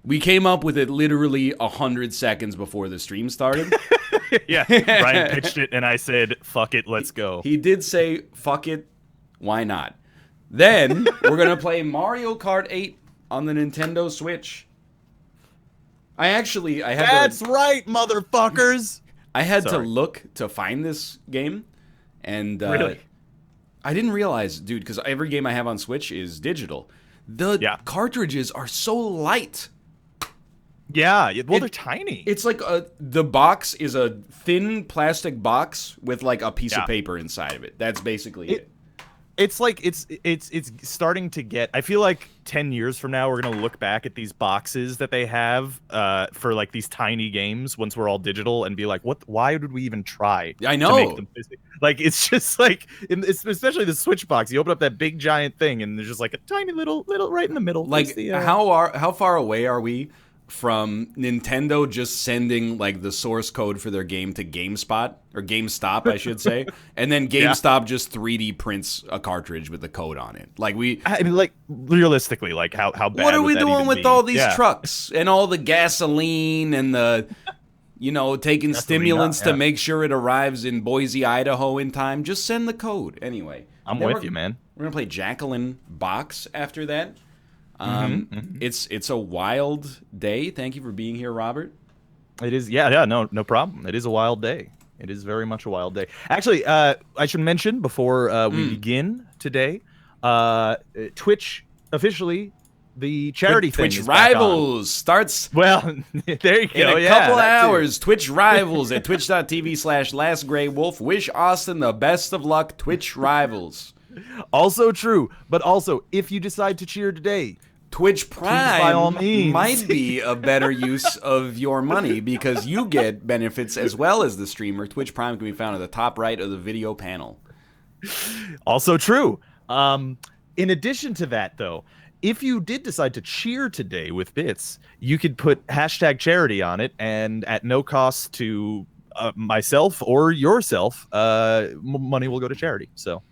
We came up with it literally 100 seconds before the stream started. Yeah, Ryan pitched it, and I said, fuck it, let's go. He did say, fuck it, why not? Then we're going to play Mario Kart 8 on the Nintendo Switch. That's right, motherfuckers! I had to look to find this game, and really? I didn't realize, dude, because every game I have on Switch is digital. The cartridges are so light. Yeah, well, they're tiny. It's like the box is a thin plastic box with like a piece of paper inside of it. That's basically it. It's like it's starting to get. I feel like 10 years from now we're gonna look back at these boxes that they have for like these tiny games once we're all digital and be like, what? Why did we even try? I know. To make them like it's just like, especially the Switch box. You open up that big giant thing and there's just like a tiny little right in the middle. Like how far away are we from Nintendo just sending like the source code for their game to GameSpot or GameStop, I should say, and then GameStop just 3D prints a cartridge with the code on it. Like I mean, like realistically, like how bad? What are we doing with all these Yeah. trucks and all the gasoline and the, taking stimulants to make sure it arrives in Boise, Idaho in time? Just send the code anyway. I'm with you, man. We're gonna play Jacqueline Box after that. It's a wild day. Thank you for being here, Robert. It is, no problem. It is a wild day. It is very much a wild day. Actually, I should mention before we begin today, Twitch officially, the charity thing Twitch is back Rivals starts. Well, there you go. In a couple hours, Twitch Rivals at twitch.tv/lastgraywolf. Wish Austin the best of luck, Twitch Rivals. Also true, but also if you decide to cheer today, Twitch Prime by all means. might be a better use of your money because you get benefits as well as the streamer. Twitch Prime can be found at the top right of the video panel. Also true. In addition to that, though, if you did decide to cheer today with bits, you could put hashtag charity on it, and at no cost to myself or yourself, money will go to charity. So.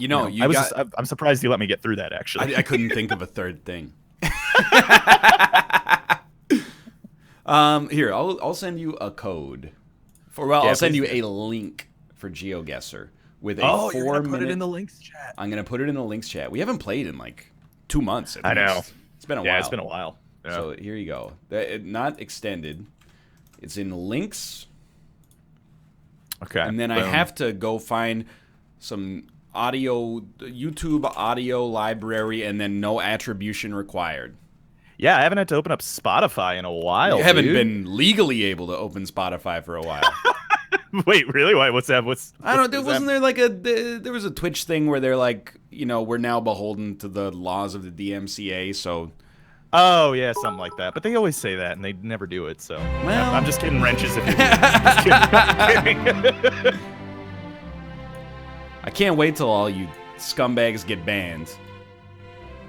I'm surprised you let me get through that, actually. I couldn't think of a third thing. Here, I'll send you a code. I'll send you a link for GeoGuessr with a 4-minute. You're gonna put it in the links chat. I'm gonna put it in the links chat. We haven't played in like 2 months. I know. It's been a while. Yeah, it's been a while. Yeah. So here you go. Not extended. It's in the links. Okay. And then I have to go find some YouTube audio library, and then no attribution required. Yeah, I haven't had to open up Spotify in a while. You haven't been legally able to open Spotify for a while. Wait, really? Why? What's that? I don't know. Wasn't there like there was a Twitch thing where they're like, we're now beholden to the laws of the DMCA, so. Oh yeah, something like that. But they always say that, and they never do it. So well, I'm just kidding. Wrenches. If you're kidding. I can't wait till all you scumbags get banned,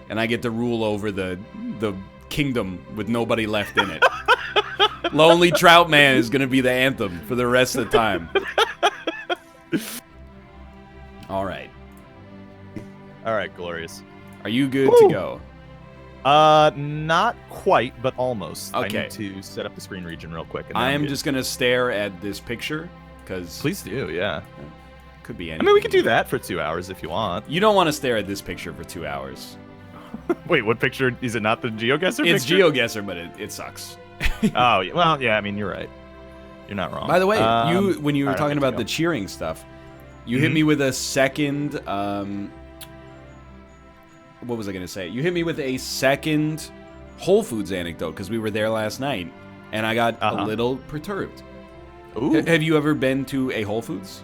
and I get to rule over the kingdom with nobody left in it. Lonely Trout Man is going to be the anthem for the rest of the time. All right. All right, glorious. Are you good to go? Not quite, but almost. Okay. I need to set up the screen region real quick. I am just going to stare at this picture, because... Please do, yeah. Could be anything. I mean, we could do that for 2 hours if you want. You don't want to stare at this picture for 2 hours. Wait, what picture? Is it not the GeoGuessr It's picture? GeoGuessr, but it sucks. Oh, well, yeah, I mean, you're right. You're not wrong. By the way, when you were talking about the cheering stuff, you hit me with a second... what was I going to say? You hit me with a second Whole Foods anecdote, because we were there last night, and I got a little perturbed. Ooh. Have you ever been to a Whole Foods?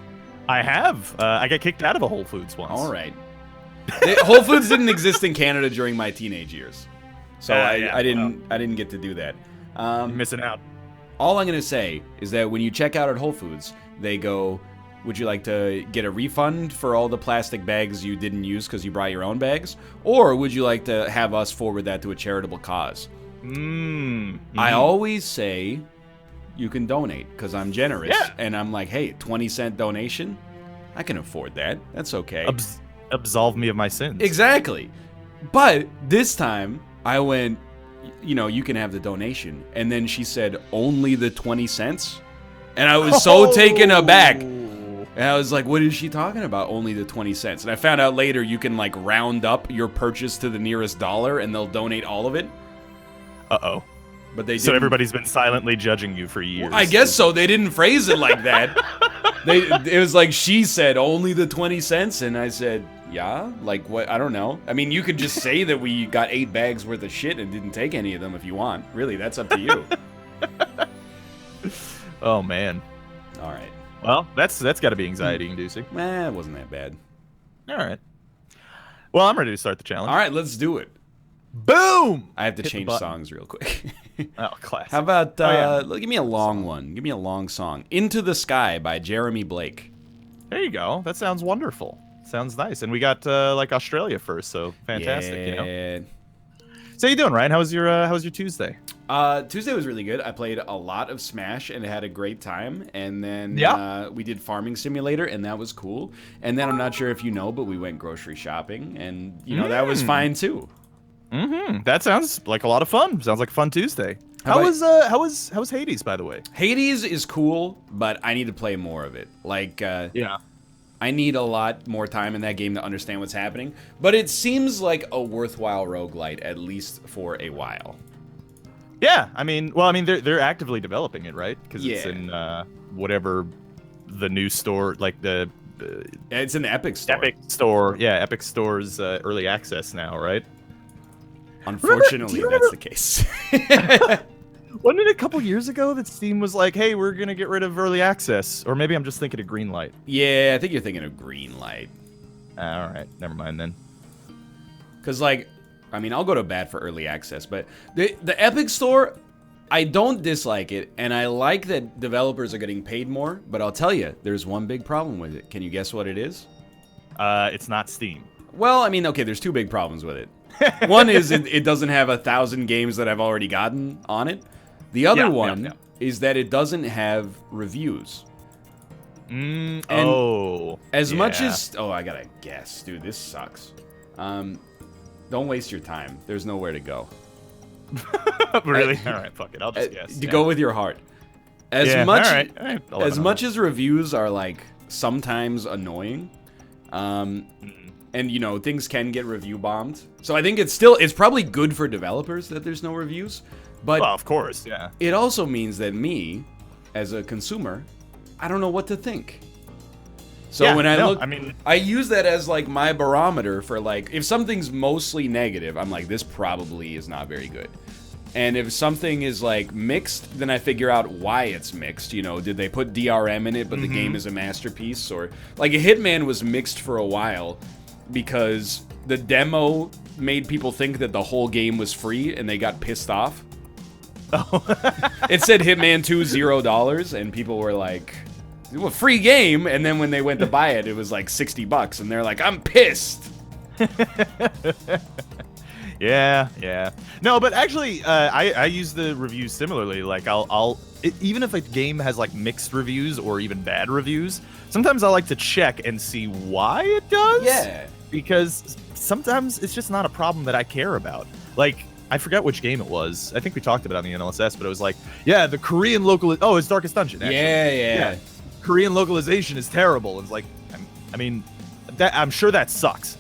I have. I got kicked out of a Whole Foods once. All right. Whole Foods didn't exist in Canada during my teenage years, so I didn't get to do that. Missing out. All I'm gonna say is that when you check out at Whole Foods, they go, "Would you like to get a refund for all the plastic bags you didn't use because you brought your own bags, or would you like to have us forward that to a charitable cause?" I always say, you can donate, because I'm generous. Yeah. And I'm like, hey, 20-cent donation? I can afford that. That's okay. Absolve me of my sins. Exactly. But this time, I went, you know, you can have the donation. And then she said, only the 20 cents? And I was so taken aback. And I was like, what is she talking about? Only the 20 cents. And I found out later you can, like, round up your purchase to the nearest dollar and they'll donate all of it. Uh-oh. But they So everybody's been silently judging you for years. I guess so. They didn't phrase it like that. It was like she said, only the 20 cents. And I said, yeah? Like, what? I don't know. I mean, you could just say that we got 8 bags worth of shit and didn't take any of them if you want. Really, that's up to you. Oh, man. All right. Well, that's got to be anxiety-inducing. It wasn't that bad. All right. Well, I'm ready to start the challenge. All right, let's do it. Boom! I have to change songs real quick. Oh, classic. How about, give me a long one. Give me a long song. Into the Sky by Jeremy Blake. There you go. That sounds wonderful. Sounds nice. And we got, like, Australia first, so fantastic, you know? So how you doing, Ryan? How was your Tuesday? Tuesday was really good. I played a lot of Smash and had a great time. And then we did Farming Simulator, and that was cool. And then I'm not sure if you know, but we went grocery shopping, and, you know, that was fine, too. Mm-hmm. That sounds like a lot of fun. Sounds like a fun Tuesday. How was Hades, by the way? Hades is cool, but I need to play more of it. Like, yeah. I need a lot more time in that game to understand what's happening. But it seems like a worthwhile roguelite, at least for a while. Yeah, I mean, they're actively developing it, right? Because it's in whatever the new store, like the it's in the Epic Store. Epic Store, yeah, Epic Store's early access now, right? Unfortunately, that's the case. Wasn't it a couple years ago that Steam was like, hey, we're going to get rid of early access? Or maybe I'm just thinking of Greenlight. Yeah, I think you're thinking of Greenlight. All right, never mind then. Because, like, I mean, I'll go to bat for early access, but the Epic Store, I don't dislike it, and I like that developers are getting paid more, but I'll tell you, there's one big problem with it. Can you guess what it is? It's not Steam. Well, I mean, okay, there's 2 big problems with it. One is it doesn't have 1,000 games that I've already gotten on it. The other one is that it doesn't have reviews. As much as... Oh, I gotta guess. Dude, this sucks. Don't waste your time. There's nowhere to go. Really? All right, fuck it. I'll just guess. Go with your heart. As much as reviews are, like, sometimes annoying, and, you know, things can get review bombed. So I think it's probably good for developers that there's no reviews. But well, of course, yeah. It also means that me, as a consumer, I don't know what to think. So when I use that as, like, my barometer for, like, if something's mostly negative, I'm like, this probably is not very good. And if something is, like, mixed, then I figure out why it's mixed. You know, did they put DRM in it, but the game is a masterpiece? Or, like, a Hitman was mixed for a while because the demo made people think that the whole game was free, and they got pissed off. Oh. It said Hitman 2 $0, and people were like, well, free game, and then when they went to buy it, it was like $60, and they're like, I'm pissed. Yeah. No, but actually, I use the reviews similarly. Like, even if a game has, like, mixed reviews or even bad reviews, sometimes I like to check and see why it does. Yeah. Because sometimes it's just not a problem that I care about. Like, I forget which game it was. I think we talked about it on the NLSS, but it was like, yeah, the Korean it's Darkest Dungeon, actually. Yeah. Korean localization is terrible. It's like, I mean, I'm sure that sucks.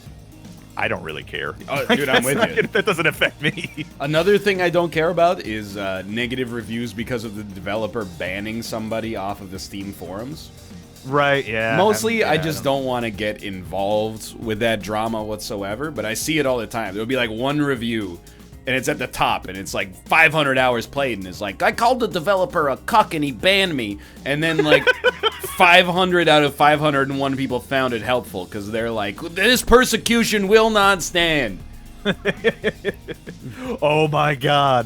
I don't really care. Oh, dude, I'm with you. That doesn't affect me. Another thing I don't care about is negative reviews because of the developer banning somebody off of the Steam forums. Right, yeah. Mostly, I just don't want to get involved with that drama whatsoever, but I see it all the time. There'll be, like, one review, and it's at the top, and it's, like, 500 hours played, and it's like, I called the developer a cuck, and he banned me. And then, like, 500 out of 501 people found it helpful, because they're like, this persecution will not stand. Oh, my God.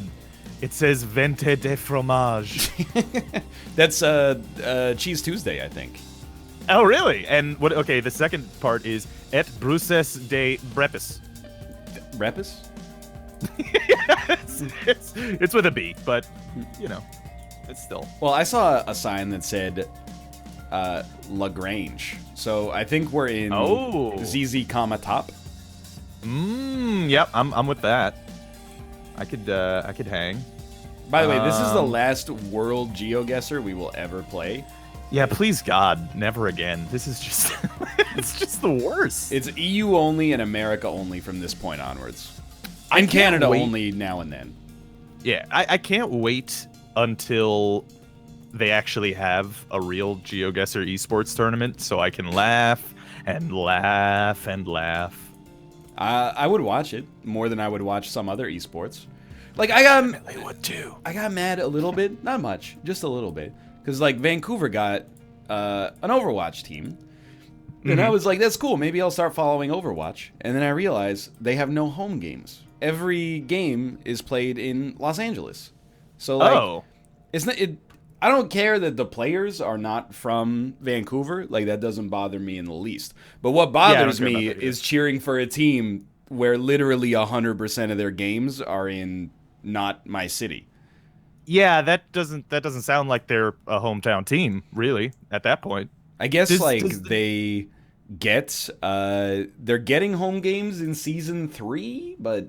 It says Vente de fromage. That's Cheese Tuesday, I think. Oh, really? And what? Okay, the second part is et bruces de brepis. Brepis? Yes, it's with a B, but, you know, it's still. Well, I saw a sign that said Lagrange. So I think we're in ZZ, top. Yep, I'm with that. I could hang. By the way, this is the last World GeoGuessr we will ever play. Yeah, please God, never again. This is just it's just the worst. It's EU only and America only from this point onwards. And Canada only now and then. Yeah, I can't wait until they actually have a real GeoGuessr esports tournament so I can laugh and laugh and laugh. I would watch it more than I would watch some other esports. Like I would too. I got mad a little bit, not much, just a little bit, because like Vancouver got an Overwatch team, and I was like, that's cool. Maybe I'll start following Overwatch, and then I realized they have no home games. Every game is played in Los Angeles, so like, it's not it. I don't care that the players are not from Vancouver. Like, that doesn't bother me in the least. But what bothers me is cheering for a team where literally 100% of their games are in not my city. Yeah, that doesn't sound like they're a hometown team, really, at that point. I guess they're getting home games in season 3, but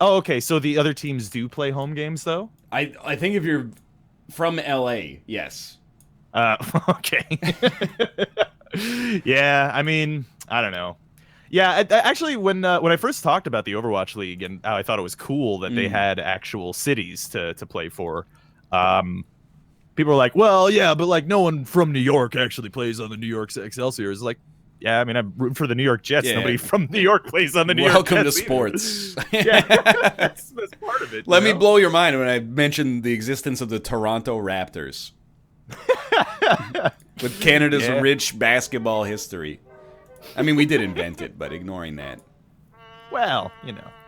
okay, so the other teams do play home games though? I think if you're from LA, yes. Okay. Yeah, I mean, I don't know. Yeah, actually, when I first talked about the Overwatch League and how I thought it was cool that they had actual cities to play for, people were like, well, yeah, but like no one from New York actually plays on the New York Excelsior. It's like, yeah, I mean, I'm rooting for the New York Jets. Yeah. Nobody from New York plays on the New York Jets. Welcome to sports. Yeah, that's part of it. Let me blow your mind when I mentioned the existence of the Toronto Raptors. With Canada's rich basketball history. I mean, we did invent it, but ignoring that. Well,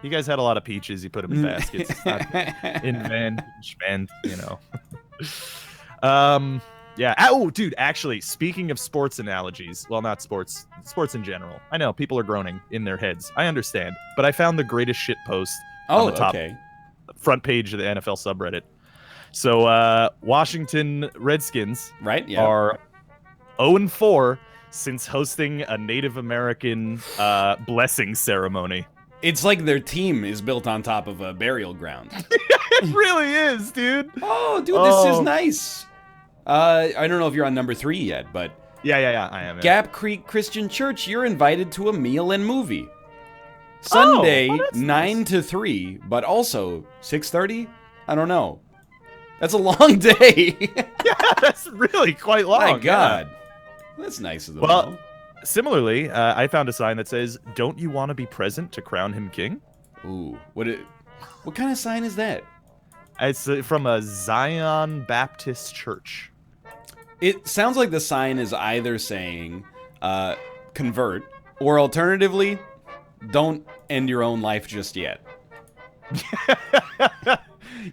you guys had a lot of peaches. You put them in baskets. It's not invent, Yeah. Oh, dude, actually, speaking of sports analogies, well, not sports in general. I know people are groaning in their heads. I understand. But I found the greatest shit post on the top front page of the NFL subreddit. So, Washington Redskins are 0-4 since hosting a Native American blessing ceremony. It's like their team is built on top of a burial ground. It really is, dude. Oh, dude, this is nice. I don't know if you're on number 3 yet, but yeah, I am. Gap Creek Christian Church, you're invited to a meal and movie. Sunday, 9 to 3, but also 6:30? I don't know. That's a long day. Yeah, that's really quite long. My God. Yeah. That's nice of them. Well, similarly, I found a sign that says, "Don't you want to be present to crown him king?" Ooh, what kind of sign is that? It's from a Zion Baptist church. It sounds like the sign is either saying, convert, or alternatively, don't end your own life just yet.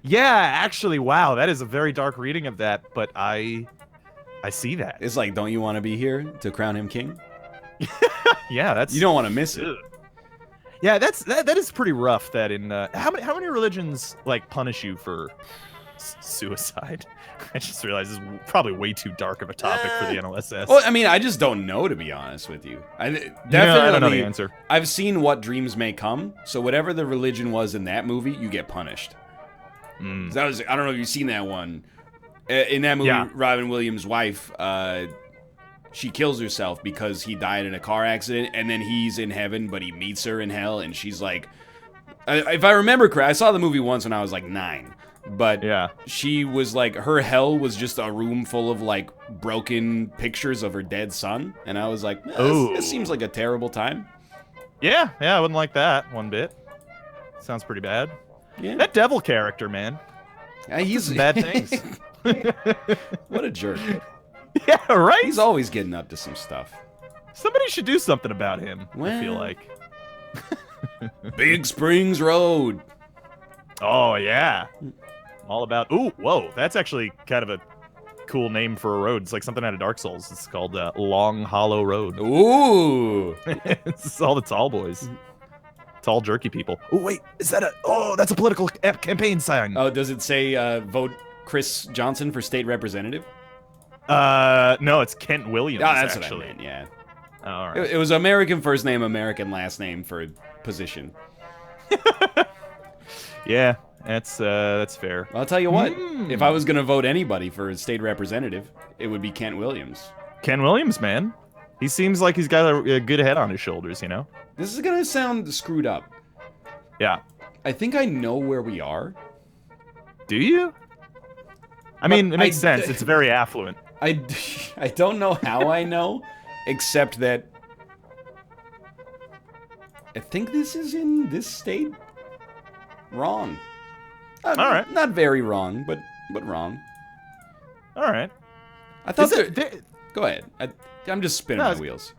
Yeah, actually, wow, that is a very dark reading of that, but I see that. It's like, don't you want to be here to crown him king? Yeah, that's... You don't want to miss it. Yeah, that is pretty rough. That in how many religions like punish you for suicide? I just realized this is probably way too dark of a topic for the NLSS. Well, I mean, I just don't know, to be honest with you. I definitely I don't know the answer. I've seen What Dreams May Come, so whatever the religion was in that movie, you get punished. I don't know if you've seen that one. In that movie, Robin Williams' wife, she kills herself because he died in a car accident, and then he's in heaven, but he meets her in hell, and she's like... if I remember correctly, I saw the movie once when I was like 9, but she was like, her hell was just a room full of like broken pictures of her dead son, and I was like, this seems like a terrible time. Yeah, I wouldn't like that one bit. Sounds pretty bad. Yeah. That devil character, man. He's some bad things. What a jerk. Yeah, right? He's always getting up to some stuff. Somebody should do something about him, I feel like. Big Springs Road. Oh, yeah. All about... Ooh, whoa. That's actually kind of a cool name for a road. It's like something out of Dark Souls. It's called Long Hollow Road. Ooh. It's all the tall boys. Tall, jerky people. Oh, wait. Is that a... Oh, that's a political campaign sign. Oh, does it say vote Chris Johnson for state representative? No, it's Kent Williams, that's actually. what I meant, yeah. Oh, all right. It was American first name, American last name for position. Yeah, that's fair. I'll tell you what. If I was gonna vote anybody for state representative, it would be Kent Williams. Ken Williams, man. He seems like he's got a good head on his shoulders, you know? This is gonna sound screwed up. Yeah. I think I know where we are. Do you? I mean, it makes sense. It's very affluent. I don't know how I know, except that I think this is in this state. Wrong. All right. Not very wrong, but wrong. All right. I thought Go ahead. I'm just spinning my wheels.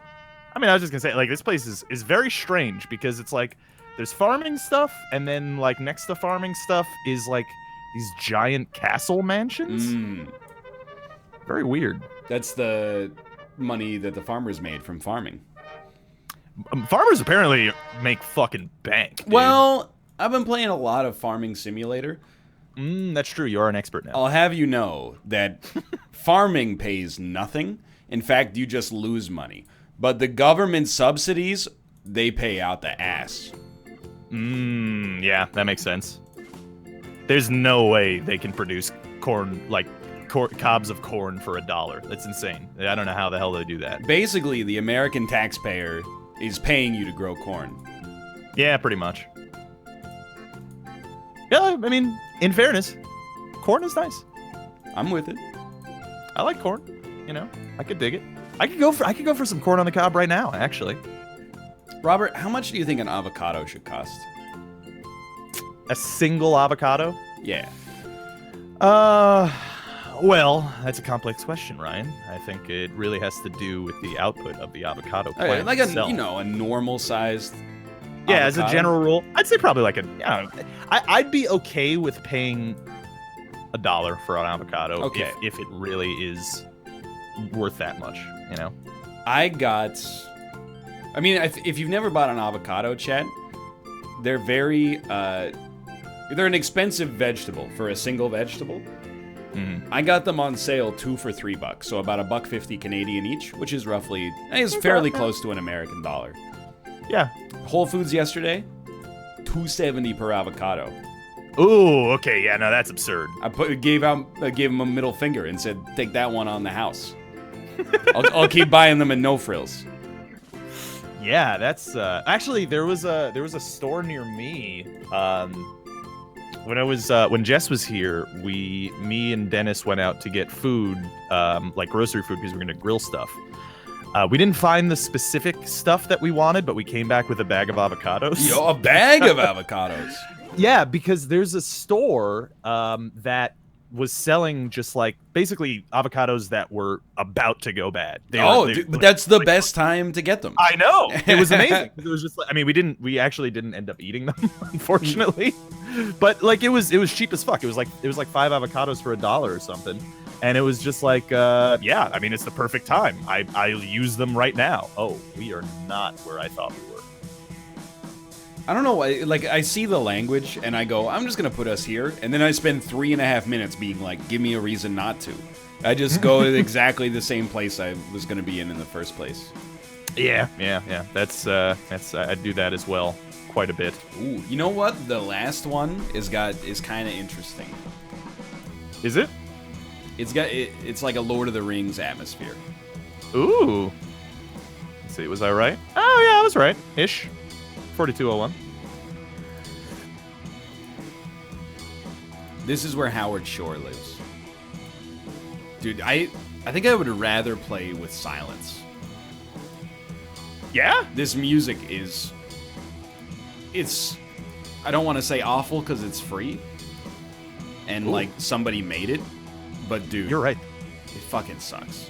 I mean, I was just gonna say, like, this place is very strange because it's like there's farming stuff, and then like next to farming stuff is like these giant castle mansions. Very weird. That's the money that the farmers made from farming. Farmers apparently make fucking bank. Dude. Well, I've been playing a lot of Farming Simulator. That's true. You are an expert now. I'll have you know that farming pays nothing. In fact, you just lose money. But the government subsidies, they pay out the ass. Yeah, that makes sense. There's no way they can produce corn, like cobs of corn for $1. That's insane. I don't know how the hell they do that. Basically, the American taxpayer is paying you to grow corn. Yeah, pretty much. Yeah, I mean, in fairness, corn is nice. I'm with it. I like corn. You know, I could dig it. I could go for some corn on the cob right now, actually. Robert, how much do you think an avocado should cost? A single avocado? Yeah. Well, that's a complex question, Ryan. I think it really has to do with the output of the avocado plant like itself. a normal sized. Yeah, avocado? as a general rule, I'd say probably like I'd be okay with paying $1 for an avocado if it really is worth that much, you know? If you've never bought an avocado, Chet, they're very, they're an expensive vegetable for a single vegetable. I got them on sale 2 for $3, so about $1.50 Canadian each, which is roughly, fairly close to an American dollar. Yeah. Whole Foods yesterday, $2.70 per avocado. Ooh, okay, yeah, no, that's absurd. I gave him a middle finger and said, "Take that one on the house." I'll keep buying them in no frills. Yeah, that's actually there was a store near me. When Jess was here, me and Dennis went out to get food, like grocery food, because we were gonna grill stuff. We didn't find the specific stuff that we wanted, but we came back with a bag of avocados. Yo, a bag of avocados. Yeah, because there's a store that was selling just like basically avocados that were about to go bad. But that's the best time to get them. I know. It was amazing. It was just like, I mean, we actually didn't end up eating them, unfortunately. But like it was cheap as fuck. It was like 5 avocados for $1 or something. And it was just like, yeah, I mean, it's the perfect time. I'll use them right now. Oh, we are not where I thought we were. I don't know why, like, I see the language, and I go, I'm just gonna put us here, and then I spend 3.5 minutes being like, give me a reason not to. I just go to exactly the same place I was gonna be in the first place. Yeah. That's I do that as well, quite a bit. Ooh, you know what? The last one is kind of interesting. Is it? It's like a Lord of the Rings atmosphere. Ooh. Let's see, was I right? Oh yeah, I was right. Ish. 4201. This is where Howard Shore lives. Dude, I think I would rather play with silence. Yeah? This music it's I don't want to say awful because it's free. And like somebody made it, but dude, you're right. It fucking sucks.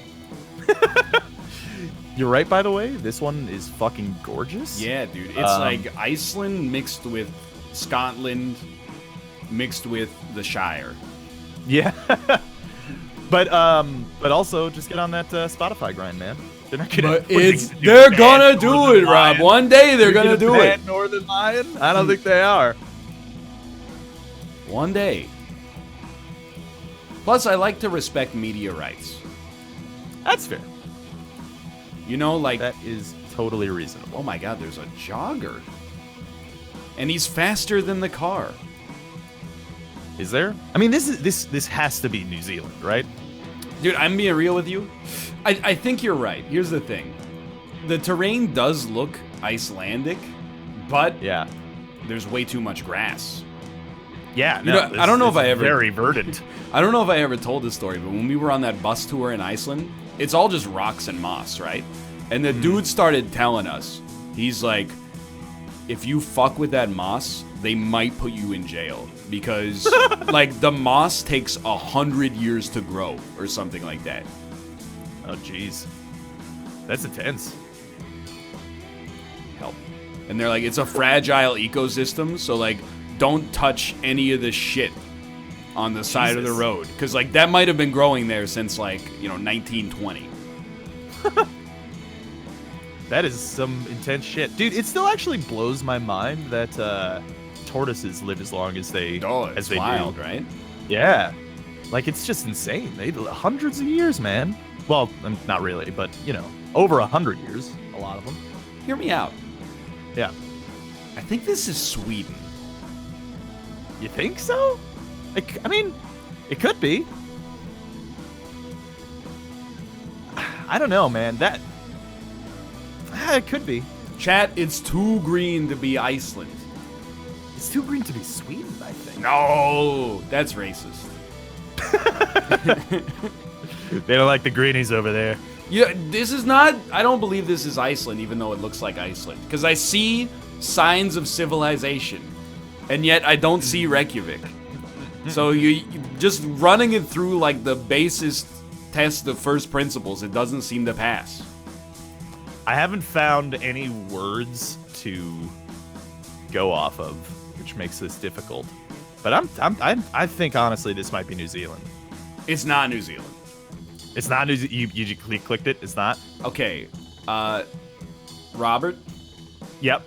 You're right, by the way. This one is fucking gorgeous. Yeah, dude. It's like Iceland mixed with Scotland mixed with the Shire. Yeah. But also just get on that Spotify grind, man. They're not gonna. They're gonna do it, Rob. One day they're gonna do it. Northernlion? I don't think they are. One day. Plus, I like to respect media rights. That's fair. You know, like... That is totally reasonable. Oh my god, there's a jogger. and he's faster than the car. Is there? I mean, this has to be New Zealand, right? Dude, I'm being real with you. I think you're right. Here's the thing. The terrain does look Icelandic, but Yeah. there's way too much grass. Yeah, You know, I don't know if I ever very verdant. I don't know if I ever told this story, but when we were on that bus tour in Iceland, it's all just rocks and moss, right? And the dude started telling us, he's like, if you fuck with that moss, they might put you in jail because like the moss takes 100 years to grow or something like that. Oh, jeez, that's intense. Help. And they're like, it's a fragile ecosystem, so like, don't touch any of the shit on the side of the road, because like that might have been growing there since like 1920. That is some intense shit, dude. It still actually blows my mind that tortoises live as long as they It's wild, do. right? Yeah, like it's just insane. They hundreds of years, man. Well, not really, but over 100 years. A lot of them. Hear me out. Yeah. I think this is Sweden. You think so? I mean, it could be. I don't know, man. That it could be. Chat, it's too green to be Iceland. It's too green to be Sweden, I think. No, that's racist. They don't like the greenies over there. Yeah, this is not. I don't believe this is Iceland, even though it looks like Iceland, because I see signs of civilization, and yet I don't see Reykjavik. So you just running it through like the basest test of first principles, it doesn't seem to pass. I haven't found any words to go off of, which makes this difficult. But I think honestly this might be New Zealand. It's not New Zealand. It's not New Zealand. You clicked it. It's not. Okay, Robert. Yep.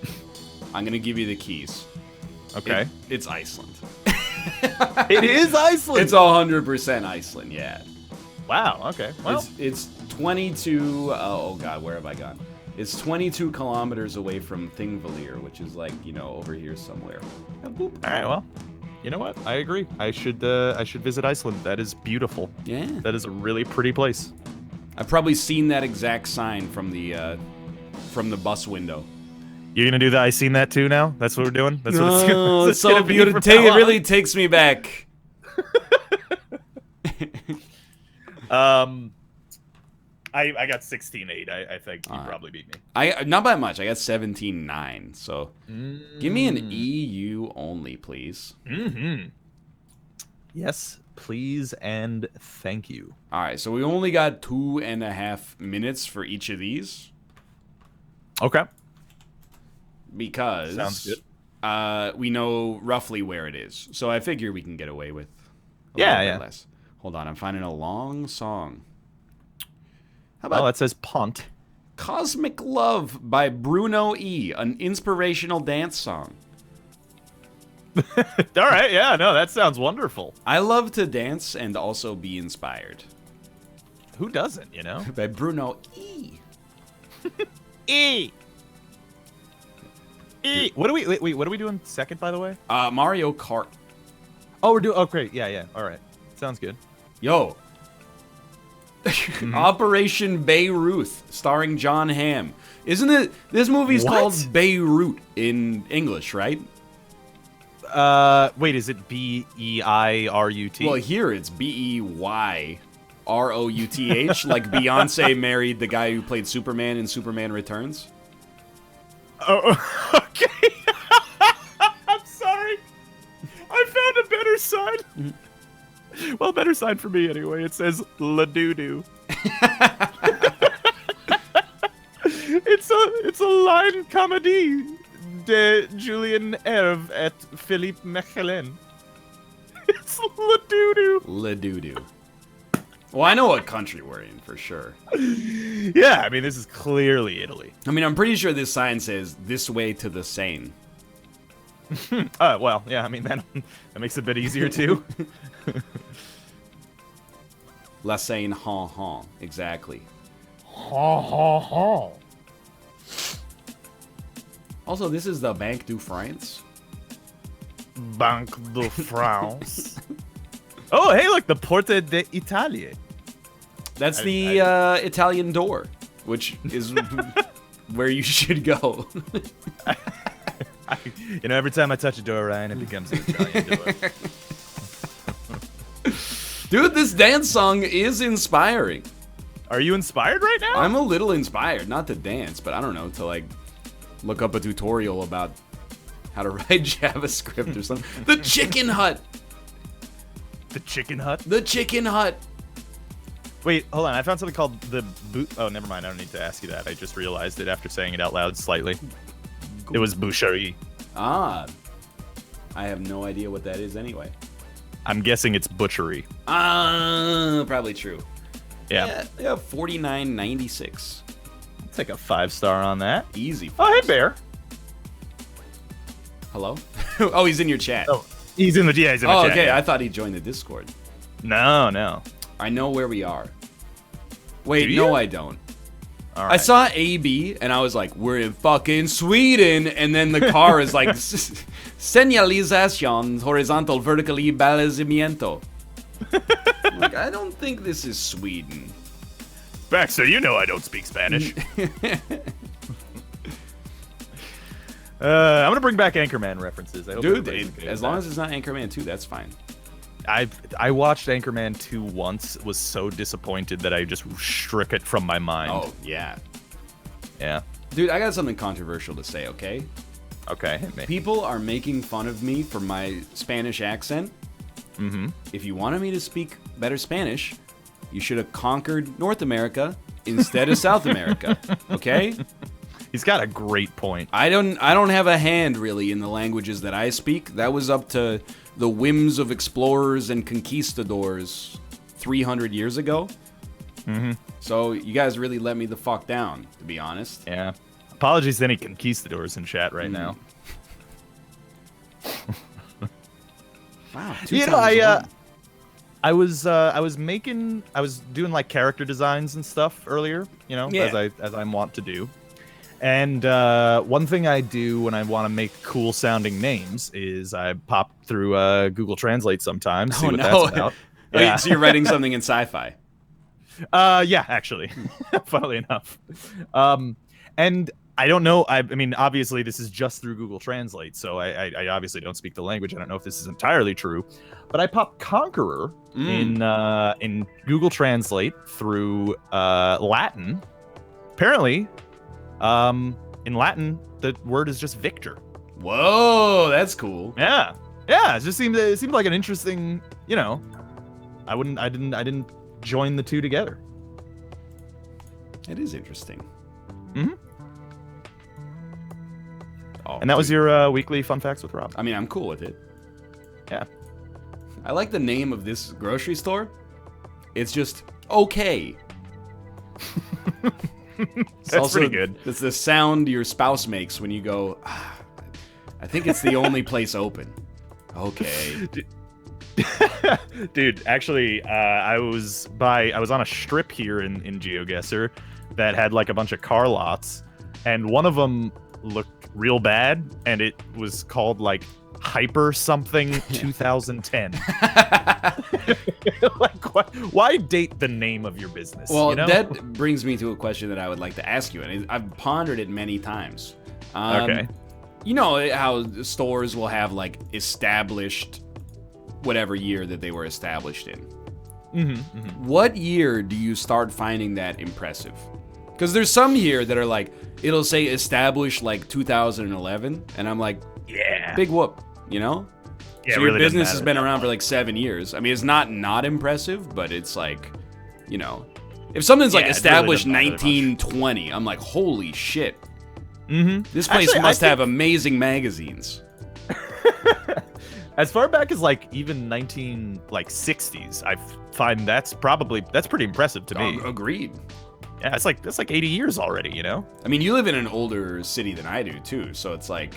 I'm gonna give you the keys. Okay. It's Iceland. It is Iceland. It's 100% Iceland. Yeah. Wow. Okay. Well, It's 22. Oh God, where have I gone? It's 22 kilometers away from Thingvellir, which is like over here somewhere. all right. Well, you know what? I agree. I should visit Iceland. That is beautiful. Yeah. That is a really pretty place. I've probably seen that exact sign from the bus window. You're gonna do the I seen that too now? That's what we're doing? That's what Oh, it's so beautiful. It really takes me back. I got 16-8. I think you probably beat me. I not by much. I got 17-9. So give me an EU only, please. Mm-hmm. Yes, please and thank you. All right. So we only got 2.5 minutes for each of these. Okay. Because sounds good. We know roughly where it is, so I figure we can get away with a yeah, little bit less. Hold on, I'm finding a long song. How about that says Pont. Cosmic Love by Bruno E, an inspirational dance song. All right, yeah, no, that sounds wonderful. I love to dance and also be inspired. Who doesn't, By Bruno E. E. What are we doing second, by the way? Mario Kart. Oh, we're doing. Oh, great. Yeah. All right. Sounds good. Yo. Operation Beirut, starring John Hamm. Isn't it? This movie's called Beirut in English, right? Wait, is it Beirut? Well, here it's Beyrouth, like Beyonce married the guy who played Superman in Superman Returns. Oh, okay. I'm sorry. I found a better sign. Well, better sign for me anyway. It says La Doo-Doo. It's a line comedy de Julien Herve et Philippe Mechelin. It's La Doo-Doo. La Doo-Doo. Well, I know what country we're in for sure. Yeah, I mean, this is clearly Italy. I mean, I'm pretty sure this sign says "This way to the Seine." Well, yeah, I mean, that makes it a bit easier, too. La Seine, ha. Exactly. Ha. Also, this is the Banque de France. Banque de France. Oh, hey, look, the Porta d'Italia. That's the Italian door, which is where you should go. Every time I touch a door, Ryan, it becomes an Italian door. Dude, this dance song is inspiring. Are you inspired right now? I'm a little inspired, not to dance, but I don't know, to like look up a tutorial about how to write JavaScript or something. The Chicken Hut. The Chicken Hut? The Chicken Hut. Wait, hold on. I found something called the boot. Oh, never mind. I don't need to ask you that. I just realized it after saying it out loud slightly. It was boucherie. Ah. I have no idea what that is anyway. I'm guessing it's butchery. Ah, probably true. Yeah. Yeah, 49.96. I'll take a 5-star on that. Easy. Oh, hey, Bear. Hello? Oh, he's in your chat. Oh, he's in the chat. Oh, okay. Yeah. I thought he joined the Discord. No. I know where we are. Wait, Do you? no, I don't. All right. I saw AB, and I was like, we're in fucking Sweden, and then the car is like, señalización horizontal vertical y balizamiento. I'm like, I don't think this is Sweden. Baxter, you know I don't speak Spanish. I'm gonna bring back Anchorman references. I hope Dude, as long as it's not Anchorman 2, that's fine. I watched Anchorman 2 once, was so disappointed that I just struck it from my mind. Oh, yeah. Yeah. Dude, I got something controversial to say, okay? Okay, hit me. People are making fun of me for my Spanish accent. Mm-hmm. If you wanted me to speak better Spanish, you should have conquered North America instead of South America, okay? He's got a great point. I don't have a hand really in the languages that I speak. That was up to the whims of explorers and conquistadors 300 years ago. Mm-hmm. So you guys really let me the fuck down, to be honest. Yeah. Apologies to any conquistadors in chat right now. Wow. I was doing like character designs and stuff earlier, as I'm wont to do. And one thing I do when I want to make cool sounding names is I pop through Google Translate sometimes, see what that's about. Wait, so you're writing something in sci-fi? Yeah, actually, funnily enough. And I don't know. I mean, obviously, this is just through Google Translate, so I obviously don't speak the language. I don't know if this is entirely true, but I pop Conqueror in Google Translate through Latin. Apparently, in Latin, the word is just victor. Whoa, that's cool. Yeah. It just seemed like an interesting. I didn't join the two together. It is interesting. Mm-hmm. Oh, and that was your weekly fun facts with Rob. I mean, I'm cool with it. Yeah. I like the name of this grocery store. It's just okay. That's pretty good. It's the sound your spouse makes when you go, I think it's the only place open. Okay. Dude, actually, I was on a strip here in GeoGuessr that had like a bunch of car lots, and one of them looked real bad, and it was called like Hyper something 2010. Like, why date the name of your business? Well, that brings me to a question that I would like to ask you, and I've pondered it many times. Okay. You know how stores will have like established whatever year that they were established in. Mm-hmm, mm-hmm. What year do you start finding that impressive? Because there's some here that are like, it'll say established like 2011, and I'm like, yeah, big whoop, you know? Yeah, so it your really business has doesn't been matter around that for like 7 years. I mean, it's not impressive, but it's like, you know, if something's like established really 1920, I'm like, holy shit. Mm-hmm. This place must have amazing magazines. As far back as like even 1960s, I find that's pretty impressive to me. Agreed. Yeah, that's like 80 years already, you know? I mean, you live in an older city than I do too, so it's like,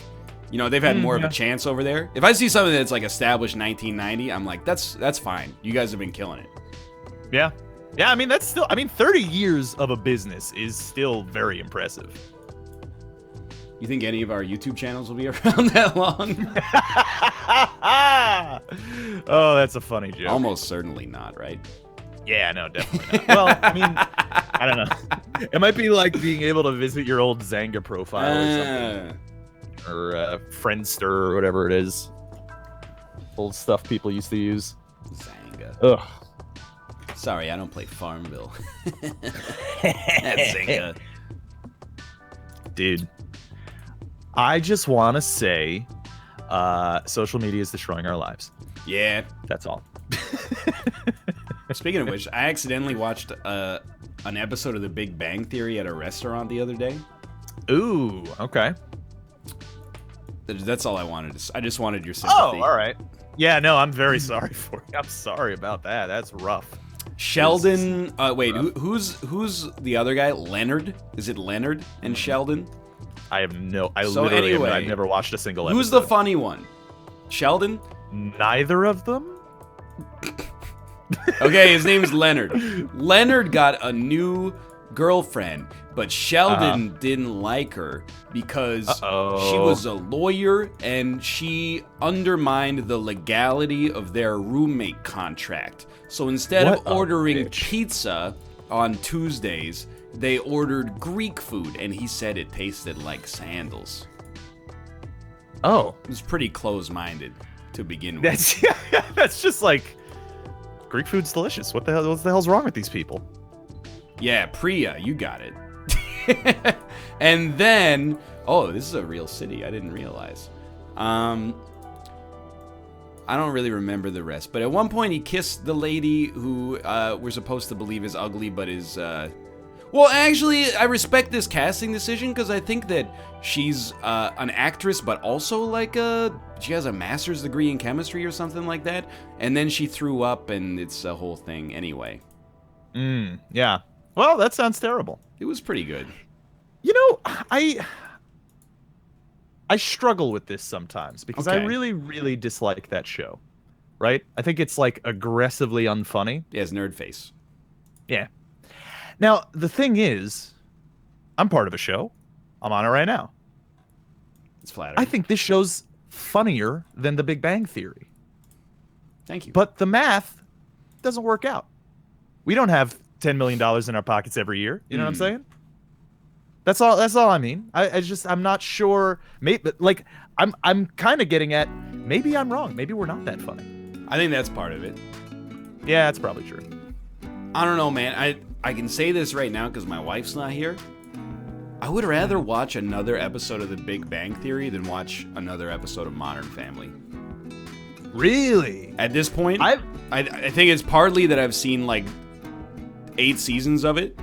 you know, they've had more of a chance over there. If I see something that's like established 1990, I'm like, that's fine. You guys have been killing it. Yeah. Yeah, I mean, 30 years of a business is still very impressive. You think any of our YouTube channels will be around that long? Oh, that's a funny joke. Almost certainly not, right? Yeah, no, definitely not. Well, I mean, I don't know. It might be like being able to visit your old Zanga profile or something. Or Friendster or whatever it is. Old stuff people used to use. Zanga. Ugh. Sorry, I don't play Farmville. That's Zanga. Dude. I just want to say social media is destroying our lives. Yeah. That's all. Speaking of which, I accidentally watched an episode of The Big Bang Theory at a restaurant the other day. Ooh, okay. That's all I wanted to say. I just wanted your sympathy. Oh, all right. Yeah, no, I'm very sorry for you. I'm sorry about that. That's rough. Sheldon, wait, who's the other guy? Leonard? Is it Leonard and Sheldon? I have literally I've never watched a single episode. Who's the funny one? Sheldon? Neither of them? Okay, his name's Leonard. Leonard got a new girlfriend, but Sheldon didn't like her because she was a lawyer and she undermined the legality of their roommate contract. So instead of ordering pizza on Tuesdays, they ordered Greek food, and he said it tasted like sandals. Oh. It was pretty close-minded to begin with. That's just like, Greek food's delicious. What the hell's wrong with these people? Yeah, Priya, you got it. And then, oh, this is a real city. I didn't realize. I don't really remember the rest, but at one point he kissed the lady who we're supposed to believe is ugly, but is. Well, actually, I respect this casting decision because I think that she's an actress, but also like she has a master's degree in chemistry or something like that. And then she threw up, and it's a whole thing anyway. Yeah. Well, that sounds terrible. It was pretty good. You know, I struggle with this sometimes because I really, really dislike that show. Right? I think it's like aggressively unfunny. Yeah, it's nerd face. Yeah. Now, the thing is, I'm part of a show. I'm on it right now. It's flattering. I think this show's funnier than The Big Bang Theory. Thank you. But the math doesn't work out. We don't have $10 million in our pockets every year. You know what I'm saying? That's all I mean. I'm not sure. Maybe, like, I'm kind of getting at, maybe I'm wrong. Maybe we're not that funny. I think that's part of it. Yeah, that's probably true. I don't know, man. I can say this right now because my wife's not here. I would rather watch another episode of The Big Bang Theory than watch another episode of Modern Family. Really? At this point, I think it's partly that I've seen like 8 seasons of it.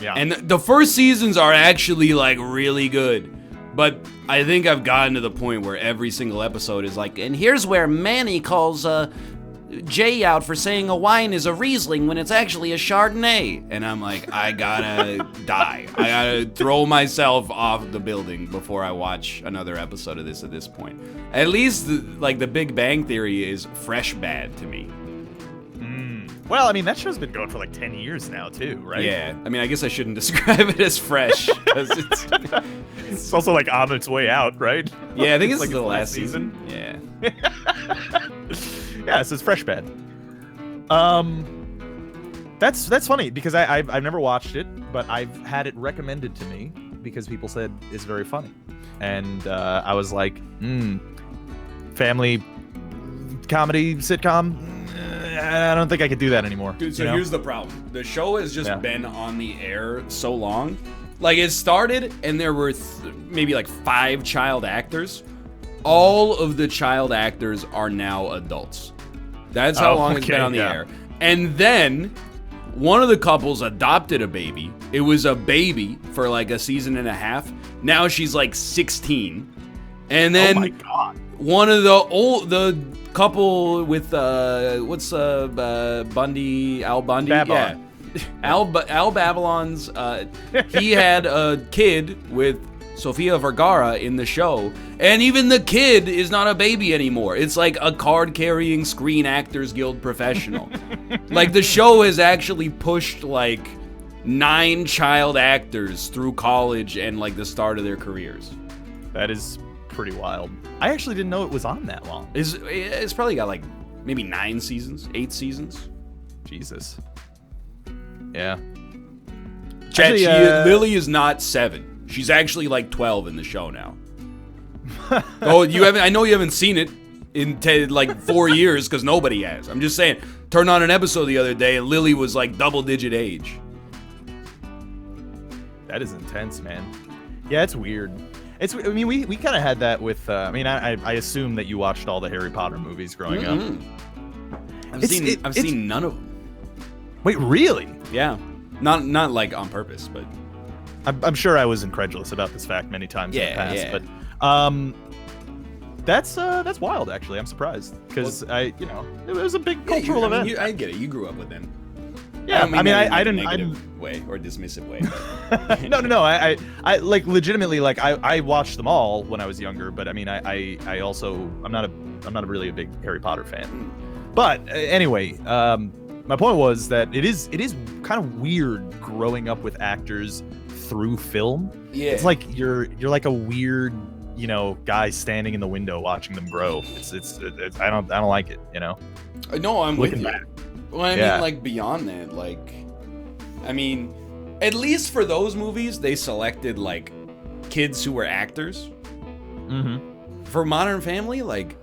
Yeah. And the first seasons are actually like really good. But I think I've gotten to the point where every single episode is like, and here's where Manny calls Jay out for saying a wine is a Riesling when it's actually a Chardonnay. And I'm like, I gotta die. I gotta throw myself off the building before I watch another episode of this at this point. At least, like, The Big Bang Theory is fresh bad to me. Well, I mean, that show's been going for like 10 years now, too, right? Yeah. I mean, I guess I shouldn't describe it as fresh. 'Cause it's also like on its way out, right? Yeah, I think it's like the last season. Yeah. Yeah, so it's fresh bad. That's funny because I've never watched it, but I've had it recommended to me because people said it's very funny, and I was like, family comedy sitcom. I don't think I could do that anymore. Dude, so here's the problem. The show has just been on the air so long. Like, it started, and there were maybe like 5 child actors. All of the child actors are now adults. That's how long it's been on the air. And then one of the couples adopted a baby. It was a baby for like a season and a half. Now she's like 16. And then oh my God. One of the couple with Bundy, Al Bundy, Babylon. yeah, Al Babylon's. He had a kid with Sofia Vergara in the show, and even the kid is not a baby anymore. It's like a card-carrying Screen Actors Guild professional. Like, the show has actually pushed like 9 child actors through college and like the start of their careers. That is pretty wild. I actually didn't know it was on that long. It's probably got like maybe 9 seasons, 8 seasons. Jesus. Yeah. Chad, Actually, Lily is not 7. She's actually like 12 in the show now. Oh, you haven't? I know you haven't seen it in like 4 years because nobody has. I'm just saying. Turned on an episode the other day and Lily was like double-digit age. That is intense, man. Yeah, it's weird. I mean, we kind of had that with. I assume that you watched all the Harry Potter movies growing up. I've seen none of them. Wait, really? Yeah, not like on purpose, but I'm sure I was incredulous about this fact many times in the past. Yeah. But that's wild. Actually, I'm surprised because it was a big cultural event. I get it. You grew up with them. Yeah, I didn't. Negative way or dismissive way. But. No. I like legitimately like I watched them all when I was younger, but I mean I also I'm not really a big Harry Potter fan. But anyway, my point was that it is kind of weird growing up with actors through film. Yeah, it's like you're like a weird guy standing in the window watching them grow. It's I don't like it. No, I'm looking with you. back. Well, I mean, like, beyond that, like, I mean, at least for those movies, they selected, like, kids who were actors. Mm-hmm. For Modern Family, like,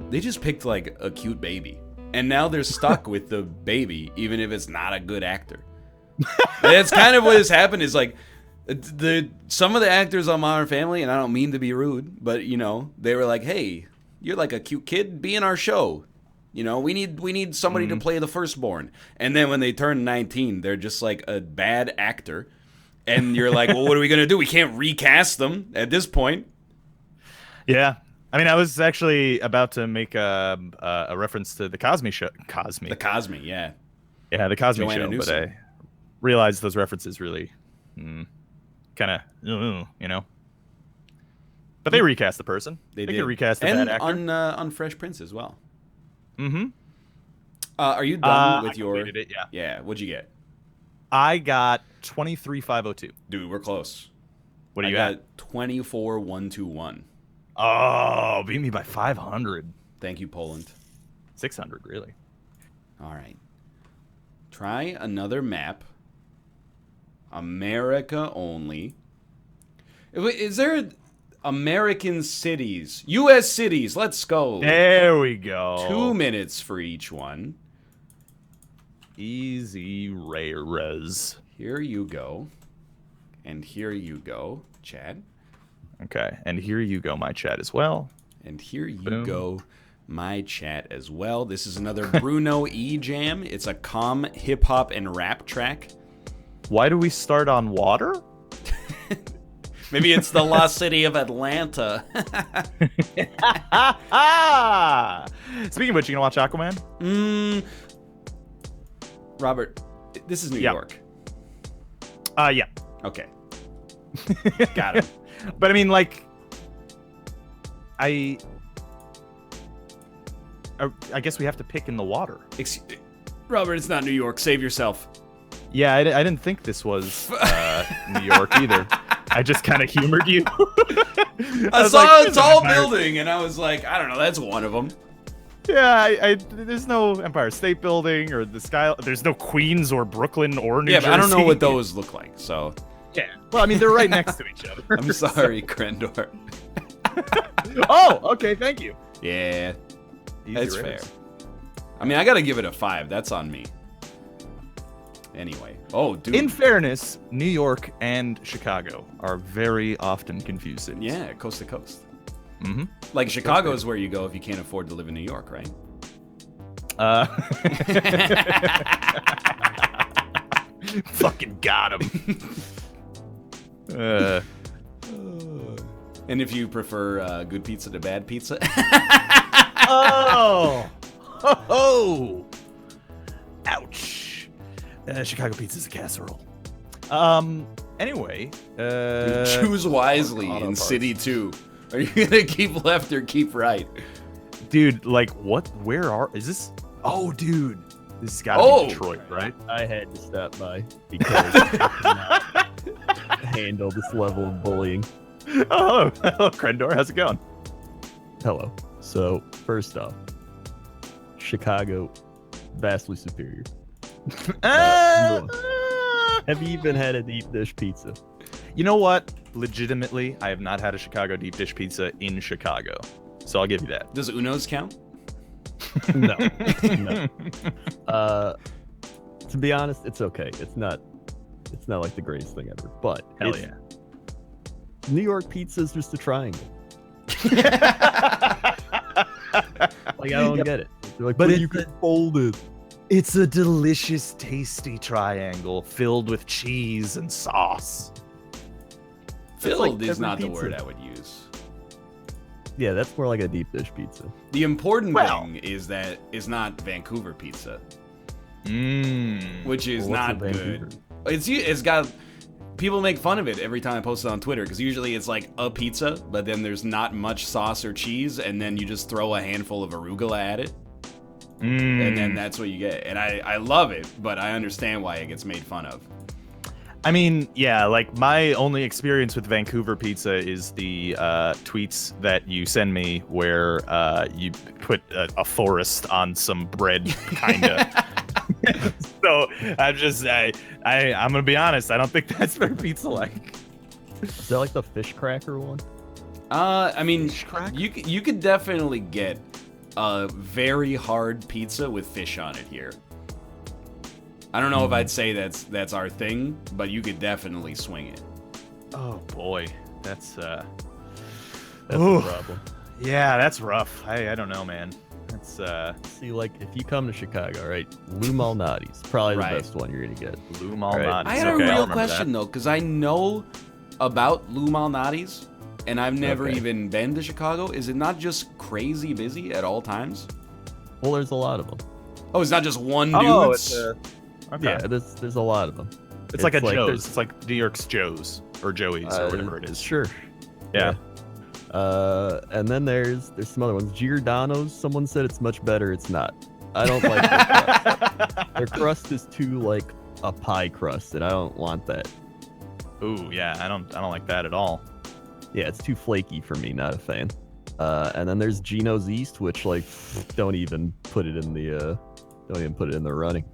they just picked, like, a cute baby. And now they're stuck with the baby, even if it's not a good actor. That's kind of what has happened is, like, some of the actors on Modern Family, and I don't mean to be rude, but, they were like, hey, you're like a cute kid, be in our show. We need somebody to play the firstborn. And then when they turn 19, they're just like a bad actor. And you're like, well, what are we going to do? We can't recast them at this point. Yeah. I mean, I was actually about to make a reference to the Cosme show. The Cosme, yeah. Yeah, the Cosme Joanna show. Newsom. But I realized those references really kind of, But they recast the person. They could did. recast the and bad actor. on Fresh Prince as well. Mm-hmm. Are you done with I your... completed it, yeah. Yeah, what'd you get? I got 23,502. Dude, we're close. What do you got? 24,121. Oh, beat me by 500. Thank you, Poland. 600, really. All right. Try another map. America only. Is there... American cities. U.S. cities. Let's go. There we go. 2 minutes for each one. Easy res. Here you go. And here you go, Chad. Okay. And here you go, my chat as well. And here you Boom. go, my chat as well. This is another Bruno E Jam. It's a calm hip hop and rap track. Why do we start on water? Maybe it's the lost city of Atlanta. Speaking of which, you gonna watch Aquaman? Robert, this is New York. Yeah. Okay. Got it. But I mean, like, I guess we have to pick in the water. Robert, it's not New York. Save yourself. Yeah, I didn't think this was New York either. I just kind of humored you. I saw a tall building, and I was like, I don't know, that's one of them. Yeah, there's no Empire State Building or the Sky. There's no Queens or Brooklyn or New Jersey. Yeah, but I don't know what those look like, so. Yeah. Well, I mean, they're right next to each other. I'm sorry, Krendor. Oh, okay, thank you. Yeah, that's Easy fair. riz. I mean, I gotta give it a 5. That's on me. Anyway. Oh, dude. In fairness, New York and Chicago are very often confused cities. Yeah, coast to coast. Mm-hmm. Like, Chicago is where you go if you can't afford to live in New York, right? Fucking got him. And if you prefer good pizza to bad pizza. Oh! Ho-ho! Ouch. Chicago pizza's a casserole. Anyway. Dude, choose wisely in parts. City 2. Are you gonna keep left or keep right? Dude, like, what? Is this? Oh, dude. This has got to be Detroit, right? I had to stop by because I cannot handle this level of bullying. Oh, hello, Krendor. How's it going? Hello. So, first off, Chicago, vastly superior. Number one. Have you even had a deep dish pizza? You know what? Legitimately, I have not had a Chicago deep dish pizza in Chicago. So I'll give you that. Does Uno's count? No. No. To be honest, it's okay. It's not like the greatest thing ever. But Hell yeah. New York pizza is just a triangle. Like, I don't get it. They're like, but you can fold it. It's a delicious, tasty triangle filled with cheese and sauce. Filled like is every not the pizza. word I would use. Yeah, that's more like a deep dish pizza. The important thing is that it's not Vancouver pizza, which is Well, not what's a good. Vancouver? It's got people make fun of it every time I post it on Twitter because usually it's like a pizza, but then there's not much sauce or cheese, and then you just throw a handful of arugula at it, and then that's what you get. And I love it, but I understand why it gets made fun of. I mean, yeah, like my only experience with Vancouver pizza is the tweets that you send me where you put a forest on some bread, kinda. So I'm gonna be honest. I don't think that's very pizza-like. Is that like the fish cracker one? I mean, Fish cracker? you could definitely get a very hard pizza with fish on it here. I don't know if I'd say that's our thing, but you could definitely swing it. Oh boy, that's That's Ooh. the problem. yeah, that's rough. I don't know, man. That's See, like, if you come to Chicago, right, Lou Malnati's probably the Right. best one you're gonna get. Lou Malnati's. I had Okay, a I'll real remember question though, because I know about Lou Malnati's, and I've never Okay. even been to Chicago. Is it not just crazy busy at all times? Well, there's a lot of them. Oh, it's not just one that. dude. Oh, it's okay. Yeah, there's a lot of them. It's like a Joe's. there's- It's like New York's Joe's or Joey's or whatever it is. Sure. Yeah. And then there's some other ones. Giordano's. Someone said it's much better. It's not. I don't like their crust. Their crust is too like a pie crust, and I don't want that. Ooh, yeah. I don't like that at all. Yeah, it's too flaky for me. Not a fan. And then there's Gino's East, which like don't even put it in the running.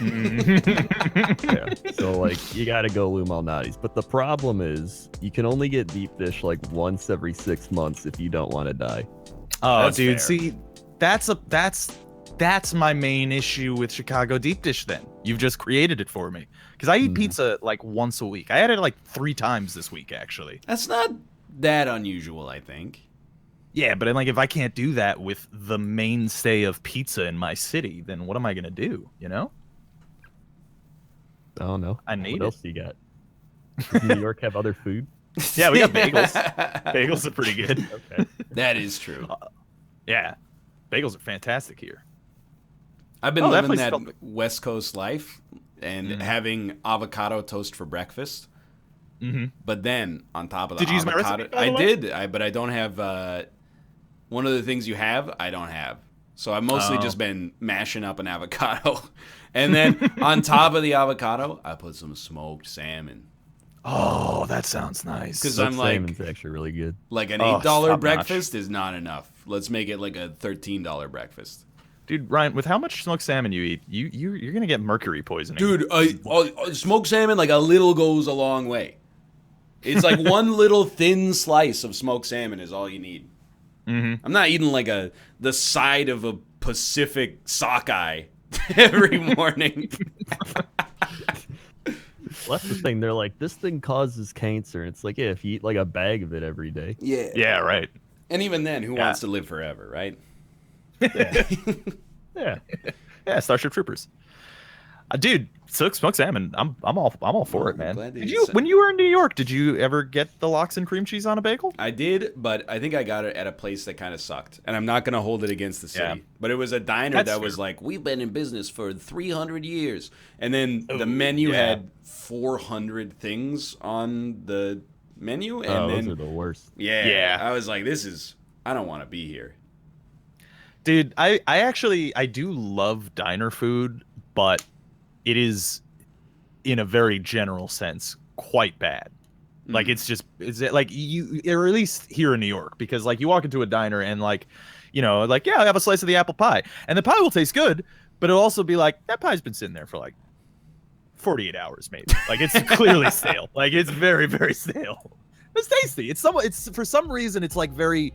Yeah. So like you gotta go Lou Malnati's. But the problem is you can only get deep dish like once every 6 months if you don't want to die. Oh, That's dude, fair. see, that's my main issue with Chicago deep dish. Then you've just created it for me because I eat pizza like once a week. I had it like 3 times this week, actually. That's not that unusual, I think. Yeah, but like if I can't do that with the mainstay of pizza in my city, then what am I gonna do? You know? I don't know. I need what it. else do you got? Does New York have other food? Yeah, we got bagels. Bagels are pretty good. Okay. That is true. Yeah, bagels are fantastic here. I've been Oh, living that that place felt- West Coast life and having avocado toast for breakfast. Mm-hmm. But then on top of the Did you use my avocado, recipe, by the I way? did. But I don't have one of the things you have. I don't have. So I've mostly just been mashing up an avocado, and then on top of the avocado, I put some smoked salmon. Oh, that sounds nice. Because Smoked I'm like, salmon's actually really good. like an Oh, $8 top-notch. breakfast is not enough. Let's make it like a $13 breakfast. Dude, Ryan, with how much smoked salmon you eat, you're gonna get mercury poisoning. Dude, smoked salmon, like a little goes a long way. It's like one little thin slice of smoked salmon is all you need. Mm-hmm. I'm not eating like the side of a Pacific sockeye every morning. Well, that's the thing. They're like, this thing causes cancer. And it's like, yeah, if you eat like a bag of it every day. Yeah. Yeah, right. And even then, who Yeah. wants to live forever, right? Yeah. Yeah, Starship Troopers. Dude, smoked salmon. I'm all for it, I'm man. glad that Did you you said- when you were in New York? Did you ever get the lox and cream cheese on a bagel? I did, but I think I got it at a place that kind of sucked. And I'm not going to hold it against the city. Yeah. But it was a diner That's that was fair. like, we've been in business for 300 years. And then the menu yeah. had 400 things on the menu. And Oh, then, those are the worst. yeah, I was like, I don't want to be here. Dude, I do love diner food, but it is, in a very general sense, quite bad. Like it's like you, or at least here in New York, because like you walk into a diner and like, like, yeah, I have a slice of the apple pie, and the pie will taste good, but it'll also be like, that pie's been sitting there for like 48 hours maybe. Like it's clearly stale. Like it's very, very stale. It's tasty. It's for some reason it's like very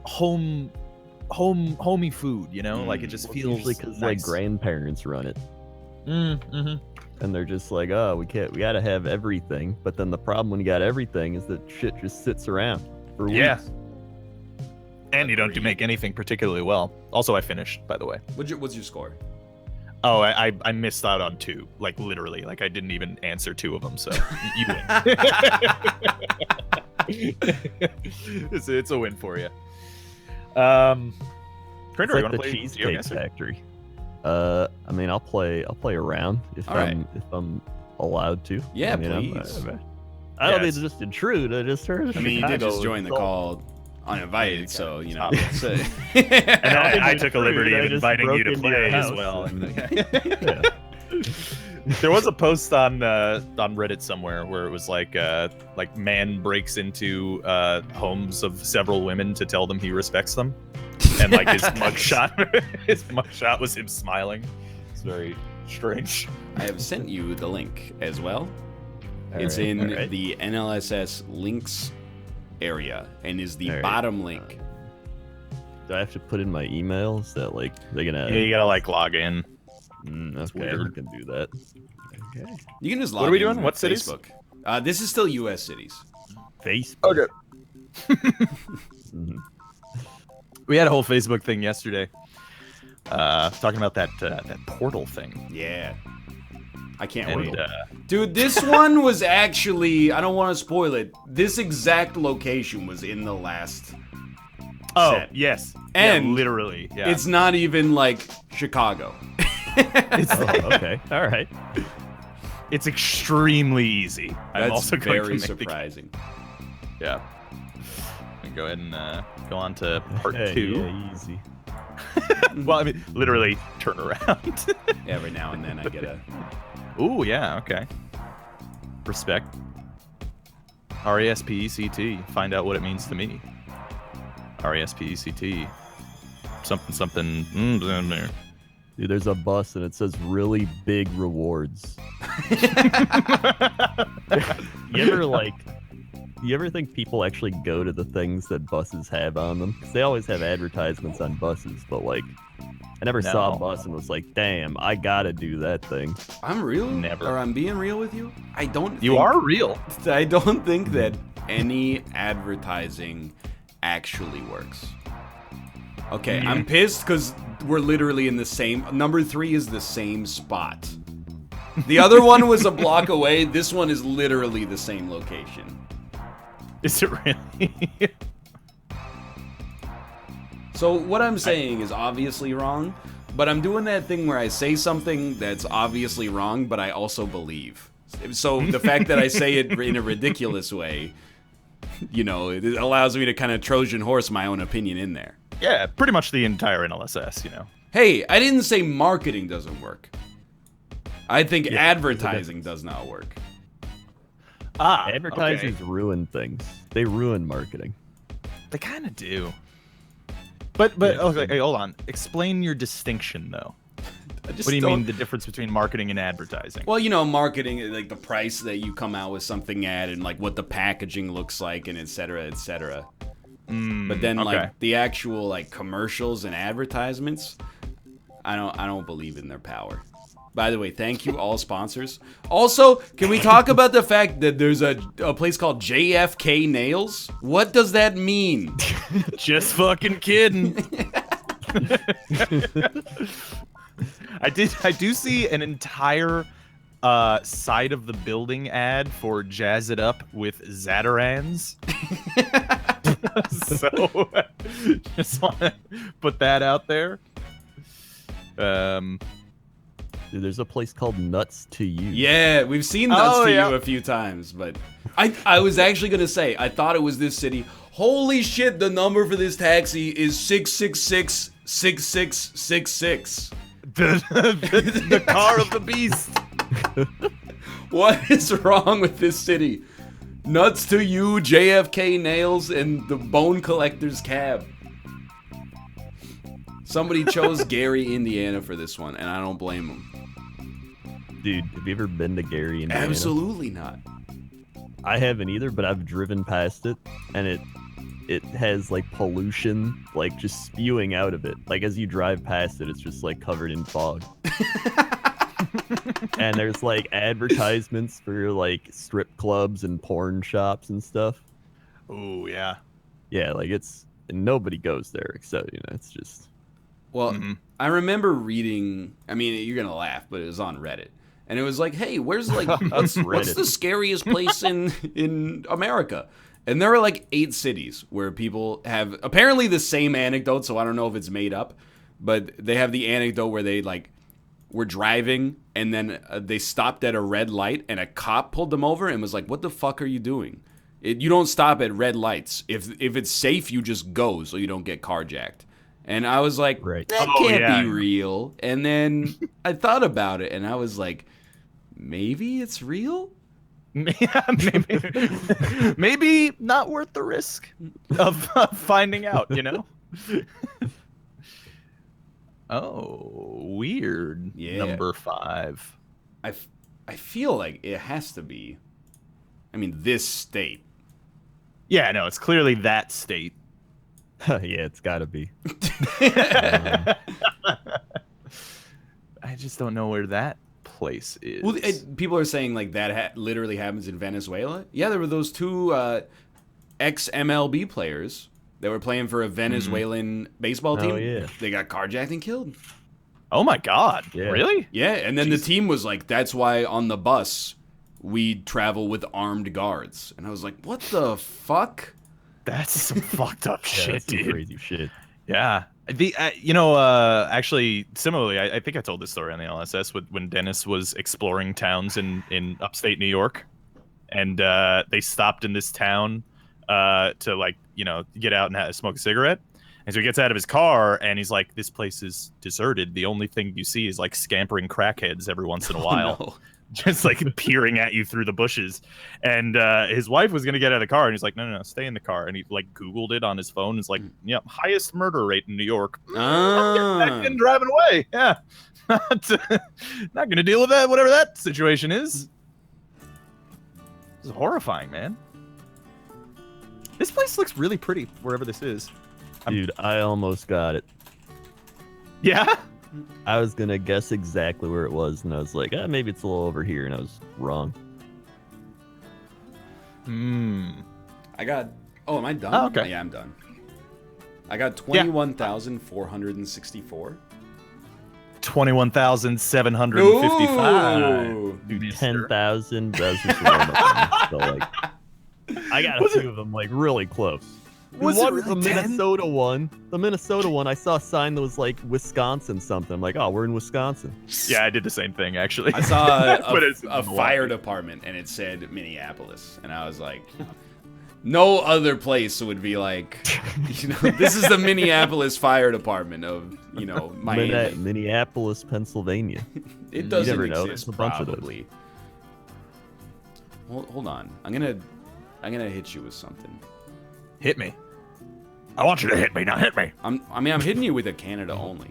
homey food, like it just feels usually because nice. like grandparents run it. Mm-hmm. And they're just like, oh, we gotta have everything. But then the problem when you got everything is that shit just sits around for weeks. Yeah. And you don't make anything particularly well. Also, I finished, by the way. What's your score? Oh, I missed out on 2. Like literally, like I didn't even answer 2 of them. So you win. It's a win for you. Crinder, It's you like want to the play Cheesecake GeoGuessr? Factory. I mean, I'll play around if I'm allowed to. Yeah, I mean, please. I don't need to just intrude. I just heard. I mean, you did Chicago just join the is all- call uninvited, so And I took a liberty of inviting you to play as well. There was a post on Reddit somewhere where it was like man breaks into homes of several women to tell them he respects them, and like his mugshot was him smiling. It's very strange. I have sent you the link as well. It's in the NLSS links area and is the bottom link. Do I have to put in my email? Is that like they're gonna? Yeah, you gotta like log in. Okay, weird. we can do that. Okay. You can just log What are we in doing? with What cities? Facebook. This is still U.S. cities. Facebook. Okay. We had a whole Facebook thing yesterday, talking about that portal thing. Yeah. I can't And, wait. Dude, this one was actually, I don't want to spoil it, this exact location was in the last set. Yes. And yeah, literally. Yeah. It's not even like Chicago. Okay. All right. It's extremely ezy. I'm That's also going very to make surprising. Yeah. We can go ahead and go on to part 2. Yeah, easy. Well, I mean, literally turn around. Every now and then I get a... Ooh, yeah, okay. Respect. RESPECT. Find out what it means to me. RESPECT. Something. Dude, there's a bus and it says really big rewards. You ever think people actually go to the things that buses have on them? 'Cause they always have advertisements on buses, but like, I never saw a bus and was like, damn, I gotta do that thing. I'm real? Never. Or I'm being real with you? I don't You are real. I don't think that any advertising actually works. Okay, I'm pissed because we're literally in the same... Number 3 is the same spot. The other one was a block away. This one is literally the same location. Is it really? So what I'm saying is obviously wrong, but I'm doing that thing where I say something that's obviously wrong, but I also believe. So the fact that I say it in a ridiculous way, it allows me to kind of Trojan horse my own opinion in there. Yeah, pretty much the entire NLSS, Hey, I didn't say marketing doesn't work. I think advertising does not work. Advertisers ruin things. They ruin marketing. They kind of do. But okay, hey, hold on. Explain your distinction, though. What do you mean the difference between marketing and advertising? Well, marketing, like the price that you come out with something at and like what the packaging looks like and et cetera, et cetera. But then like the actual like commercials and advertisements, I don't believe in their power. By the way, thank you all sponsors. Also, can we talk about the fact that there's a place called JFK Nails? What does that mean? Just fucking kidding. I do see an entire side of the building ad for Jazz It Up with Zatarans. So just want to put that out there. Dude, there's a place called Nuts to You. Yeah, we've seen Nuts to You a few times, but I was actually gonna say I thought it was this city. Holy shit, the number for this taxi is 666-6666. The car of the beast. What is wrong with this city? Nuts to you, JFK Nails, and the Bone Collector's Cab. Somebody chose Gary, Indiana for this one, and I don't blame them. Dude, have you ever been to Gary, Indiana? Absolutely not. I haven't either, but I've driven past it, and it has like pollution like just spewing out of it. Like as you drive past it, it's just like covered in fog. And there's like advertisements for like strip clubs and porn shops and stuff. Oh yeah. Yeah, like and nobody goes there except, it's just. Well, I remember reading, I mean, you're going to laugh, but it was on Reddit. And it was like, hey, where's like, what's the scariest place in America? And there are like 8 cities where people have apparently the same anecdote, so I don't know if it's made up, but they have the anecdote where they like were driving and then they stopped at a red light and a cop pulled them over and was like, what the fuck are you doing? You don't stop at red lights. If it's safe, you just go so you don't get carjacked. And I was like, that can't be real. And then I thought about it and I was like, maybe it's real? Yeah, maybe not worth the risk of finding out, Oh, weird. Yeah. Number 5. I feel like it has to be, this state. Yeah, no, it's clearly that state. Yeah, it's gotta be. I just don't know where that place is. Well, people are saying like that literally happens in Venezuela. Yeah, there were those 2 ex-MLB players that were playing for a Venezuelan baseball team. Oh, yeah. They got carjacked and killed. Oh my God! Yeah. Really? Yeah, and then the team was like, "That's why on the bus we travel with armed guards." And I was like, "What the fuck?" That's some fucked up shit, that's some dude. crazy shit. Yeah. Actually, similarly, I think I told this story on the LSS when Dennis was exploring towns in upstate New York, and they stopped in this town to like, get out and smoke a cigarette. And so he gets out of his car and he's like, this place is deserted. The only thing you see is like scampering crackheads every once in a while. No. Just like peering at you through the bushes. And his wife was going to get out of the car and he's like, no, stay in the car. And he like Googled it on his phone. It's like, yep, highest murder rate in New York. I'm getting back in, driving away. Yeah. Not going to deal with that, whatever that situation is. This is horrifying, man. This place looks really pretty, wherever this is. Dude, I almost got it. Yeah? I was gonna guess exactly where it was, and I was like, maybe it's a little over here, and I was wrong. I got. Oh, am I done? Oh, okay. Yeah, I'm done. I got 21,464. 21,755. Ooh. Dude, 10,000. That's just one of them. So like, I got a few of them like really close. Was One it was the really 10? Minnesota one. The Minnesota one, I saw a sign that was like Wisconsin something. I'm like, oh, we're in Wisconsin. Yeah, I did the same thing, actually. I saw But it's a fire department and it said Minneapolis, and I was like, no other place would be like, this is the Minneapolis Fire Department of, Miami. Minneapolis, Pennsylvania. It doesn't never know. exist, There's a bunch of those. probably. Hold on, I'm gonna hit you with something. Hit me. I want you to hit me. Now hit me. I'm hitting you with a Canada only.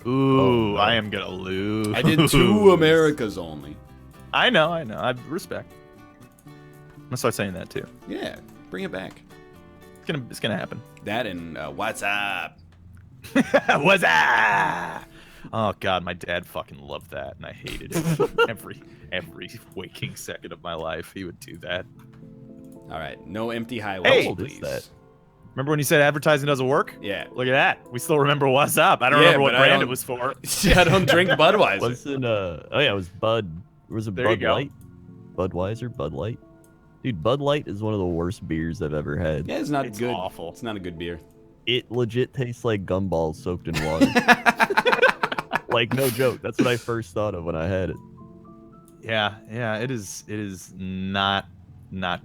Ooh, I am going to lose. I did 2 Americas only. I know. I respect. I'm going to start saying that, too. Yeah, bring it back. It's gonna happen. That and what's up? What's up? Oh, God, my dad fucking loved that, and I hated it. every waking second of my life, he would do that. All right, no empty highways, Hey! please. What is that? Remember when you said advertising doesn't work? Yeah. Look at that. We still remember what's up. I don't remember what brand it was for. I don't drink Budweiser. Wasn't it was Bud. Was it There you Bud go. Light? Budweiser, Bud Light. Dude, Bud Light is one of the worst beers I've ever had. Yeah, it's not It's good. awful. It's not a good beer. It legit tastes like gumballs soaked in water. Like, no joke. That's what I first thought of when I had it. Yeah, it is not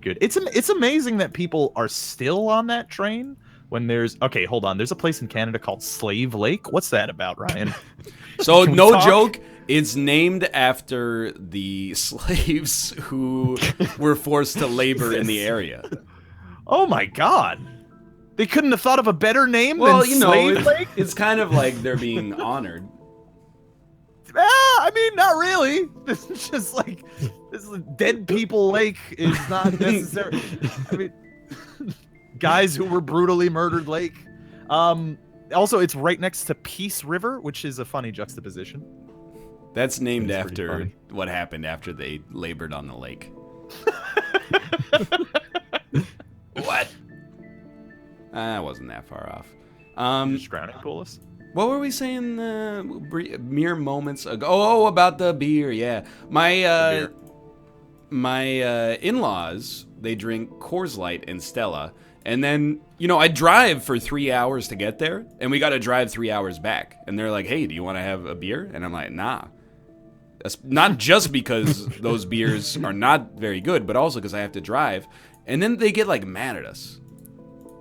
good. It's amazing that people are still on that train when there's hold on. There's a place in Canada called Slave Lake. What's that about, Ryan? So Can we no talk? joke, It's named after the slaves who were forced to labor in the area. Oh my god. They couldn't have thought of a better name Well, than you know, Slave Lake? it's kind of like they're being honored. I mean, not really. This is just like this is Dead People Lake is not necessary. I mean, guys who were brutally murdered lake. Also, it's right next to Peace River, which is a funny juxtaposition. That's named That's pretty after funny. what happened after they labored on the lake. What? I wasn't that far off. Just drowning coolest. What were we saying mere moments ago? Oh, about the beer, yeah. My in-laws, they drink Coors Light and Stella. And then, you know, I drive for 3 hours to get there, and we got to drive 3 hours back. And they're like, hey, do you want to have a beer? And I'm like, nah. That's not just because those beers are not very good, but also because I have to drive. And then they get, like, mad at us.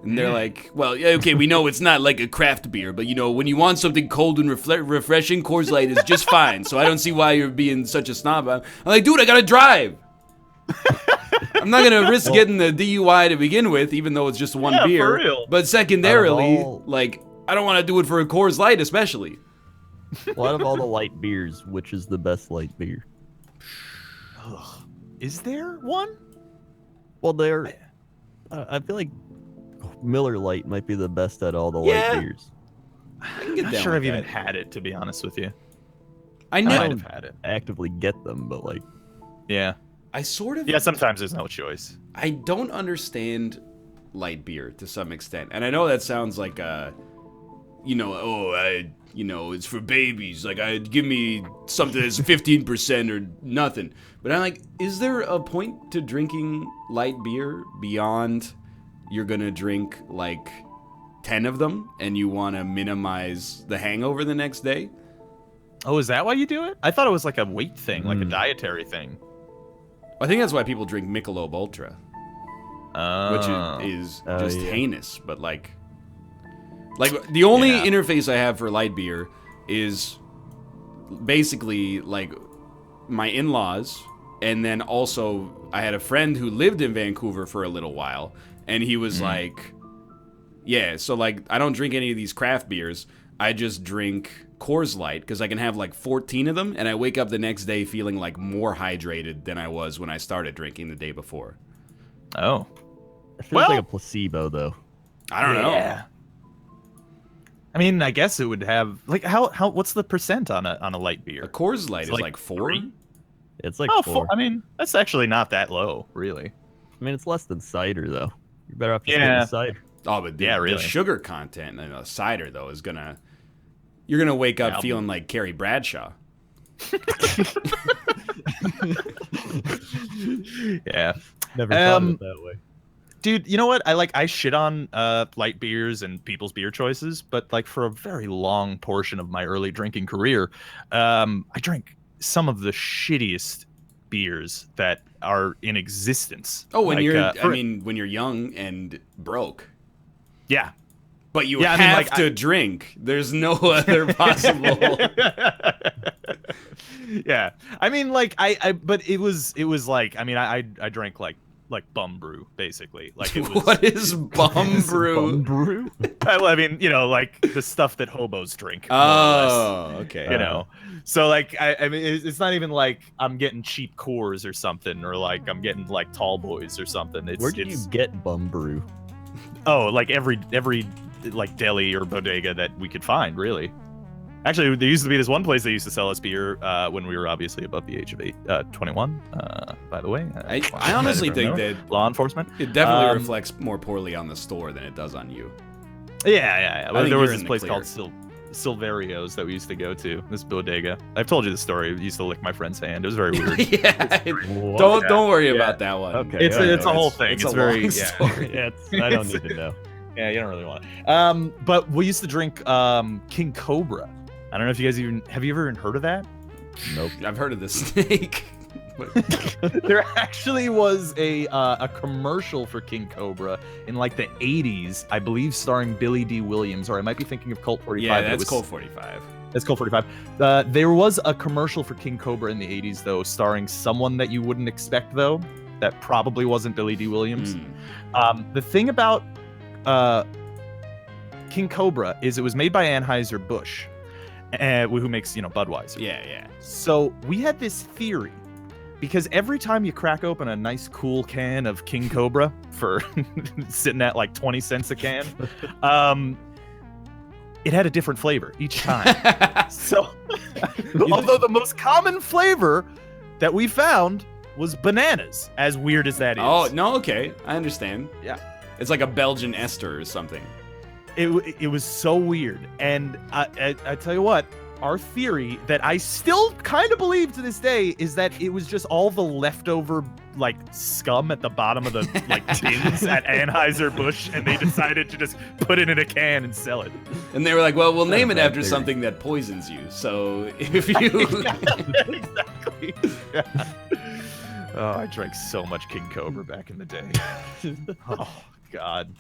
And they're like, well, yeah, okay, we know it's not like a craft beer, but, you know, when you want something cold and refreshing, Coors Light is just fine. So I don't see why you're being such a snob. I'm like, dude, I got to drive. I'm not going to risk getting the DUI to begin with, even though it's just one beer. For real. But secondarily, all- like, I don't want to do it for a Coors Light, especially. Well, out of all the light beers, which is the best light beer? Ugh. Is there one? Well, I feel like Miller Lite might be the best at all the Yeah. light beers. I can get I'm not down sure with I've even that. had it, to be honest with you. I I know. might have had it. Actively get them, but like, Yeah. I sort of. Yeah, sometimes there's no choice. I don't understand light beer to some extent, and I know that sounds like you know, it's for babies. Like, give me something that's 15% or nothing. But I'm like, is there a point to drinking light beer beyond you're gonna drink like 10 of them and you want to minimize the hangover the next day? Oh, is that why you do it? I thought it was like a weight thing, like a dietary thing. I think that's why people drink Michelob Ultra, which is just yeah. heinous. But like the only Yeah. interface I have for light beer is basically like my in-laws, and then also I had a friend who lived in Vancouver for a little while, and he was like, yeah, so like I don't drink any of these craft beers. I just drink Coors Light because I can have like 14 of them, and I wake up the next day feeling like more hydrated than I was when I started drinking the day before. Oh. it feels Well- like a placebo though. I don't know. Yeah. I mean, I guess it would have like how what's the percent on a light A beer? Coors Light It's is like like 4. 3? It's like Oh, 4. I mean, that's actually not that low, really. I mean, it's less than cider though. You're better off just Yeah. getting cider. Oh, but the, Yeah, really. the sugar content in a cider though is gonna. You're gonna wake up Yeah. feeling like Carrie Bradshaw. Yeah. Never thought of Um, it that way. Dude, you know what? I shit on light beers and people's beer choices, but like for a very long portion of my early drinking career, I drank some of the shittiest beers that are in existence. Oh, when Like, you're. for- I mean, when you're young and broke, yeah. but you Yeah, I mean, have like, to drink. There's no other possible. Yeah. I mean, like but it was like, I mean, I drank like bum brew basically. Like it was. What is bum brew? Brew? I mean, you know, like the stuff that hobos drink. more or less. Oh, okay. You know, so like I mean it's not even like I'm getting cheap Coors or something, or like I'm getting like Tall Boys or something. Where did you get bum brew? Oh, like every like deli or bodega that we could find, really. Actually, there used to be this one place that used to sell us beer when we were obviously above the age of 21. By the way, I honestly think that law enforcement. it definitely Um, reflects more poorly on the store than it does on you. Yeah. I Well, think there was you're this in the place clear. called Silverio's that we used to go to. This bodega. I've told you the story. We used to lick my friend's hand. It was very weird. Yeah. What? Don't worry Yeah. about that one. Okay. It's I a know. whole thing. It's It's a very long yeah. story. Yeah, I don't need to know. Yeah, you don't really want it. But we used to drink King Cobra. I don't know if you guys have you ever even heard of that? Nope. I've heard of the snake. But- There actually was a commercial for King Cobra in like the 80s, I believe, starring Billy D. Williams, or I might be thinking of Colt 45. yeah, but it that's was, Colt 45. That's Colt 45. There was a commercial for King Cobra in the 80s, though, starring someone that you wouldn't expect, though. That probably wasn't Billy D. Williams. The thing about King Cobra is it was made by Anheuser-Busch, who makes, Budweiser. Yeah. So we had this theory, because every time you crack open a nice cool can of King Cobra for sitting at like 20 cents a can, it had a different flavor each time. So, although the most common flavor that we found was bananas, as weird as that is. Oh, no, okay. I understand. Yeah. It's like a Belgian ester or something. It was so weird. And I tell you what, our theory that I still kind of believe to this day is that it was just all the leftover like scum at the bottom of the like tins at Anheuser-Busch, and they decided to just put it in a can and sell it. And they were like, well, we'll name it after something that poisons you. So if you... Exactly. Yeah. Oh, I drank so much King Cobra back in the day. Oh, God.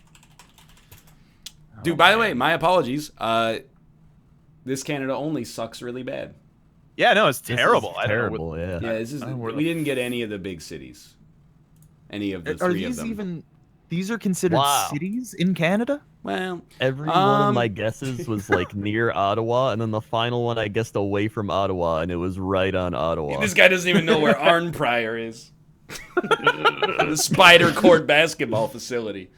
Dude, by the way, my apologies. This Canada only sucks really bad. Yeah, no, it's terrible. Terrible, yeah. Yeah, we didn't get any of the big cities. Any of the three of them. These are considered cities in Canada? Well, every one of my guesses was like near Ottawa, and then the final one I guessed away from Ottawa, and it was right on Ottawa. This guy doesn't even know where Arnprior is. The Spider Court basketball facility.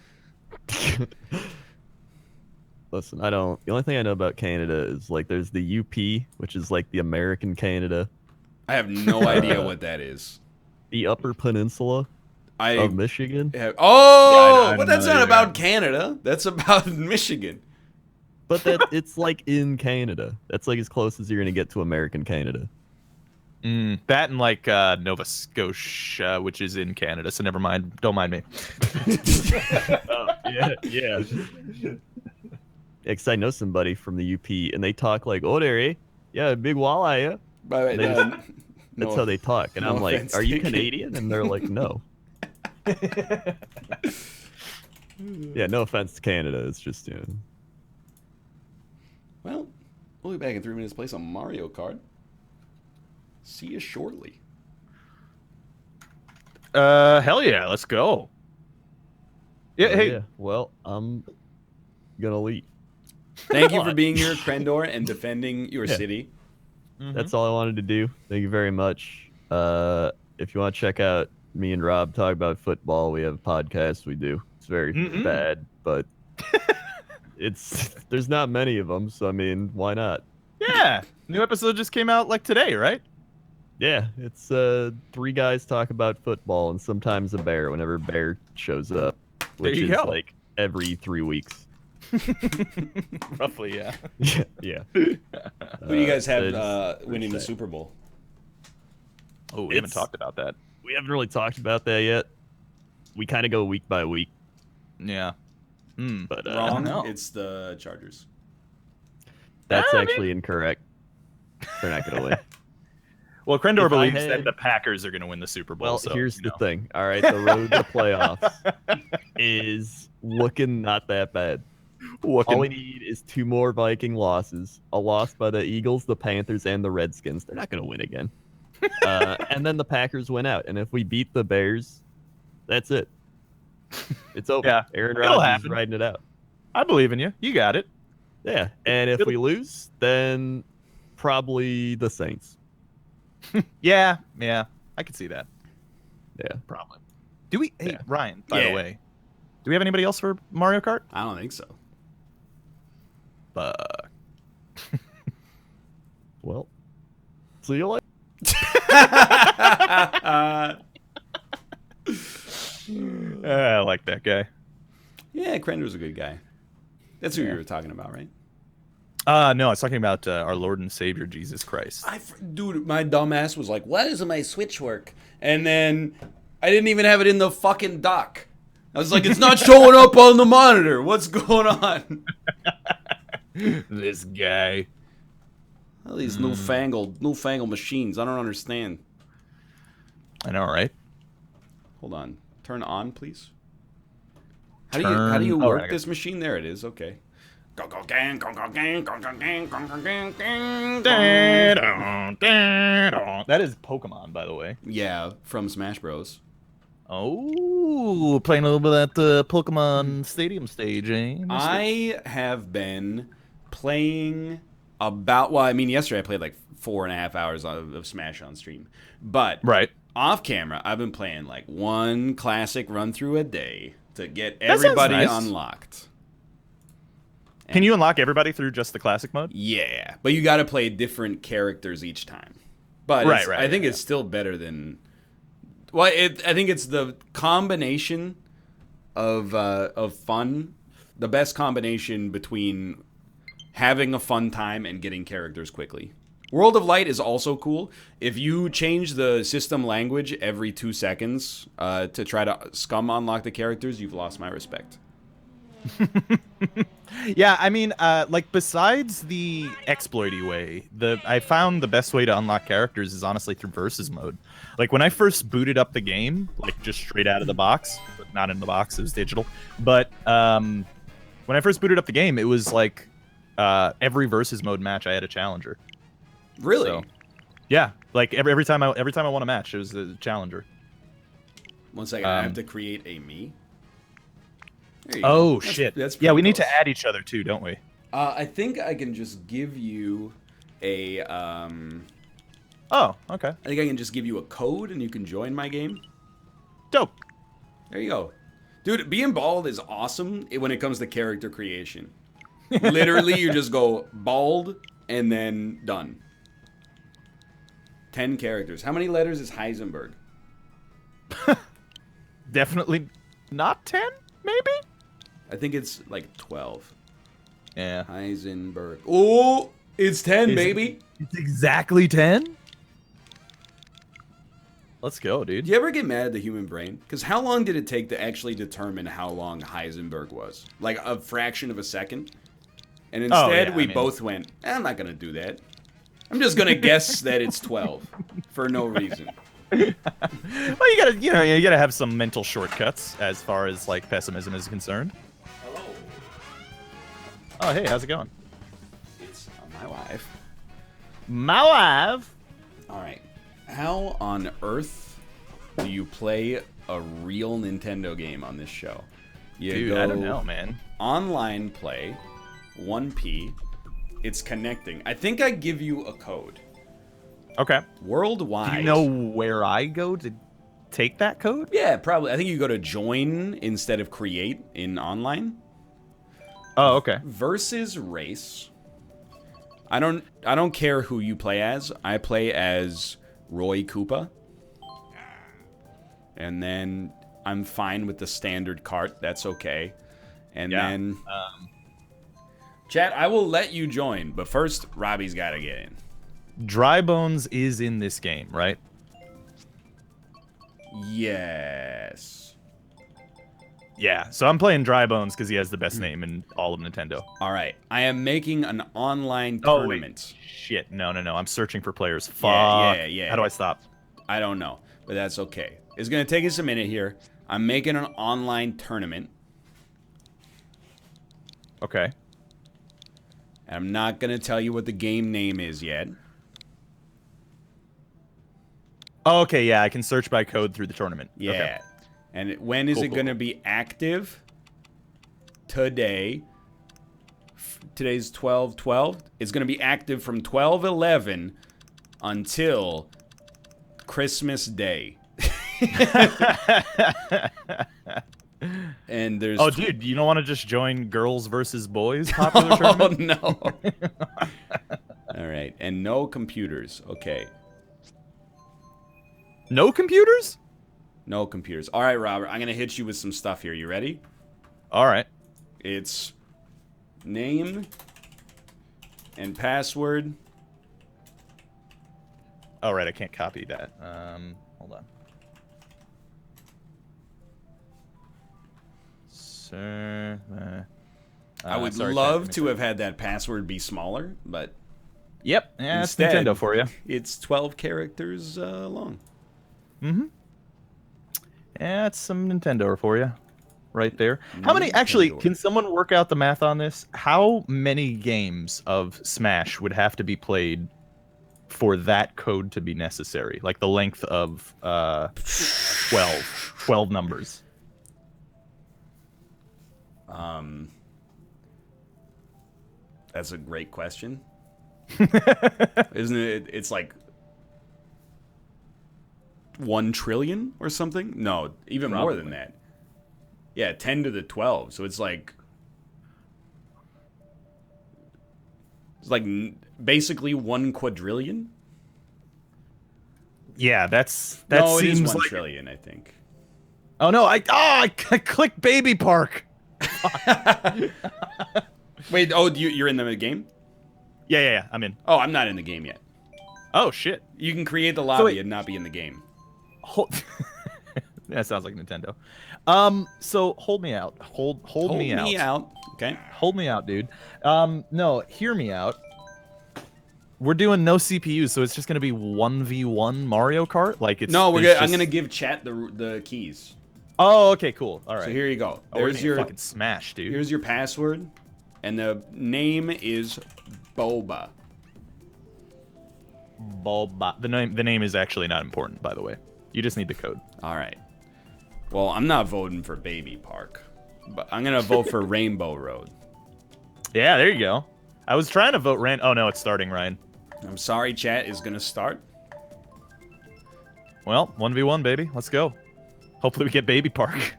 Listen, I don't. The only thing I know about Canada is like there's the UP, which is like the American Canada. I have no idea what that is. The Upper Peninsula of Michigan. But that's not about Canada. That's about Michigan. But it's like in Canada. That's like as close as you're gonna get to American Canada. That and like Nova Scotia, which is in Canada. So never mind. Don't mind me. Yeah. Because I know somebody from the UP, and they talk like, "Oh, there, yeah, big walleye, yeah." By the way, that's how they talk, and I'm like, "Are you Canadian?" And they're like, "No." Yeah, no offense to Canada. It's just, Well, we'll be back in 3 minutes to play some Mario Kart. See you shortly. Hell yeah, let's go. Yeah, hey. Yeah. Well, I'm gonna leave. Thank you for being here, Krendor, and defending your city. That's all I wanted to do. Thank you very much. If you want to check out me and Rob talk about football, we have a podcast we do. It's very bad, but there's not many of them, so I mean, why not? Yeah, new episode just came out like today, right? Yeah, it's 3 guys talk about football and sometimes a bear whenever Bear shows up, which is like every 3 weeks. Roughly, yeah. Yeah. Who do you guys have winning the Super Bowl? Oh, we haven't talked about that. We haven't really talked about that yet. We kind of go week by week. Yeah. But wrong. It's the Chargers. That's actually incorrect. They're not going to win. Well, Krendor believes that the Packers are going to win the Super Bowl. Well, so, here's the thing. All right, the road to playoffs is looking not that bad. All we need is 2 more Viking losses. A loss by the Eagles, the Panthers, and the Redskins. They're not going to win again. And then the Packers win out. And if we beat the Bears, that's it. It's over. Yeah, Aaron Rodgers is riding it out. I believe in you. You got it. Yeah. And if we lose, then probably the Saints. Yeah. I can see that. Yeah. Probably. Do we? Hey, Ryan, by the way, do we have anybody else for Mario Kart? I don't think so. Well, see you later. I like that guy. Yeah, Krendor's a good guy. That's who you were talking about, right? No, I was talking about our Lord and Savior Jesus Christ. Dude, my dumbass was like, "Why doesn't my Switch work?" And then I didn't even have it in the fucking dock. I was like, "It's not showing up on the monitor. What's going on?" This guy. All these newfangled machines. I don't understand. I know, right? Hold on. Turn on, please. How do you work this machine? There it is. Okay. That is Pokemon, by the way. Yeah, from Smash Bros. Oh, playing a little bit of that Pokemon Stadium stage, eh? I have been playing about, well, I mean, yesterday I played like 4.5 hours of Smash on stream. But Right. off camera, I've been playing like one classic run through a day to get everybody nice. unlocked. Can you unlock everybody through just the classic mode? Yeah, but you got to play different characters each time. But Right, I think it's still better than. Well, I think it's the combination of fun, the best combination between having a fun time and getting characters quickly. World of Light is also cool. If you change the system language every 2 seconds to try to scum unlock the characters, you've lost my respect. Yeah, I mean, like besides the exploity way, I found the best way to unlock characters is honestly through versus mode. Like when I first booted up the game, like just straight out of the box, but not in the box, it was digital. But when I first booted up the game, it was like every versus mode match I had a challenger. Really? So, yeah, like every time I won a match, it was a challenger. 1 second, I have to create a me. There you Oh go. shit! That's yeah, we need close. to add each other too, don't we? I think I can just give you a. Oh, okay. I think I can just give you a code and you can join my game. Dope. There you go. Dude, being bald is awesome when it comes to character creation. Literally, you just go bald and then done. 10 characters. How many letters is Heisenberg? Definitely not 10, maybe? I think it's like 12. Yeah. Heisenberg. Oh, it's 10, baby. It's exactly 10? Let's go, dude. Do you ever get mad at the human brain? Because how long did it take to actually determine how long Heisenberg was? Like a fraction of a second? And instead, we both went, I'm not going to do that. I'm just going to guess that it's 12 for no reason. Well, you gotta have some mental shortcuts as far as like pessimism is concerned. Hello. Oh, hey, how's it going? It's my wife. My wife. All right. How on earth do you play a real Nintendo game on this show? You Dude, go I don't know, man. Online play, 1P. It's connecting. I think I give you a code. Okay. Worldwide. Do you know where I go to take that code? Yeah, probably. I think you go to join instead of create in online. Oh, okay. Versus race. I don't care who you play as. I play as Roy Koopa. And then I'm fine with the standard Kart. That's okay. And then chat, I will let you join, but first Robbie's got to get in. Dry Bones is in this game, right? Yes. Yeah, so I'm playing Dry Bones because he has the best name in all of Nintendo. All right. I am making an online tournament. Wait. Shit, no. I'm searching for players. Fuck. Yeah. How do I stop? I don't know, but that's okay. It's going to take us a minute here. I'm making an online tournament. Okay. And I'm not going to tell you what the game name is yet. Oh, okay, yeah, I can search by code through the tournament. Yeah. Okay. And when is it going to Cool. be active? Today. Today's 12/12. It's going to be active from 12/11 until Christmas Day. And there's Oh, dude, you don't want to just join Girls versus Boys popular tournament? Oh, no. All right. And no computers. Okay. No computers? No computers. All right, Robert. I'm going to hit you with some stuff here. You ready? All right. It's name and password. All right, I can't copy that. Hold on. Sir, I would sorry, love Kat, to have had that password be smaller, but Yep, yeah, it's instead, Nintendo for you. It's 12 characters long. Mm-hmm. Yeah, it's some Nintendo for you. right there. How many? Actually, Nintendo. can someone work out the math on this? How many games of Smash would have to be played for that code to be necessary? Like the length of 12 numbers. That's a great question. Isn't it? It's like 1 trillion or something? No, even more than that. Yeah, 10 to the 12. So it's like basically 1 quadrillion. Yeah, that No, it seems is 1 like trillion, I think. Oh no, I clicked Baby Park. Wait, you're in the game? Yeah, I'm in. Oh, I'm not in the game yet. Oh shit. You can create the lobby and not be in the game. That sounds like Nintendo. So hold me out. Hold me out. Okay. Hold me out, dude. No, hear me out. We're doing no CPU, so it's just gonna be 1v1 Mario Kart. Like it's no. just... I'm gonna give chat the keys. Oh, okay, cool. All right. So here you go. There's your fucking Smash, dude. Here's your password, and the name is Boba. Boba. The name is actually not important, by the way. You just need the code. All right. Well, I'm not voting for Baby Park, but I'm gonna vote for Rainbow Road. Yeah, there you go. I was trying to vote Oh no, it's starting, Ryan. I'm sorry, chat is gonna start. Well, 1v1, baby. Let's go. Hopefully we get Baby Park.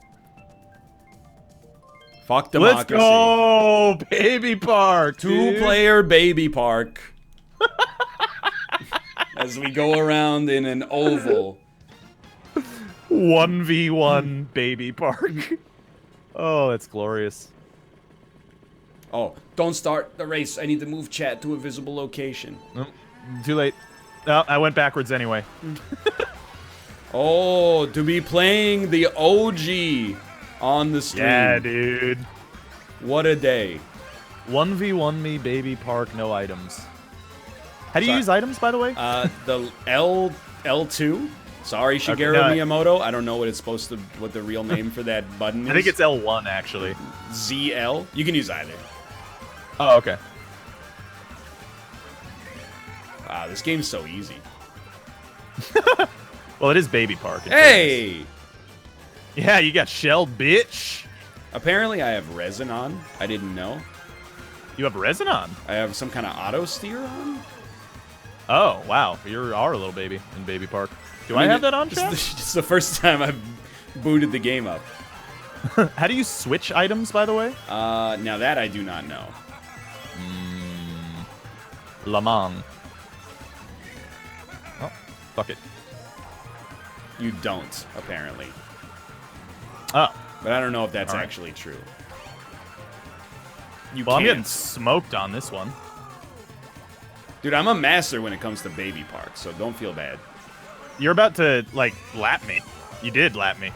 Fuck democracy. Let's go, Baby Park. 2-player Baby Park. As we go around in an oval. 1v1 Baby Park. Oh, that's glorious. Oh, don't start the race. I need to move chat to a visible location. Nope, too late. Oh, I went backwards anyway. Oh, to be playing the OG on the stream. Yeah, dude. What a day. 1v1 me, Baby Park, no items. How do you use items, by the way? The L2. Sorry, Shigeru Miyamoto. I don't know what the real name for that button is. I think it's L1, actually. ZL. You can use either. Oh, okay. Wow, this game's so easy. Well, it is Baby Park. Hey! Fairness. Yeah, you got shelled, bitch. Apparently, I have resin on. I didn't know. You have resin on? I have some kind of auto steer on. Oh, wow. You're our little baby in Baby Park. Do I have that on, chat? It's the first time I've booted the game up. How do you switch items, by the way? Now that I do not know. Lamang. Oh, fuck it. You don't, apparently. Oh. But I don't know if that's actually true. I'm getting smoked on this one. Dude, I'm a master when it comes to Baby Park, so don't feel bad. You're about to, like, lap me. You did lap me.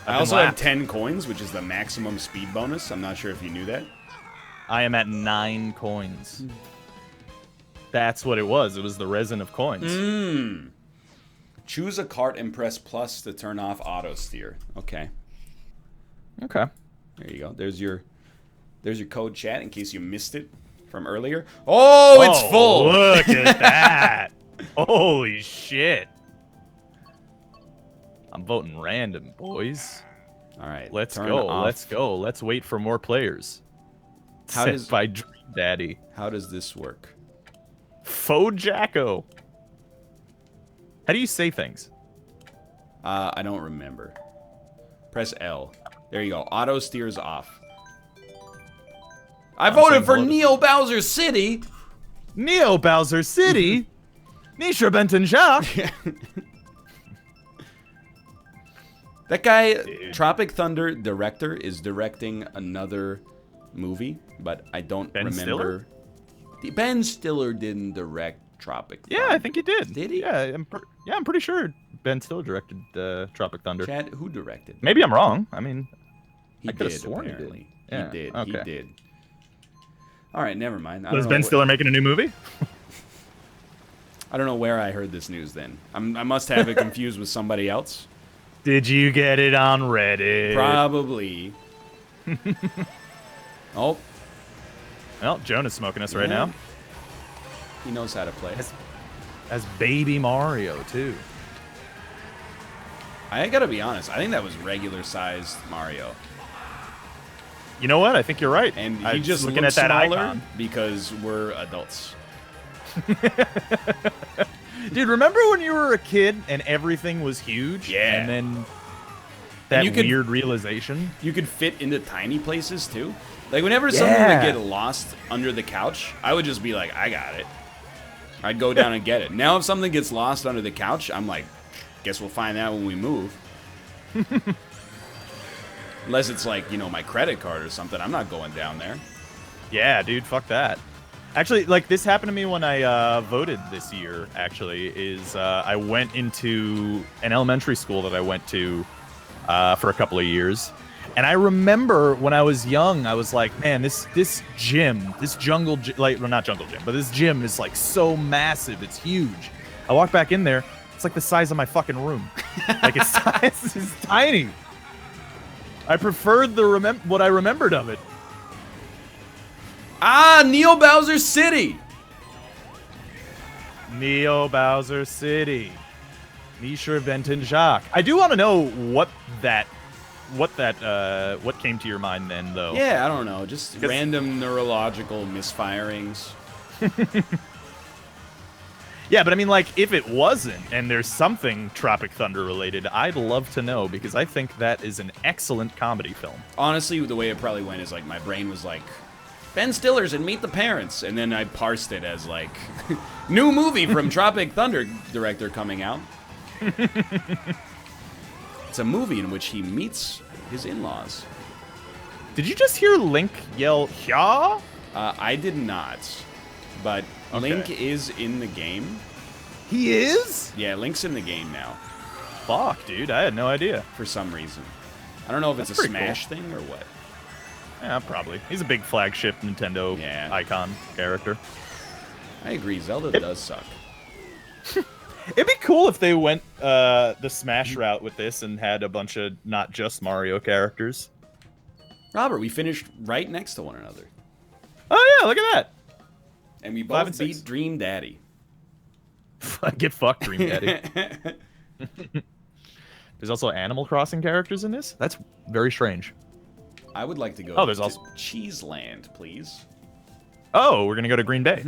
I also have 10 coins, which is the maximum speed bonus. I'm not sure if you knew that. I am at 9 coins. That's what it was. It was the resin of coins. Choose a cart and press plus to turn off auto steer. Okay. Okay. There you go. There's your code, chat, in case you missed it from earlier. Oh, it's full. Look at that. Holy shit. I'm voting random, boys. All right. Let's go. Let's go. Let's wait for more players. By Dream Daddy. How does this work? Faux Jacko. How do you say things? I don't remember. Press L. There you go. Auto steers off. I voted for Neo Bowser City. Neo Bowser City? Nisha Benton Jacques. That guy, Tropic Thunder director, is directing another movie, but I don't remember. Ben Stiller didn't direct Tropic Thunder. Yeah, I think he did. Did he? Yeah, I'm pretty sure Ben Stiller directed Tropic Thunder. Chad, who directed? Maybe I'm wrong. I mean, I could have sworn apparently. he did. Yeah, He did. okay. He did. All right, never mind. Was Ben Stiller making a new movie? I don't know where I heard this news then. I must have it confused with somebody else. Did you get it on Reddit? Probably. Oh. Well, Jonah's smoking us right now. He knows how to play. As Baby Mario, too. I gotta be honest. I think that was regular-sized Mario. You know what? I think you're right. And I'm he just looking looks at that smaller icon. because we're adults. Dude, remember when you were a kid and everything was huge? Yeah. And then that weird realization? You could fit into tiny places, too. Like, whenever something would get lost under the couch, I would just be like, I got it. I'd go down and get it. Now, if something gets lost under the couch, I'm like, guess we'll find that when we move. Unless it's like, you know, my credit card or something. I'm not going down there. Yeah, dude, fuck that. Actually, like, this happened to me when I voted this year, actually, I went into an elementary school that I went to for a couple of years. And I remember when I was young, I was like, man, this gym, this jungle gym, like, well, not jungle gym, but this gym is like so massive. It's huge. I walk back in there. It's like the size of my fucking room. Like, it's tiny. I preferred what I remembered of it. Ah, Neo Bowser City. Neo Bowser City. Mishra Benton Jacques. I do want to know what came to your mind then, though. Yeah, I don't know. Just random neurological misfirings. Yeah, but I mean, like, if it wasn't, and there's something Tropic Thunder related, I'd love to know, because I think that is an excellent comedy film. Honestly, the way it probably went is, like, my brain was like, Ben Stiller's and Meet the Parents, and then I parsed it as, like, new movie from Tropic Thunder director coming out. It's a movie in which he meets his in-laws. Did you just hear Link yell, "Hya"? I did not, but Okay. Link is in the game. He is? Yeah, Link's in the game now, Fuck, dude, I had no idea. for some reason. I don't know if it's That's a pretty Smash thing or what. Yeah, probably. He's a big flagship Nintendo icon character. I agree, Zelda does suck. It'd be cool if they went the Smash route with this and had a bunch of not just Mario characters. Robert, we finished right next to one another. Oh, yeah, look at that. And we 5 both and 6. beat Dream Daddy. Get fucked, Dream Daddy. There's also Animal Crossing characters in this? That's very strange. I would like to go there's to also Cheeseland, please. Oh, we're going to go to Green Bay.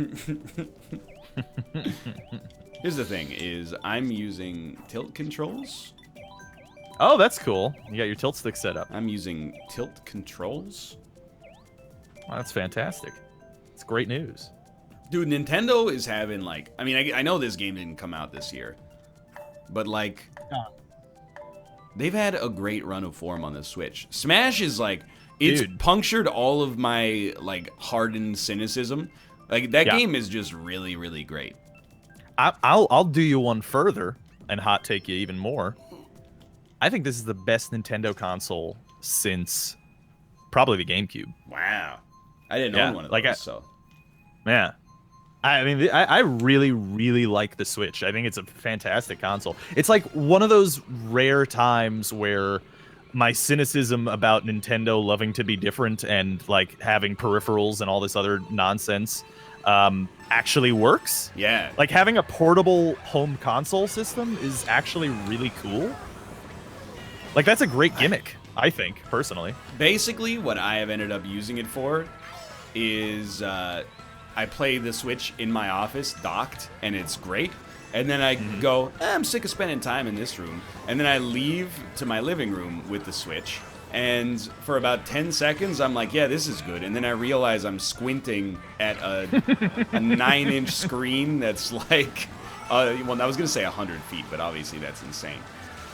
Here's the thing, is I'm using tilt controls. Oh, that's cool. You got your tilt stick set up. I'm using tilt controls. Wow, that's fantastic. It's great news. Dude, Nintendo is having, like... I mean, I know this game didn't come out this year. But, like... They've had a great run of form on the Switch. Smash is, like... It's punctured all of my, like, hardened cynicism. Like, that game is just really, really great. I'll do you one further and hot take you even more. I think this is the best Nintendo console since probably the GameCube. Wow. I didn't own one of those, so... Yeah. I mean, I really, really like the Switch. I think it's a fantastic console. It's like one of those rare times where my cynicism about Nintendo loving to be different and like having peripherals and all this other nonsense actually works. Yeah. Like having a portable home console system is actually really cool. Like that's a great gimmick, I think, personally. Basically, what I have ended up using it for is... I play the Switch in my office, docked, and it's great. And then I go, I'm sick of spending time in this room. And then I leave to my living room with the Switch. And for about 10 seconds, I'm like, yeah, this is good. And then I realize I'm squinting at a 9-inch screen that's like, well, I was going to say 100 feet, but obviously that's insane.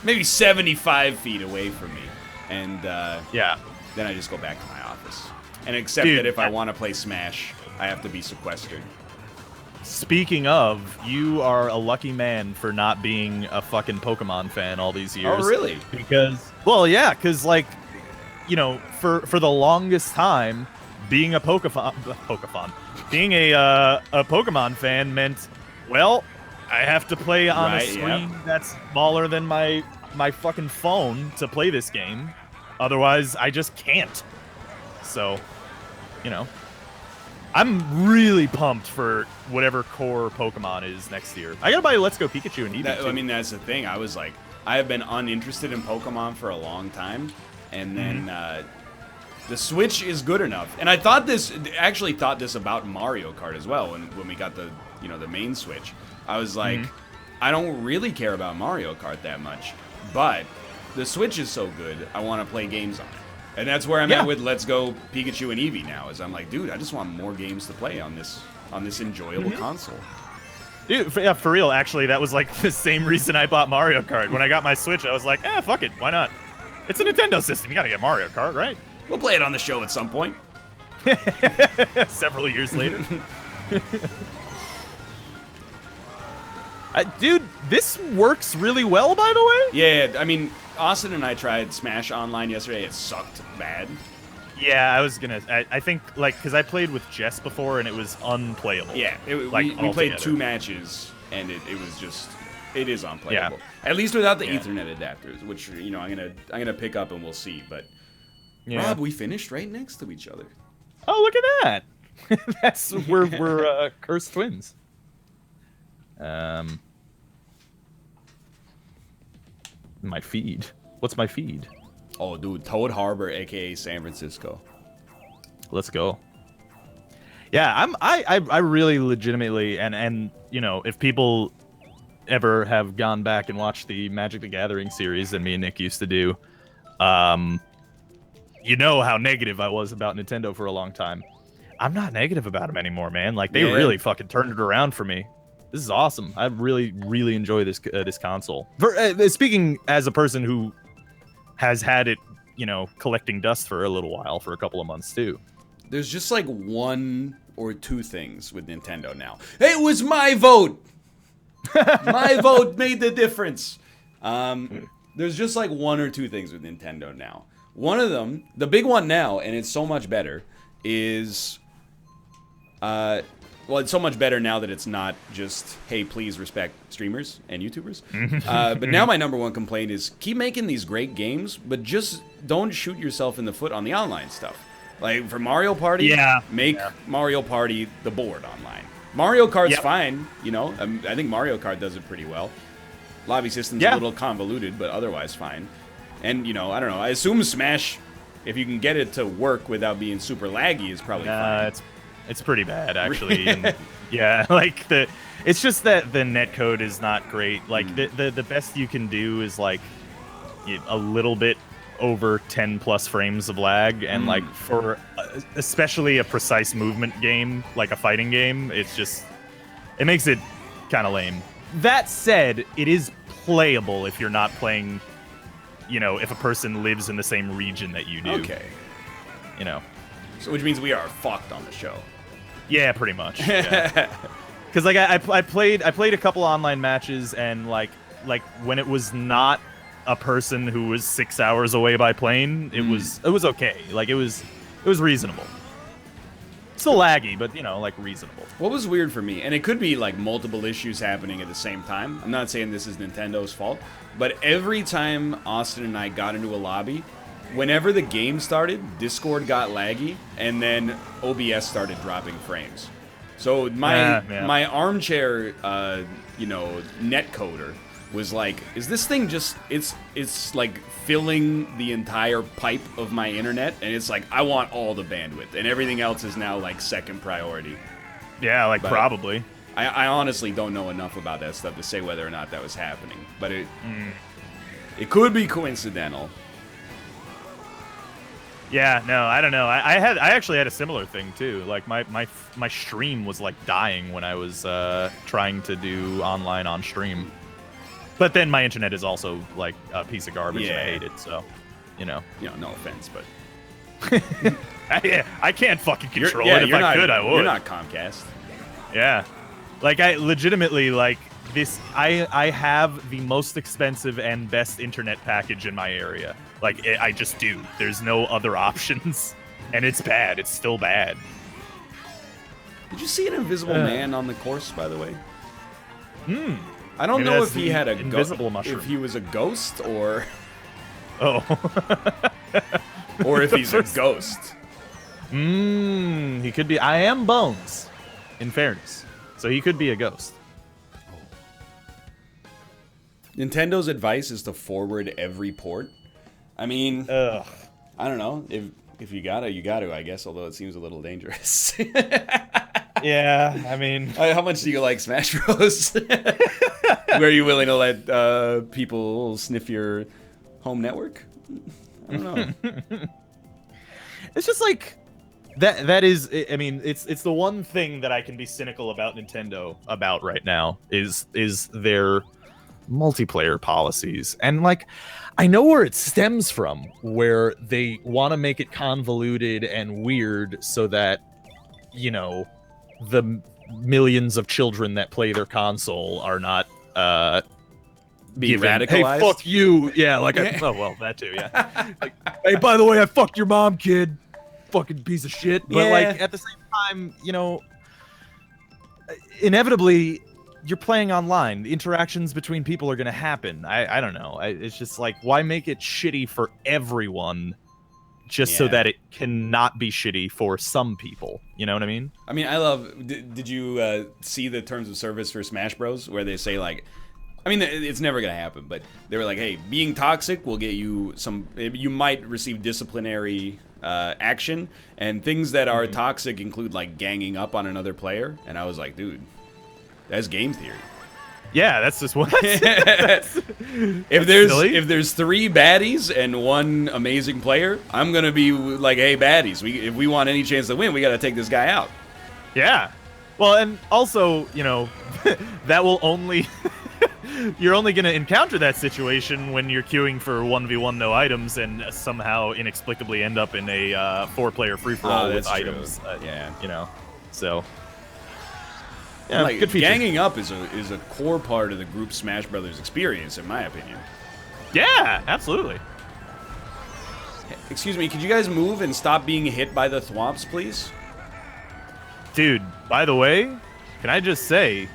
Maybe 75 feet away from me. And then I just go back to my office. And accept that if I want to play Smash... I have to be sequestered. Speaking of, you are a lucky man for not being a fucking Pokemon fan all these years. Oh, really? Because, well, yeah, because, like, you know, for the longest time, being a being a Pokemon fan meant, well, I have to play on a screen that's smaller than my my fucking phone to play this game. Otherwise, I just can't. So, you know, I'm really pumped for whatever core Pokemon is next year. I gotta buy Let's Go Pikachu and Eevee, too. I mean, that's the thing. I was like, I have been uninterested in Pokemon for a long time, and then the Switch is good enough. And I thought this about Mario Kart as well when we got the the main Switch. I was like, I don't really care about Mario Kart that much, but the Switch is so good, I want to play games on it. And that's where I'm at with Let's Go Pikachu and Eevee now. Is I'm like, dude, I just want more games to play on this enjoyable console. Dude, for real, actually, that was like the same reason I bought Mario Kart. When I got my Switch, I was like, fuck it, why not? It's a Nintendo system, you gotta get Mario Kart, right? We'll play it on the show at some point. Several years later. Dude, this works really well, by the way. Yeah, I mean, Austin and I tried Smash Online yesterday. It sucked bad. Yeah, I was gonna. I think because I played with Jess before and it was unplayable. Yeah, we played 2 matches and it is unplayable. Yeah. At least without the Ethernet adapters, which I'm gonna pick up and we'll see. But Rob, we finished right next to each other. Oh, look at that! we're cursed twins. My feed. What's my feed? Oh, dude, Toad Harbor, aka San Francisco. Let's go. Yeah, I really legitimately and if people ever have gone back and watched the Magic the Gathering series that me and Nick used to do, you know how negative I was about Nintendo for a long time. I'm not negative about them anymore, man. Like they really fucking turned it around for me. This is awesome. I really, really enjoy this console. Speaking as a person who has had it, collecting dust for a little while, for a couple of months too. There's just like 1 or 2 things with Nintendo now. It was my vote. My vote made the difference. There's just like 1 or 2 things with Nintendo now. One of them, the big one now, and it's so much better, is well, it's so much better now that it's not just, hey, please respect streamers and YouTubers. But now my number 1 complaint is keep making these great games, but just don't shoot yourself in the foot on the online stuff. Like for Mario Party, make Mario Party the board online. Mario Kart's fine, I think Mario Kart does it pretty well. Lobby system's a little convoluted, but otherwise fine. And, I don't know, I assume Smash, if you can get it to work without being super laggy, is probably fine. It's pretty bad, actually. And it's just that the netcode is not great. Like the best you can do is like a little bit over 10 plus frames of lag, and like for especially a precise movement game, like a fighting game, it makes it kind of lame. That said, it is playable if you're not playing, if a person lives in the same region that you do. Okay. So which means we are fucked on the show. Yeah, pretty much. Because I played a couple online matches, and like when it was not a person who was 6 hours away by plane, it was okay. Like it was reasonable. Still laggy, but reasonable. What was weird for me, and it could be like multiple issues happening at the same time. I'm not saying this is Nintendo's fault, but every time Austin and I got into a lobby, whenever the game started, Discord got laggy, and then OBS started dropping frames. So my armchair, netcoder was like, is this thing just it's like filling the entire pipe of my internet, and it's like I want all the bandwidth, and everything else is now like second priority. Yeah, but probably. I honestly don't know enough about that stuff to say whether or not that was happening, but it could be coincidental. Yeah, no, I don't know. I actually had a similar thing too. Like my stream was like dying when I was trying to do online on stream. But then my internet is also like a piece of garbage, and I hate it. So, no offense, but I can't fucking control it. If I could, I would. You're not Comcast. Yeah, like I legitimately like this. I have the most expensive and best internet package in my area. Like I just do. There's no other options, and it's bad. It's still bad. Did you see an invisible man on the course, by the way? I don't Maybe know that's if he the had a invisible mushroom. if he was a ghost or Oh. or if he's a ghost. He could be. I am Bones, in fairness. So he could be a ghost. Nintendo's advice is to forward every port. I mean, Ugh. I don't know. If you gotta, you gotta, I guess, although it seems a little dangerous. Yeah, I mean... How much do you like Smash Bros? Were you willing to let people sniff your home network? I don't know. It's just like... That is... I mean, it's the one thing that I can be cynical about Nintendo about right now, is their multiplayer policies. And, like, I know where it stems from, where they want to make it convoluted and weird so that, you know, the millions of children that play their console are not Being given, radicalized? Hey, fuck you. Yeah, like, oh, well, that too, yeah. Like, hey, by the way, I fucked your mom, kid. Fucking piece of shit. But, Yeah. like, at the same time, you know, inevitably, you're playing online. The interactions between people are going to happen. I don't know. It's just like, why make it shitty for everyone just so Yeah. that it cannot be shitty for some people? You know what I mean? I mean, I love... Did you see the terms of service for Smash Bros? Where they say, like... I mean, it's never going to happen, but they were like, hey, being toxic will get you some... You might receive disciplinary action, and things that are toxic include, like, ganging up on another player. And I was like, dude, that's game theory. Yeah, that's just what. If there's 3 baddies and 1 amazing player, I'm gonna be like, hey, baddies, if we want any chance to win, we gotta take this guy out. Yeah. Well, and also, you know, that will only... You're only going to encounter that situation when you're queuing for 1v1 no items and somehow inexplicably end up in a 4-player free-for-all with items. Yeah. You know, so... Yeah, like, good feature. ganging up is a core part of the group Smash Brothers experience, in my opinion. Yeah, absolutely. Excuse me, could you guys move and stop being hit by the thwomps, please? Dude, by the way, can I just say,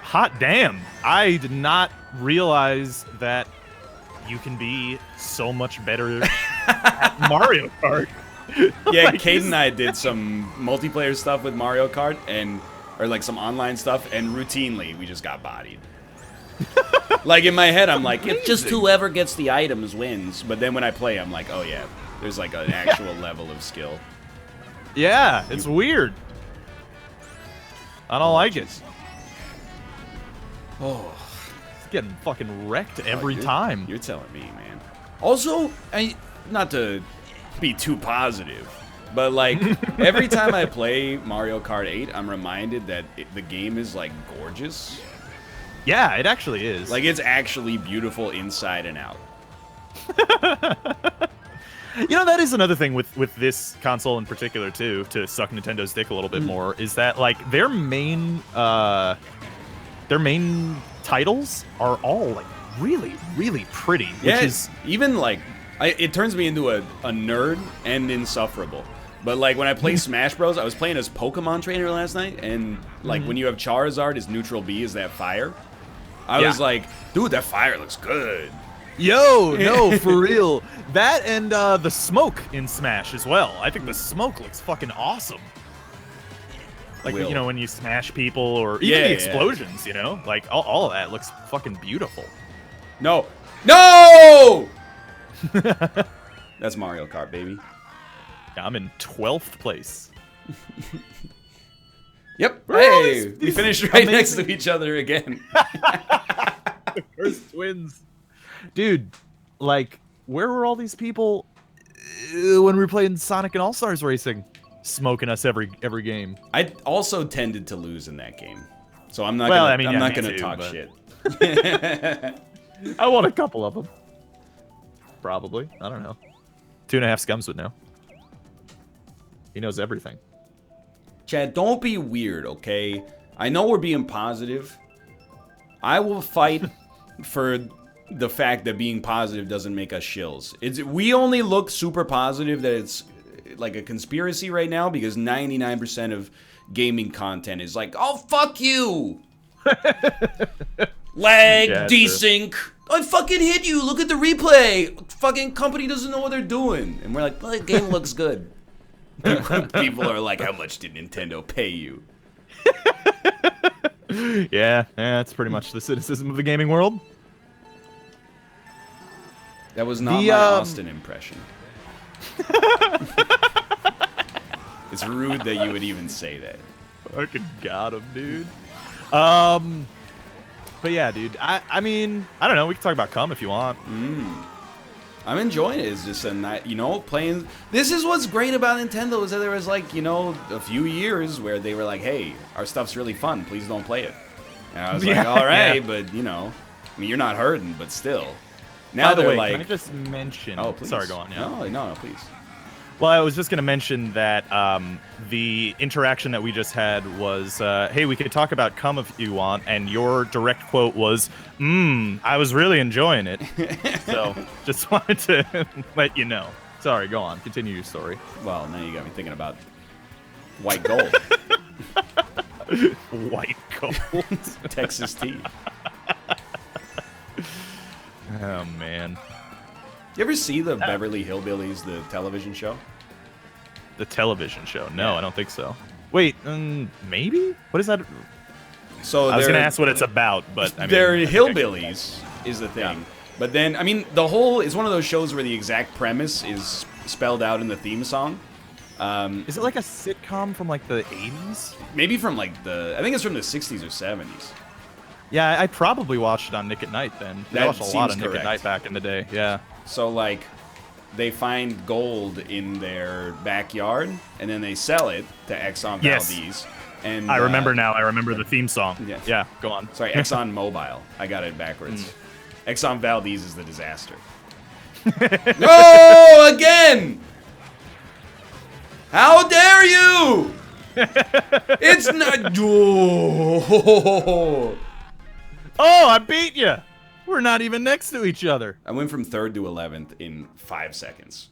hot damn, I did not realize that you can be so much better at Mario Kart. Yeah, Like, Kate and I did some multiplayer stuff with Mario Kart, or like some online stuff, and routinely we just got bodied. Like, in my head, I'm like, it's just whoever gets the items wins. But then when I play, I'm like, oh yeah, there's like an actual level of skill. Yeah, it's weird. I don't like it. Oh, It's getting fucking wrecked every time. You're telling me, man. Also, not to be too positive, but like every time I play Mario Kart 8, I'm reminded that the game is like gorgeous. Yeah, it actually is. Like, it's actually beautiful inside and out. You know, that is another thing with this console in particular too, to suck Nintendo's dick a little bit more, is that like their main titles are all like really, really pretty. Yeah, Which is even like it turns me into a nerd and insufferable. But like when I play Smash Bros, I was playing as Pokemon Trainer last night, and like when you have Charizard, his neutral B is that fire. I was like, dude, that fire looks good. Yo, no, for real. That and the smoke in Smash as well. I think the smoke looks fucking awesome. Like, you know, when you smash people, or even the explosions, you know? Like, all of that looks fucking beautiful. No. No! That's Mario Kart, baby. Yeah, I'm in 12th place. Yep. Hey, we finished right next to each other again. First twins. Dude, like, where were all these people when we were playing Sonic and All-Stars Racing? Smoking us every game. I also tended to lose in that game. So I'm not Well, gonna, I mean, I'm yeah, not me gonna too, talk but- shit. I won a couple of them. Probably. I don't know. 2.5 Scums would know. He knows everything. Chad, don't be weird, okay? I know we're being positive. I will fight for the fact that being positive doesn't make us shills. We only look super positive that it's like a conspiracy right now because 99% of gaming content is like, oh, fuck you! Lag, Yeah, desync. I fucking hit you. Look at the replay. Fucking company doesn't know what they're doing. And we're like, well, the game looks good. People are like, how much did Nintendo pay you? Yeah, that's pretty much the cynicism of the gaming world. That was not my Austin impression. It's rude that you would even say that. Fucking got him, dude. But yeah, dude. I mean, I don't know. We can talk about cum if you want. I'm enjoying it. It's just a night, playing. This is what's great about Nintendo is that there was like, a few years where they were like, hey, our stuff's really fun. Please don't play it. And I was like, all right, but I mean, you're not hurting, but still. Now By the they're way, like, can I just mention? oh, please. Sorry, go on. Yeah. No, please. Well, I was just going to mention that the interaction that we just had was, hey, we could talk about cum if you want, and your direct quote was, I was really enjoying it. So, just wanted to let you know. Sorry, go on. Continue your story. Well, now you got me thinking about white gold. White gold. Texas tea. Oh, man. You ever see the Beverly Hillbillies, the television show? The television show? No, Yeah. I don't think so. Wait, maybe? What is that? So I was going to ask what it's about, but I mean, they're I think hillbillies is the thing. Yeah. But then, I mean, the whole is one of those shows where the exact premise is spelled out in the theme song. Is it like a sitcom from like the 80s? Maybe from like I think it's from the 60s or 70s. Yeah, I probably watched it on Nick at Night then. I That watched a lot of seems Nick at correct. Night back in the day. Yeah. So like, they find gold in their backyard and then they sell it to Exxon Yes. Valdez. And I remember now. I remember the theme song. Yes. Yeah, go on. Sorry, Exxon Mobil. I got it backwards. Exxon Valdez is the disaster. No, again! How dare you! It's not. Oh, I beat you! We're not even next to each other. I went from 3rd to 11th in 5 seconds.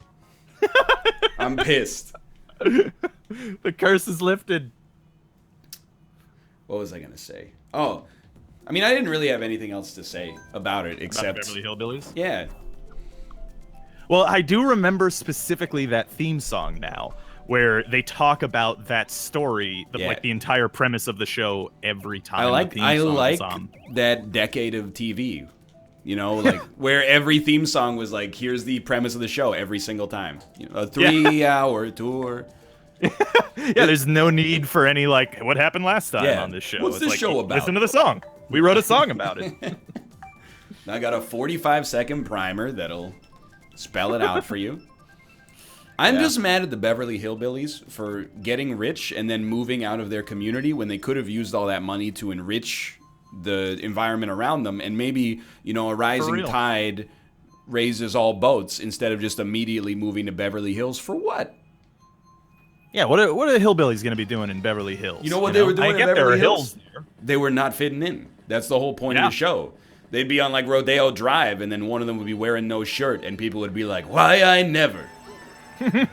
I'm pissed. The curse is lifted. What was I gonna say? Oh, I mean, I didn't really have anything else to say about it except. Beverly Hillbillies? Yeah. Well, I do remember specifically that theme song now, where they talk about that story, like the entire premise of the show every time. I like the theme song is on. that decade of TV. Like where every theme song was like, here's the premise of the show every single time. A 3-hour tour. Yeah, there's no need for any like what happened last time on this show. What's It's this like, show about? Listen to the song. We wrote a song about it. I got a 45-second primer that'll spell it out for you. I'm just mad at the Beverly Hillbillies for getting rich and then moving out of their community when they could have used all that money to enrich the environment around them, and maybe, a rising tide raises all boats instead of just immediately moving to Beverly Hills for what? Yeah, what are the hillbillies going to be doing in Beverly Hills? You know what they were doing I in get Beverly there are Hills? hills there. They were not fitting in. That's the whole point of the show. They'd be on like Rodeo Drive, and then one of them would be wearing no shirt, and people would be like, "Why I never." And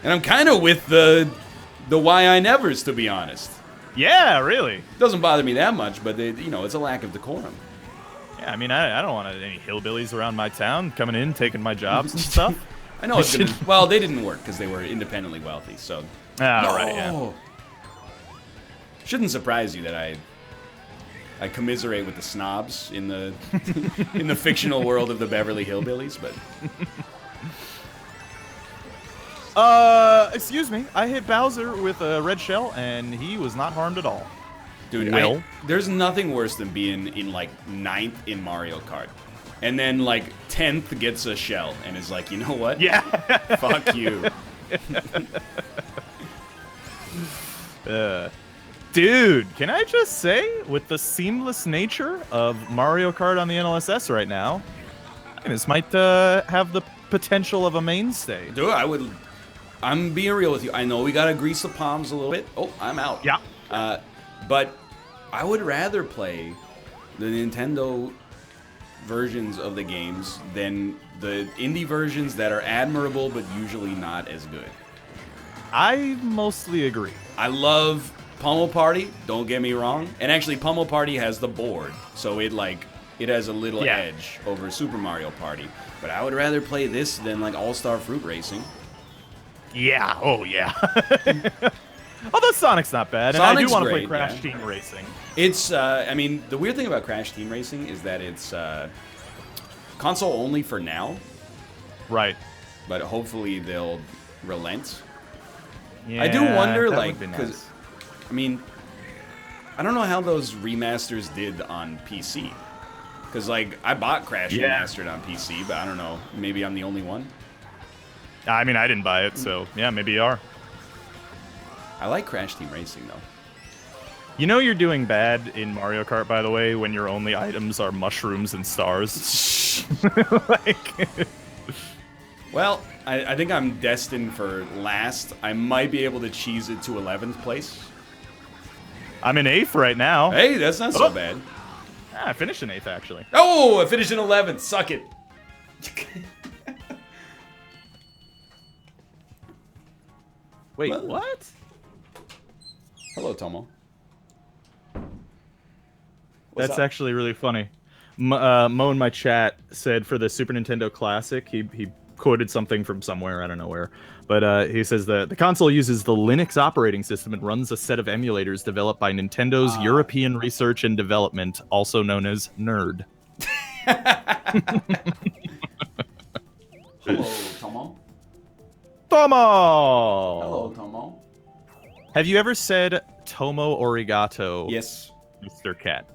I'm kind of with the why I nevers, to be honest. Yeah, really. Doesn't bother me that much, but it's a lack of decorum. Yeah, I mean, I don't want any hillbillies around my town coming in, taking my jobs and stuff. I know it's gonna. Well, they didn't work because they were independently wealthy. So. Right, yeah. Shouldn't surprise you that I commiserate with the snobs in the in the fictional world of the Beverly Hillbillies, but. Excuse me. I hit Bowser with a red shell, and he was not harmed at all. Dude, there's nothing worse than being in like 9th in Mario Kart, and then like 10th gets a shell and is like, you know what? Yeah. Fuck you. Dude, can I just say, with the seamless nature of Mario Kart on the NLSS right now, this might have the potential of a mainstay. Dude, I'm being real with you. I know we gotta grease the palms a little bit. Oh, I'm out. Yeah. But I would rather play the Nintendo versions of the games than the indie versions that are admirable but usually not as good. I mostly agree. I love Pummel Party, don't get me wrong. And actually, Pummel Party has the board, so it has a little edge over Super Mario Party. But I would rather play this than like All-Star Fruit Racing. Yeah. Oh yeah. Although Sonic's not bad, and Sonic's I do want to play great, Crash Team Racing. It's, I mean, the weird thing about Crash Team Racing is that it's console only for now. Right. But hopefully they'll relent. Yeah, I do wonder, that like, would be because, nice. I mean, I don't know how those remasters did on PC. Because, like, I bought Crash Remastered on PC, but I don't know. Maybe I'm the only one. I mean, I didn't buy it, so yeah, maybe you are. I like Crash Team Racing, though. You know you're doing bad in Mario Kart, by the way, when your only items are mushrooms and stars. Like... Well, I think I'm destined for last. I might be able to cheese it to 11th place. I'm in 8th right now. Hey, that's not so bad. I finished in 8th, actually. Oh, I finished in 11th. Suck it. Wait, Well, what? Hello, Tomo. That's up? actually really funny. Mo in my chat said for the Super Nintendo Classic, he quoted something from somewhere, I don't know where, but he says the console uses the Linux operating system and runs a set of emulators developed by Nintendo's European Research and Development, also known as NERD. Hello, Tomo. Tomo! Hello, Tomo. Have you ever said Tomo Arigato, Yes. Mr. Cat?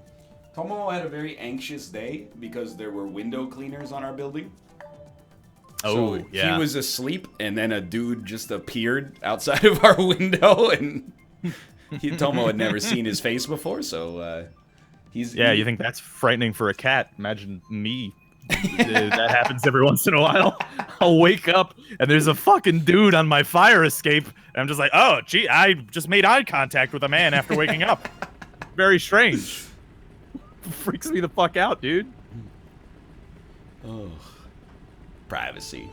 Tomo had a very anxious day because there were window cleaners on our building. Oh, So yeah. he was asleep, and then a dude just appeared outside of our window, and Tomo had never seen his face before, so he's... Yeah, you think that's frightening for a cat? Imagine me. That happens every once in a while. I'll wake up, and there's a fucking dude on my fire escape, and I'm just like, oh, gee, I just made eye contact with a man after waking up. Very strange. Freaks me the fuck out, dude. Oh. Privacy.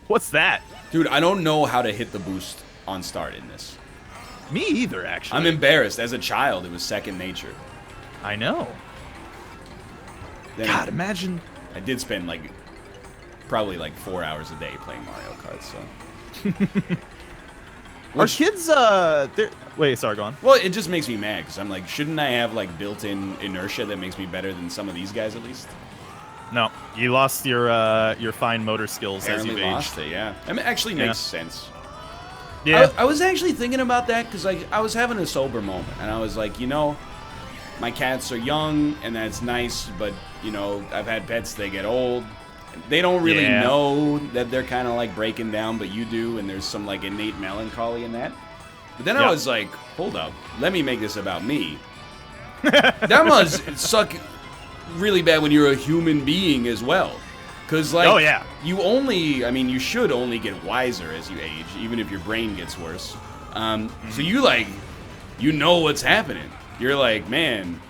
What's that? Dude, I don't know how to hit the boost on start in this. Me either, actually. I'm embarrassed. As a child, it was second nature. I know. Then God, imagine. I did spend, like, probably, like, 4 hours a day playing Mario Kart, so... Our kids, wait, sorry, go on. Well, it just makes me mad, because I'm like, shouldn't I have, like, built-in inertia that makes me better than some of these guys, at least? No, you lost your fine motor skills as you've Apparently aged. lost it, yeah. I mean, it actually makes sense. Yeah. I was actually thinking about that, because, like, I was having a sober moment, and I was like, you know, my cats are young, and that's nice, but, you know, I've had pets, they get old. They don't really know that they're kind of, like, breaking down, but you do, and there's some, like, innate melancholy in that. But then I was like, hold up, let me make this about me. That must suck really bad when you're a human being as well. Because, like, you only, I mean, you should only get wiser as you age, even if your brain gets worse. So you, like, you know what's happening. You're like, man,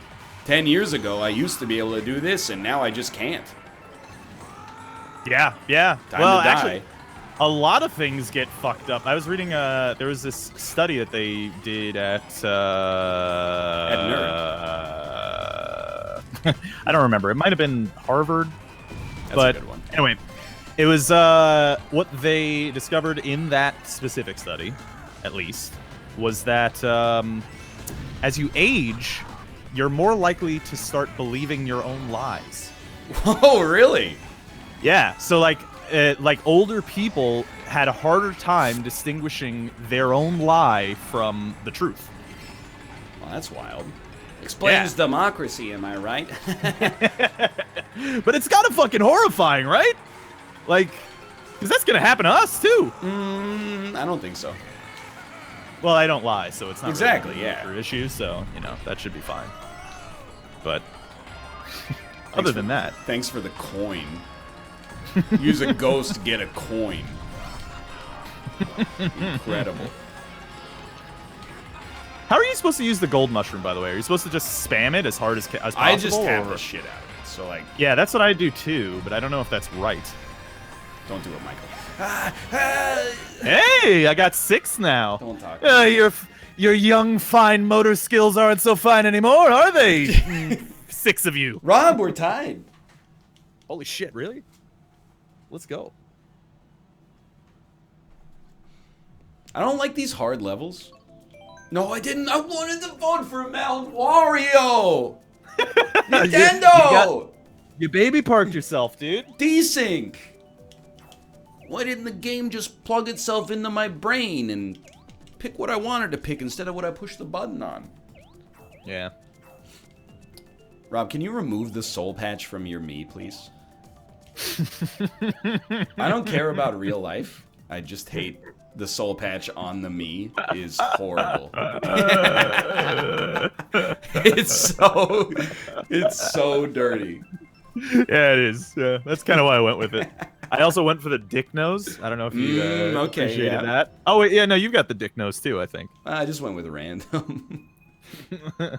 10 years ago I used to be able to do this, and now I just can't. Yeah, yeah. Time well, to die. actually, a lot of things get fucked up. I was reading, there was this study that they did at Nerd. I don't remember. It might have been Harvard. That's but a good one. Anyway, it was what they discovered in that specific study, at least, was that as you age, you're more likely to start believing your own lies. Oh, really? Yeah, so like older people had a harder time distinguishing their own lie from the truth. Well, that's wild. Explains democracy, am I right? But it's kind of fucking horrifying, right? Like, because that's gonna happen to us too. I don't think so. Well, I don't lie, so it's not Exactly, really yeah. for issues, so you know that should be fine. But other than that, Thanks for the coin. Use a ghost, get a coin. Incredible. how are you supposed to use the gold mushroom? By the way, are you supposed to just spam it as hard as possible? I just tap or- the shit out of it. So, like, Yeah, that's what I do too, but I don't know if that's right. don't do it, Michael. Hey, I got 6 now. Don't talk. Your young, fine motor skills aren't so fine anymore, are they? 6 of you. Rob, we're tied. Holy shit, really? Let's go. I don't like these hard levels. No, I didn't. I wanted to vote for Mount Wario. Nintendo. You baby parked yourself, dude. Desync. Why didn't the game just plug itself into my brain and pick what I wanted to pick instead of what I pushed the button on? Yeah. Rob, can you remove the soul patch from your me, please? I don't care about real life. I just hate the soul patch on the me is horrible. It's so dirty. Yeah, it is. Yeah, that's kind of why I went with it. I also went for the dick nose. I don't know if you appreciated that. Oh, wait, yeah, no, you've got the dick nose too, I think. I just went with random. Yeah.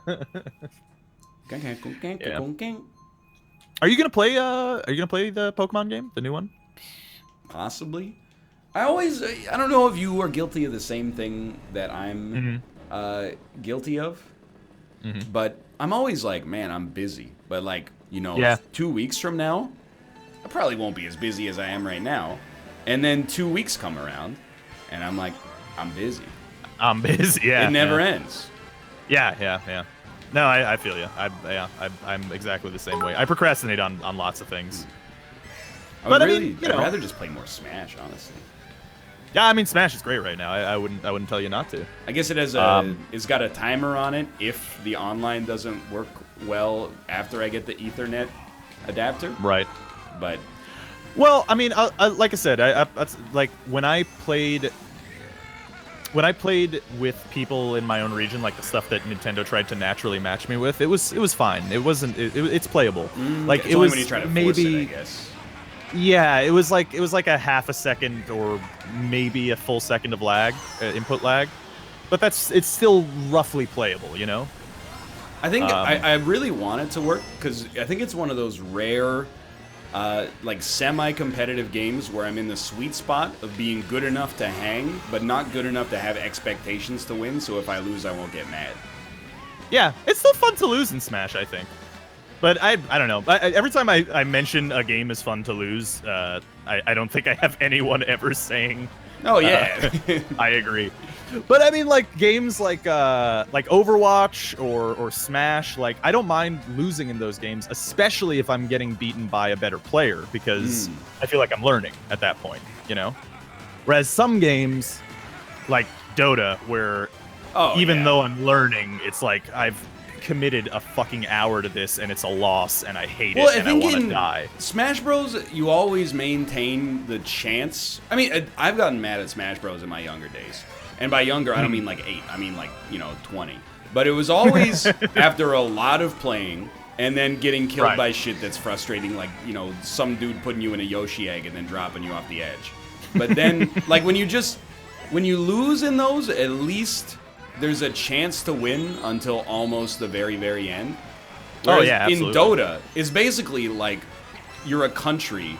Are you gonna play the Pokemon game, the new one? Possibly. I don't know if you are guilty of the same thing that I'm guilty of, but I'm always like, man, I'm busy. But like, you know, 2 weeks from now, I probably won't be as busy as I am right now. And then 2 weeks come around, and I'm like, I'm busy. I'm busy. Yeah. It never ends. Yeah. No, I feel you. I'm exactly the same way. I procrastinate on lots of things. But I mean, I'd rather just play more Smash, honestly. Yeah, I mean Smash is great right now. I wouldn't tell you not to. I guess it has it's got a timer on it if the online doesn't work well after I get the Ethernet adapter. Right. But well, I mean, like I said, that's like when I played with people in my own region, like the stuff that Nintendo tried to naturally match me with, it was fine. It wasn't. It's playable. Like it was when you try to maybe. Force it, I guess. Yeah, it was like a half a second or maybe a full second of lag, input lag, but it's still roughly playable, you know. I think I really want it to work because I think it's one of those rare, like semi-competitive games where I'm in the sweet spot of being good enough to hang, but not good enough to have expectations to win. So if I lose, I won't get mad. Yeah, it's still fun to lose in Smash, I think. But I don't know. Every time I mention a game is fun to lose, I don't think I have anyone ever saying. Oh yeah, I agree. But I mean, like games like Overwatch or Smash, like I don't mind losing in those games, especially if I'm getting beaten by a better player because I feel like I'm learning at that point, you know. Whereas some games, like Dota, where even though I'm learning, it's like I've committed a fucking hour to this and it's a loss and I hate it and I want to die. Smash Bros, you always maintain the chance. I mean, I've gotten mad at Smash Bros in my younger days. And by younger, I don't mean like 8. I mean like, 20. But it was always after a lot of playing and then getting killed by shit that's frustrating, like, some dude putting you in a Yoshi egg and then dropping you off the edge. But then, like, when you lose in those, at least there's a chance to win until almost the very, very end. Whereas in Dota, it's basically like you're a country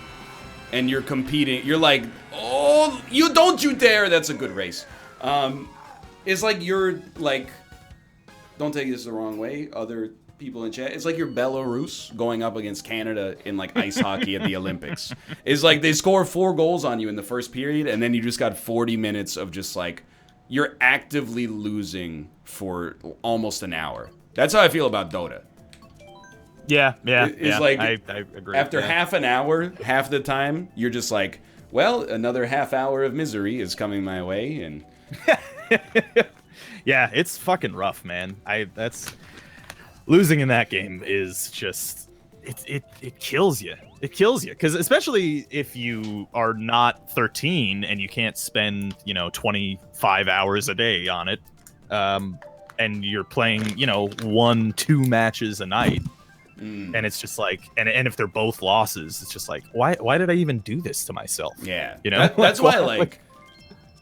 and you're competing. You're like, oh, don't you dare. That's a good race. It's like you're like, don't take this the wrong way, other people in chat. It's like you're Belarus going up against Canada in like ice hockey at the Olympics. It's like they score 4 goals on you in the first period and then you just got 40 minutes of just like, you're actively losing for almost an hour. That's how I feel about Dota. It's like, I agree. After half an hour, half the time, you're just like, well, another half hour of misery is coming my way, and yeah, it's fucking rough, man. That's losing in that game is just it kills you. It kills you because especially if you are not 13 and you can't spend 25 hours a day on it, and you're playing 1-2 matches a night, and it's just like and if they're both losses, it's just like why did I even do this to myself? Yeah, that's why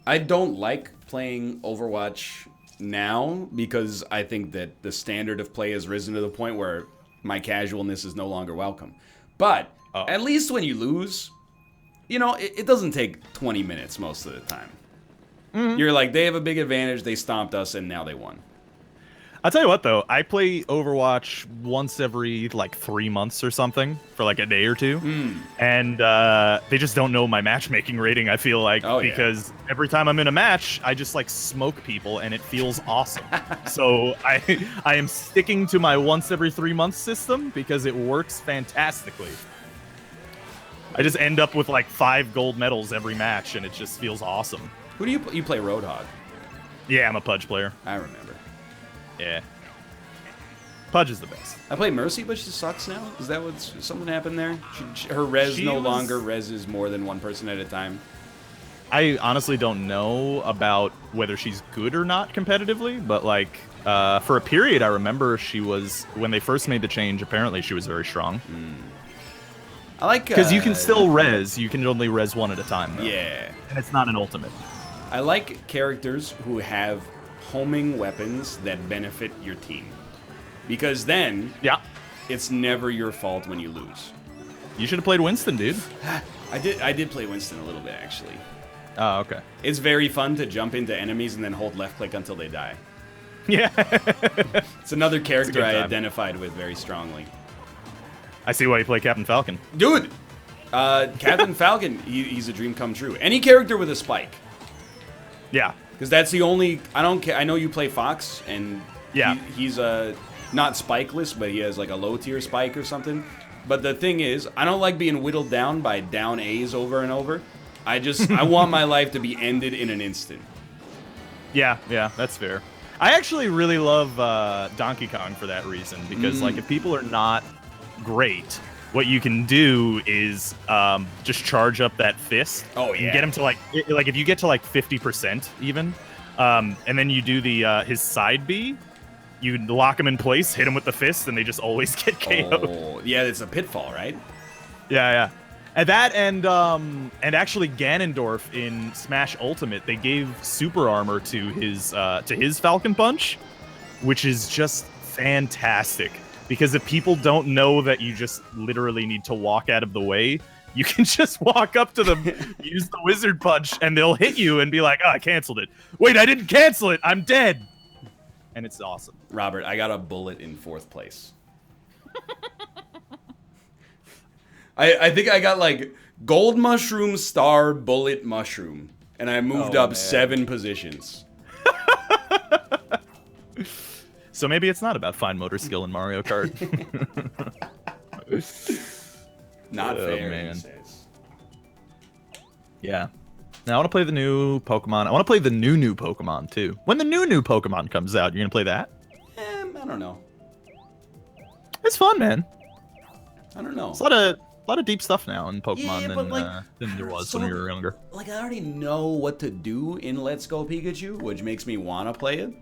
I don't like playing Overwatch now because I think that the standard of play has risen to the point where my casualness is no longer welcome. But at least when you lose, you know, it doesn't take 20 minutes most of the time. You're like, they have a big advantage, they stomped us, and now they won. I'll tell you what, though. I play Overwatch once every, like, 3 months or something for, like, a day or two. And they just don't know my matchmaking rating, I feel like. Because every time I'm in a match, I just, like, smoke people, and it feels awesome. So I am sticking to my once every 3 months system because it works fantastically. I just end up with, like, 5 gold medals every match, and it just feels awesome. Who do you play Roadhog? Yeah, I'm a Pudge player. I remember. Yeah. Pudge is the best. I play Mercy, but she sucks now. Is that what's something happened there? Her res no longer reses more than one person at a time. I honestly don't know about whether she's good or not competitively, but like for a period, I remember she was, when they first made the change, apparently she was very strong. I like because you can still res, you can only res one at a time. Though. Yeah, and it's not an ultimate. I like characters who have homing weapons that benefit your team, because then it's never your fault when you lose. You should have played Winston, dude. I did play Winston a little bit, actually. Oh, okay. It's very fun to jump into enemies and then hold left click until they die. Yeah. It's another character I identified with very strongly. I see why you play Captain Falcon. Dude! Captain Falcon, he's a dream come true. Any character with a spike. Yeah. Because that's the only... I don't care. I know you play Fox, and he's not spikeless, but he has like a low-tier spike or something. But the thing is, I don't like being whittled down by down A's over and over. I want my life to be ended in an instant. Yeah, that's fair. I actually really love Donkey Kong for that reason, because like if people are not great, what you can do is just charge up that fist. Oh yeah. And get him to like if you get to like 50% even, and then you do the his side B, you lock him in place, hit him with the fist, and they just always get KO'd. Oh yeah, it's a pitfall, right? Yeah. And that and actually Ganondorf in Smash Ultimate, they gave super armor to his Falcon Punch, which is just fantastic. Because if people don't know that you just literally need to walk out of the way, you can just walk up to them, use the Wizard Punch, and they'll hit you and be like, "Oh, I canceled it. Wait, I didn't cancel it. I'm dead." And it's awesome. Robert, I got a bullet in 4th place. I think I got like gold mushroom, star, bullet, mushroom. And I moved up 7 positions. So maybe it's not about fine motor skill in Mario Kart. Not fair, man. he says. Yeah. Now I want to play the new Pokemon. I want to play the new Pokemon too. When the new Pokemon comes out, you're gonna play that? I don't know. It's fun, man. I don't know. It's a lot of deep stuff now in Pokemon than there was when we were younger. Like, I already know what to do in Let's Go Pikachu, which makes me want to play it.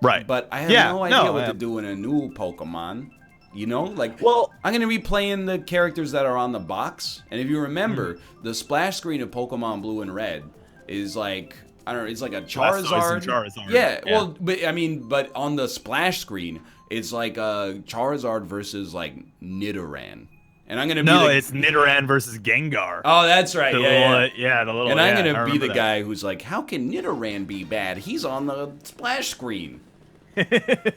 Right. But I have no idea what to do in a new Pokemon. You know? Like, well, I'm going to be playing the characters that are on the box. And if you remember, the splash screen of Pokemon Blue and Red is like, I don't know, it's like a Charizard. Yeah, well, but I mean, but on the splash screen, it's like a Charizard versus like Nidoran. And I'm gonna be it's Nidoran versus Gengar. Oh, that's right. The little. And I'm gonna be the guy who's like, how can Nidoran be bad? He's on the splash screen. Nidoran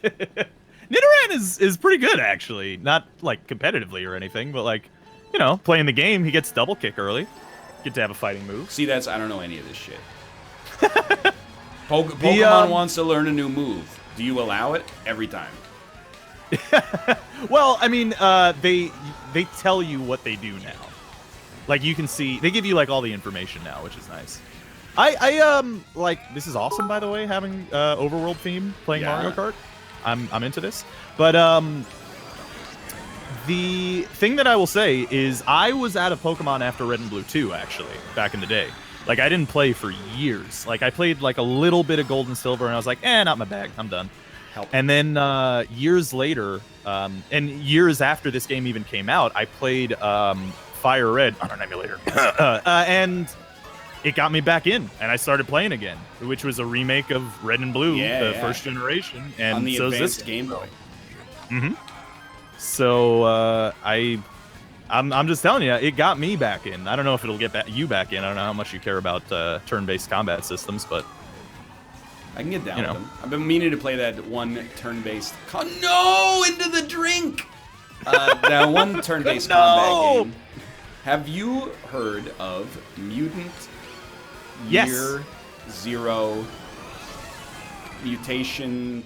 is pretty good actually. Not like competitively or anything, but like, you know, playing the game, he gets double kick early. Get to have a fighting move. See, I don't know any of this shit. Pokemon wants to learn a new move. Do you allow it every time? Well, I mean, they tell you what they do now. Like you can see, they give you like all the information now, which is nice. I like, this is awesome, by the way, having overworld theme playing Mario Kart. I'm into this, but the thing that I will say is I was out of Pokemon after Red and Blue 2, actually, back in the day. Like, I didn't play for years. Like, I played, like, a little bit of Gold and Silver, and I was like, not my bag. I'm done. And then years later, and years after this game even came out, I played Fire Red on an emulator. And it got me back in, and I started playing again, which was a remake of Red and Blue, the first generation. And on the so advanced Game Boy. Mm-hmm. So I I'm just telling you, it got me back in. I don't know if it'll get you back in. I don't know how much you care about turn-based combat systems, but I can get down with them. I've been meaning to play that one turn-based. No, into the drink. That one turn-based combat game. Have you heard of Mutant Year Zero Mutation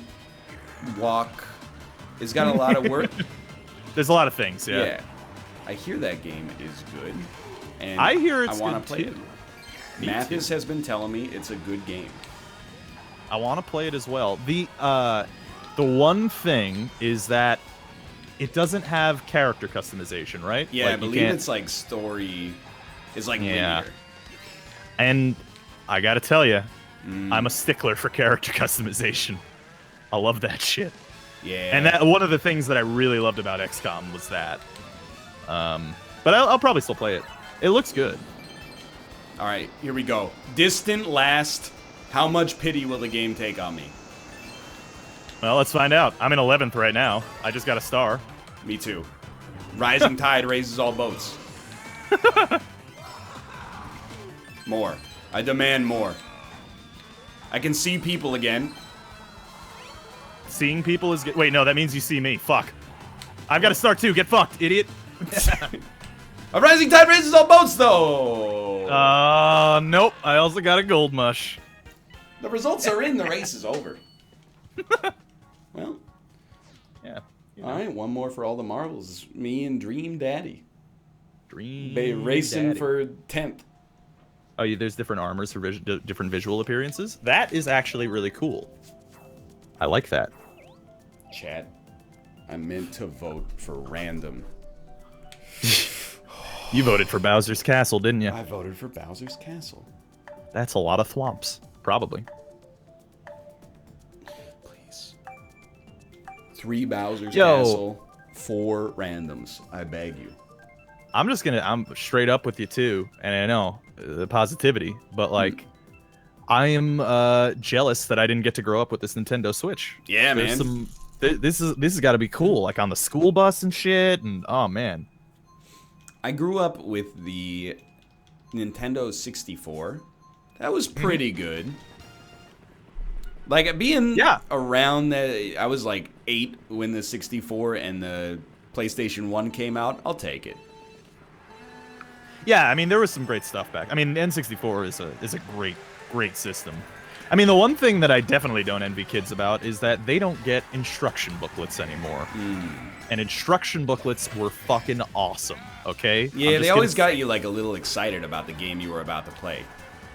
Walk? It's got a lot of work. There's a lot of things, Yeah. I hear that game is good, and I hear it's I want to good play too. it. Mathis has been telling me it's a good game. I want to play it as well. The one thing is that it doesn't have character customization, right? Yeah, like, I believe it's like story is like linear. And I gotta tell you, I'm a stickler for character customization. I love that shit. Yeah. And that one of the things that I really loved about XCOM was that. But I'll probably still play it. It looks good. All right, here we go. Distant last. How much pity will the game take on me? Well, let's find out. I'm in 11th right now. I just got a star. Me too. Rising tide raises all boats. More. I demand more. I can see people again. Seeing people is good. Wait, no, that means you see me. Fuck. I've got a star too. Get fucked, idiot. A rising tide raises all boats, though. Nope. I also got a gold mush. The results are in. The race is over. Well. Yeah. All right, one more for all the marbles. Me and Dream Daddy. Racing for 10th. Oh, yeah, there's different armors for different visual appearances. That is actually really cool. I like that. Chat. I meant to vote for random. You voted for Bowser's Castle, didn't you? I voted for Bowser's Castle. That's a lot of thwomps. Probably. Please. 3 Bowser's Castle, 4 randoms. I beg you. I'm straight up with you too, and I know the positivity, but like, I am jealous that I didn't get to grow up with this Nintendo Switch. Yeah, There's man. This has got to be cool, like on the school bus and shit, and oh man. I grew up with the Nintendo 64. That was pretty good. Like being around that, I was like 8 when the 64 and the PlayStation 1 came out. I'll take it. Yeah, I mean there was some great stuff back. I mean N64 is a great system. I mean the one thing that I definitely don't envy kids about is that they don't get instruction booklets anymore. And instruction booklets were fucking awesome. Okay. Yeah, they always got you like a little excited about the game you were about to play.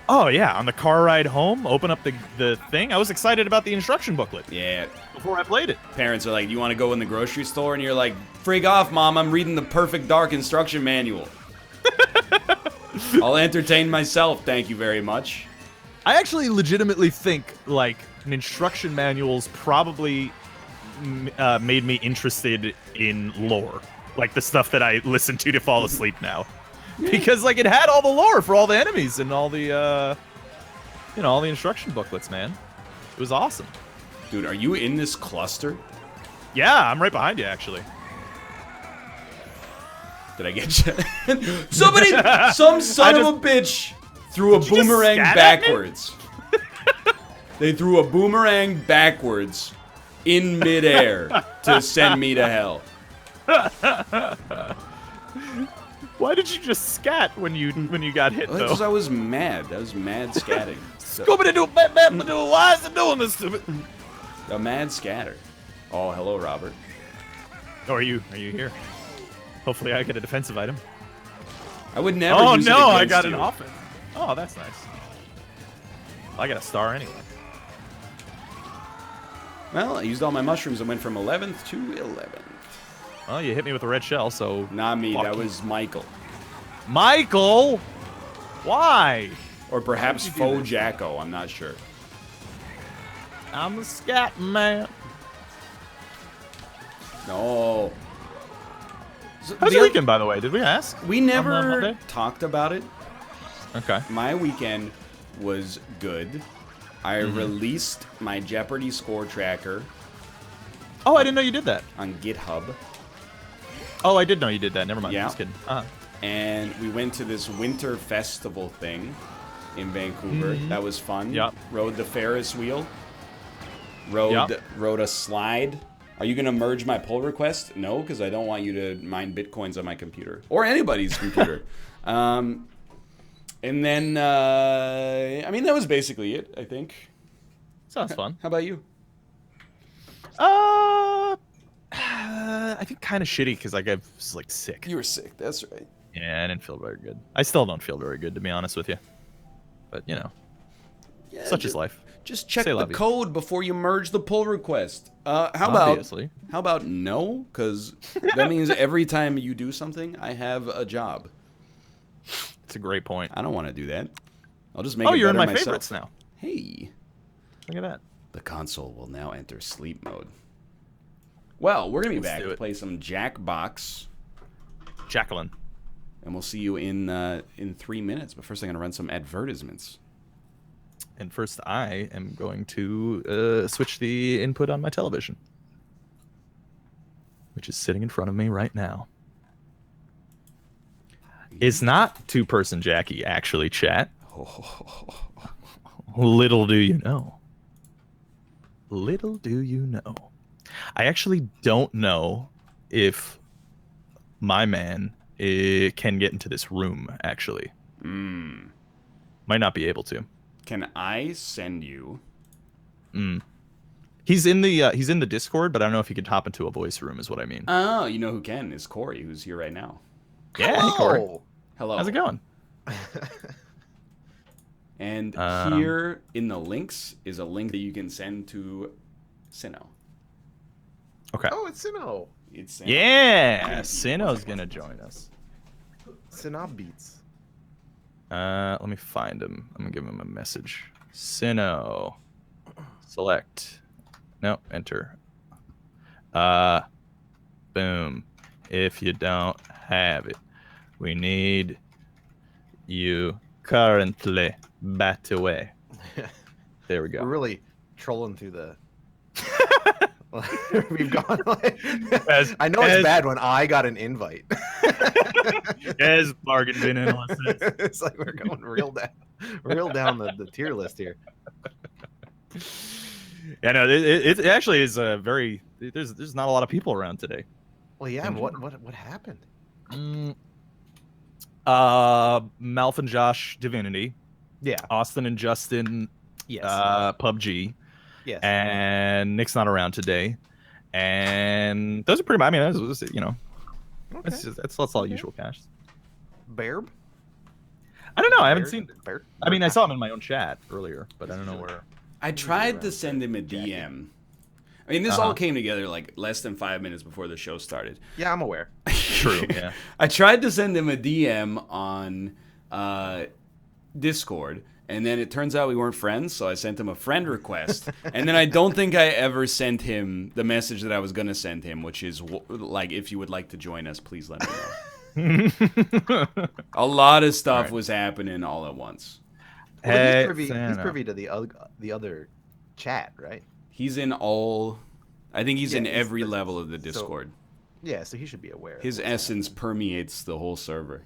Oh yeah, on the car ride home, open up the thing. I was excited about the instruction booklet. Yeah. Before I played it. Parents are like, "You want to go in the grocery store?" And you're like, "Frig off, Mom! I'm reading the Perfect Dark instruction manual. I'll entertain myself, thank you very much." I actually legitimately think like an instruction manuals probably made me interested in lore, like the stuff that I listen to fall asleep now. Because like it had all the lore for all the enemies and all the all the instruction booklets, man. It was awesome. Dude, are you in this cluster? Yeah, I'm right behind you actually. Did I get you? Some son of a bitch threw a boomerang backwards. They threw a boomerang backwards in midair to send me to hell. Why did you just scat when you got hit, though? Because I was mad. I was mad scatting. Scooby-Doo, why is it doing this to me? A mad scatter. Oh, hello, Robert. Oh, are you here? Hopefully I get a defensive item. I would never use it against I got you. an offense. Oh, that's nice. I got a star anyway. Well, I used all my mushrooms and went from 11th to 11th. Well, you hit me with a red shell, so... Not me, that was Michael. Michael? Why? Or perhaps Faux Jacko, I'm not sure. I'm a scat man. No. So How's your weekend, by the way? Did we ask? We never talked about it. Okay. My weekend was good. I released my Jeopardy score tracker. Oh, I didn't know you did that. On GitHub. Oh, I did know you did that. Never mind. Yeah. Just kidding. And we went to this winter festival thing in Vancouver. That was fun. Yep. Rode the Ferris wheel. Rode a slide. Are you going to merge my pull request? No, because I don't want you to mine bitcoins on my computer. Or anybody's computer. And then, I mean, that was basically it, I think. Sounds fun. How about you? I think kind of shitty because I was like sick. You were sick, that's right. Yeah, I didn't feel very good. I still don't feel very good, to be honest with you. But, you know, such is life. Just check Say the love you. code before you merge the pull request. How Obviously. about no? Because that means every time you do something, I have a job. It's a great point. I don't want to do that. I'll just make it Oh, you're in better my myself. favorites now. Hey. Look at that. The console will now enter sleep mode. Well, we're going to be back do to it. play some Jackbox. Jacqueline. And we'll see you in 3 minutes. But first, I'm going to run some advertisements. And first, I am going to switch the input on my television, which is sitting in front of me right now. It's not two-person Jackie, actually, chat. Little do you know. Little do you know. I actually don't know if my man can get into this room, actually. Might not be able to. Can I send you? He's in the Discord, but I don't know if he can hop into a voice room, is what I mean. Oh, you know who can? Is Corey, who's here right now. Yeah, hey, Corey. Hello. How's it going? And here in the links is a link that you can send to Sino. Okay. Oh, it's Sino. It's Sino. Yeah, Sino's gonna join us. Sino beats. Let me find him. I'm gonna give him a message. Sino. Select. No, enter. Boom. If you don't have it, we need you currently bat away. There we go. We're really trolling through the. We've gone like. I know it's bad when I got an invite. As bargain bin analysis. It's like we're going real down the tier list here. Yeah, no, it actually is a very. There's not a lot of people around today. Well, yeah. What happened? Malf and Josh Divinity. Yeah. Austin and Justin. Yes. PUBG. Yes. And Nick's not around today. And those are pretty. I mean, that's you know, Okay. that's all usual cash. Baird? I don't know. I haven't seen. Baird? I mean, I saw him in my own chat earlier, but I don't know where. I tried to send him a DM. I mean, this all came together like less than 5 minutes before the show started. Yeah, I'm aware. True. Yeah. I tried to send him a DM on Discord, and then it turns out we weren't friends, so I sent him a friend request. And then I don't think I ever sent him the message that I was going to send him, which is like, if you would like to join us, please let me know. A lot of stuff was happening all at once. Well, he's privy to the other chat, right? He's in all. I think he's in every level of the Discord. Yeah, so he should be aware. His essence permeates the whole server.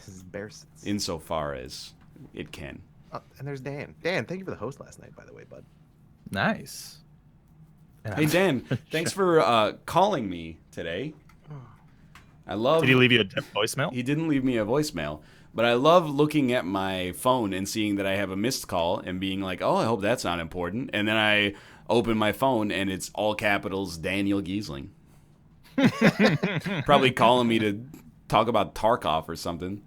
His bear sense. Insofar as it can. And there's Dan. Dan, thank you for the host last night, by the way, bud. Nice. Hey Dan, thanks for calling me today. I love. Did he leave you a voicemail? He didn't leave me a voicemail, but I love looking at my phone and seeing that I have a missed call and being like, "Oh, I hope that's not important." And then I open my phone and it's all capitals Daniel Giesling. Probably calling me to talk about Tarkov or something.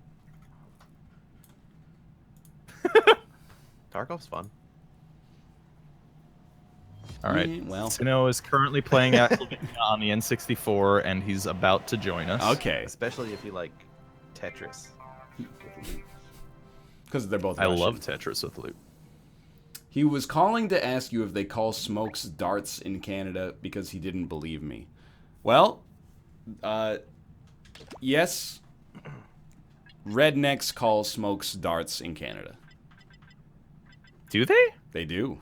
Tarkov's fun. All right. Yeah, well. Sino is currently playing on the N64, and he's about to join us. Okay. Especially if you like Tetris. Because they're both I Russian. love Tetris with loot. He was calling to ask you if they call smokes darts in Canada because he didn't believe me. Well, yes. Rednecks call smokes darts in Canada. Do they? They do.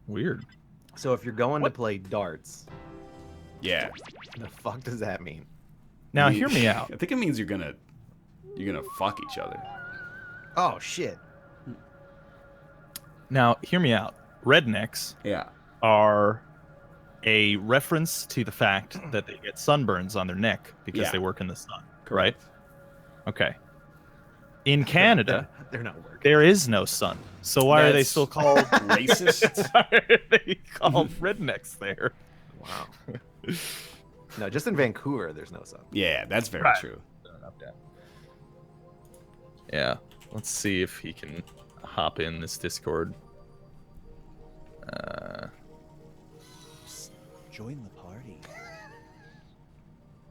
Weird. So if you're going to play darts, Yeah. The fuck does that mean? Now, hear me out. I think it means you're gonna fuck each other. Oh shit. Now, hear me out. Rednecks Yeah. are a reference to the fact that they get sunburns on their neck because Yeah. they work in the sun, Correct. right? Okay. In Canada, They're not working. there is no sun. So why are they That's still called racist? why are they called rednecks there? Wow. No, just in Vancouver, there's no sun. Yeah, that's very Right. true. Yeah. Let's see if he can hop in this Discord. Join the party.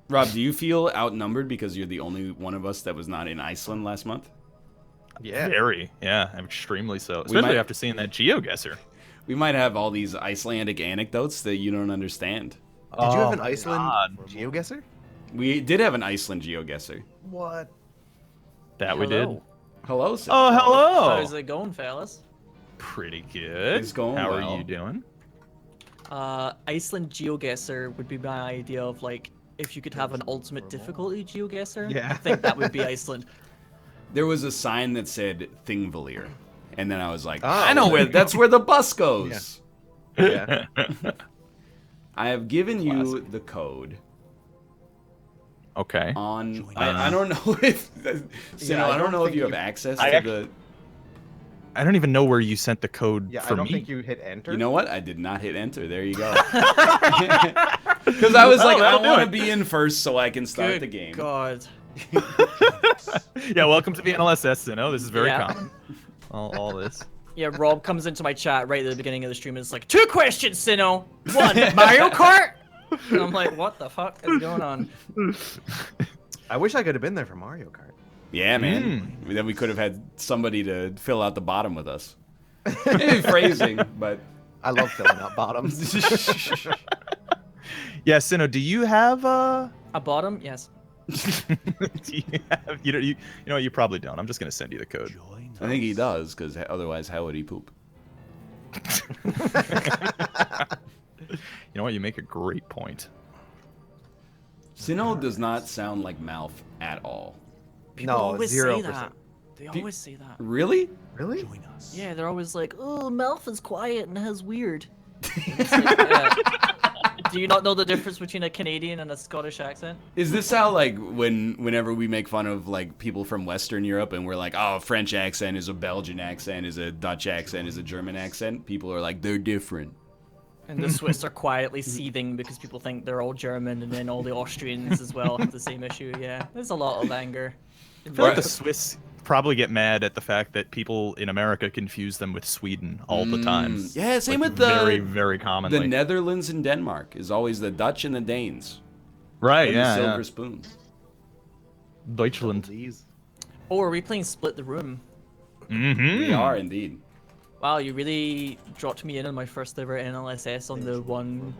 Rob, do you feel outnumbered because you're the only one of us that was not in Iceland last month? Yeah. Very. Yeah, extremely so. We Especially might- after seeing that GeoGuessr. We might have all these Icelandic anecdotes that you don't understand. Did you have an Oh my Iceland God. GeoGuessr? We did have an Iceland GeoGuessr. What? That we did. Hello. Hello, sir. Oh, hello. How's it going, fellas? Pretty good. It's going How well. are you doing? Iceland GeoGuessr would be my idea of like if you could have an ultimate difficulty GeoGuessr. Yeah. I think that would be Iceland. There was a sign that said Thingvellir, and then I was like, Oh, I know there where you go. that's where the bus goes. Yeah. I have given you Classic. the code Okay. on. I don't know if Sino, I I don't don't know if think you have you- access I to actually- the. I don't even know where you sent the code Yeah, for I don't me. think you hit enter. You know what? I did not hit enter. There you go. Because I was like, I that'll do want to it. be in first so I can start Good the game. God. Yeah, welcome to the NLSS, Sino. This is very Yeah. common. All this. Yeah, Rob comes into my chat right at the beginning of the stream and it's like, 2 questions, Sino. 1, Mario Kart? And I'm like, what the fuck is going on? I wish I could have been there for Mario Kart. Yeah, man. Then we could have had somebody to fill out the bottom with us. Maybe phrasing, but I love filling out bottoms. Yeah, Sino, do you have A bottom? Yes. do you have you know what, you probably don't. I'm just gonna send you the code. Join I think he does, because otherwise, how would he poop? You know what, you make a great point. Sino does not sound like Malf at all. People No, always 0%. say that. They always say that. Really? Really? Join us. Yeah, they're always like, oh, Melf is quiet and has weird. It's like, yeah. Do you not know the difference between a Canadian and a Scottish accent? Is this how, like, whenever we make fun of, like, people from Western Europe and we're like, oh, French accent is a Belgian accent, is a Dutch accent, is a German accent, people are like, they're different. And the Swiss are quietly seething because people think they're all German, and then all the Austrians as well have the same issue. Yeah, there's a lot of anger. I feel like the Swiss probably get mad at the fact that people in America confuse them with Sweden all the time. Yeah, same Like, with the very, very commonly. the Netherlands and Denmark is always the Dutch and the Danes. Right, And yeah, the silver yeah. spoons. Deutschland. These. Oh, are we playing Split the Room? Mm-hmm. We are indeed. Wow, you really dropped me in on my first ever NLSS on the one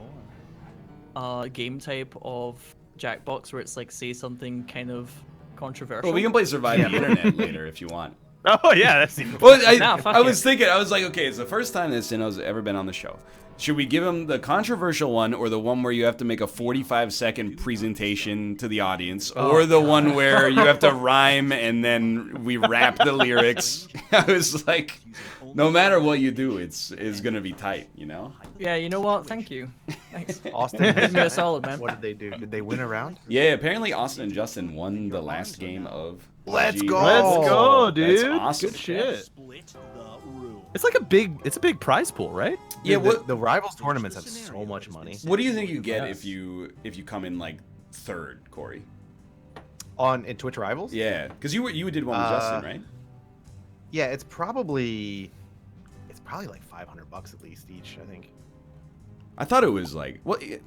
game type of Jackbox where it's like say something kind of controversial. Well, we can play Survive the Internet later if you want. Oh yeah, that's even. Well, Nah, fuck I it. was thinking, I was like, okay, it's the first time that Sino's ever been on the show. Should we give him the controversial one, or the one where you have to make a 45-second presentation to the audience, or the one where you have to rhyme and then we rap the lyrics? I was like, no matter what you do, it's gonna be tight, you know? Yeah, you know what? Thank you. Thanks. Austin. Give me a solid, man. What did they do? Did they win a round? Yeah, apparently Austin and Justin won the last game of. Let's G- go. Let's go, dude. That's awesome. Good shit. Split the room. It's like a big prize pool, right? Yeah, Dude, what the rivals tournaments have so much money. what do you think you get Yes. if you come in like third, Corey? In Twitch rivals? Yeah, because you did one with Justin, right? Yeah, it's probably like $500 at least each, I think. I thought it was like what if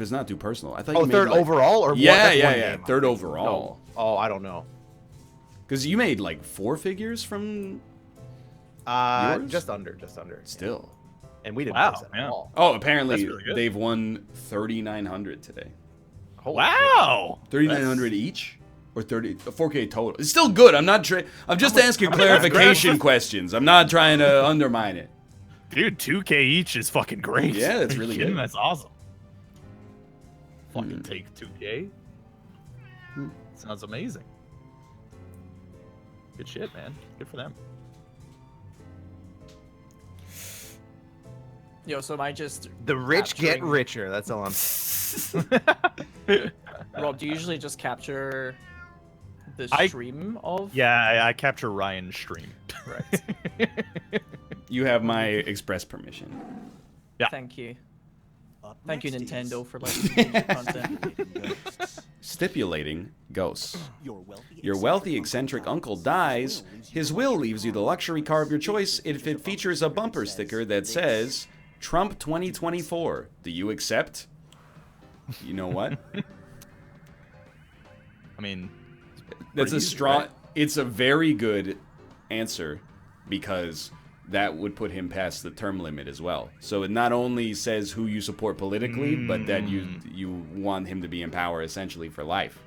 it's not too personal. I thought Oh, you made third like, overall or Yeah, that's yeah, one yeah, game, I third think. overall. No. Oh, I don't know. Because you made like 4 figures from Yours? Just under. still. And we didn't Wow, place it yeah. at all. Oh, apparently That's really good. they've won 3,900 today. Holy Wow. 3,900 each. Or 4K total. It's still good. I'm not I'm just asking clarification questions. I'm not trying to undermine it. Dude, 2K each is fucking great. Yeah, that's Are you really kidding? good. That's awesome. fucking take 2K. Sounds amazing. Good shit, man. Good for them. Yo, so am I just The rich get capturing- richer. That's all I'm. Rob, do you usually just capture the I- stream of? Yeah, I capture Ryan's stream. Right. You have my express permission. Yeah. Thank you. Up Thank you, next is Nintendo, for letting me use your content. ghosts. Stipulating ghosts. Your Your wealthy, eccentric uncle dies. His will leaves you the luxury car of your choice if it features a bumper sticker that says, Trump 2024. Do you accept? You know what? I mean, That's a easy, strong... right? It's a very good answer because that would put him past the term limit as well. So it not only says who you support politically, but that you want him to be in power essentially for life.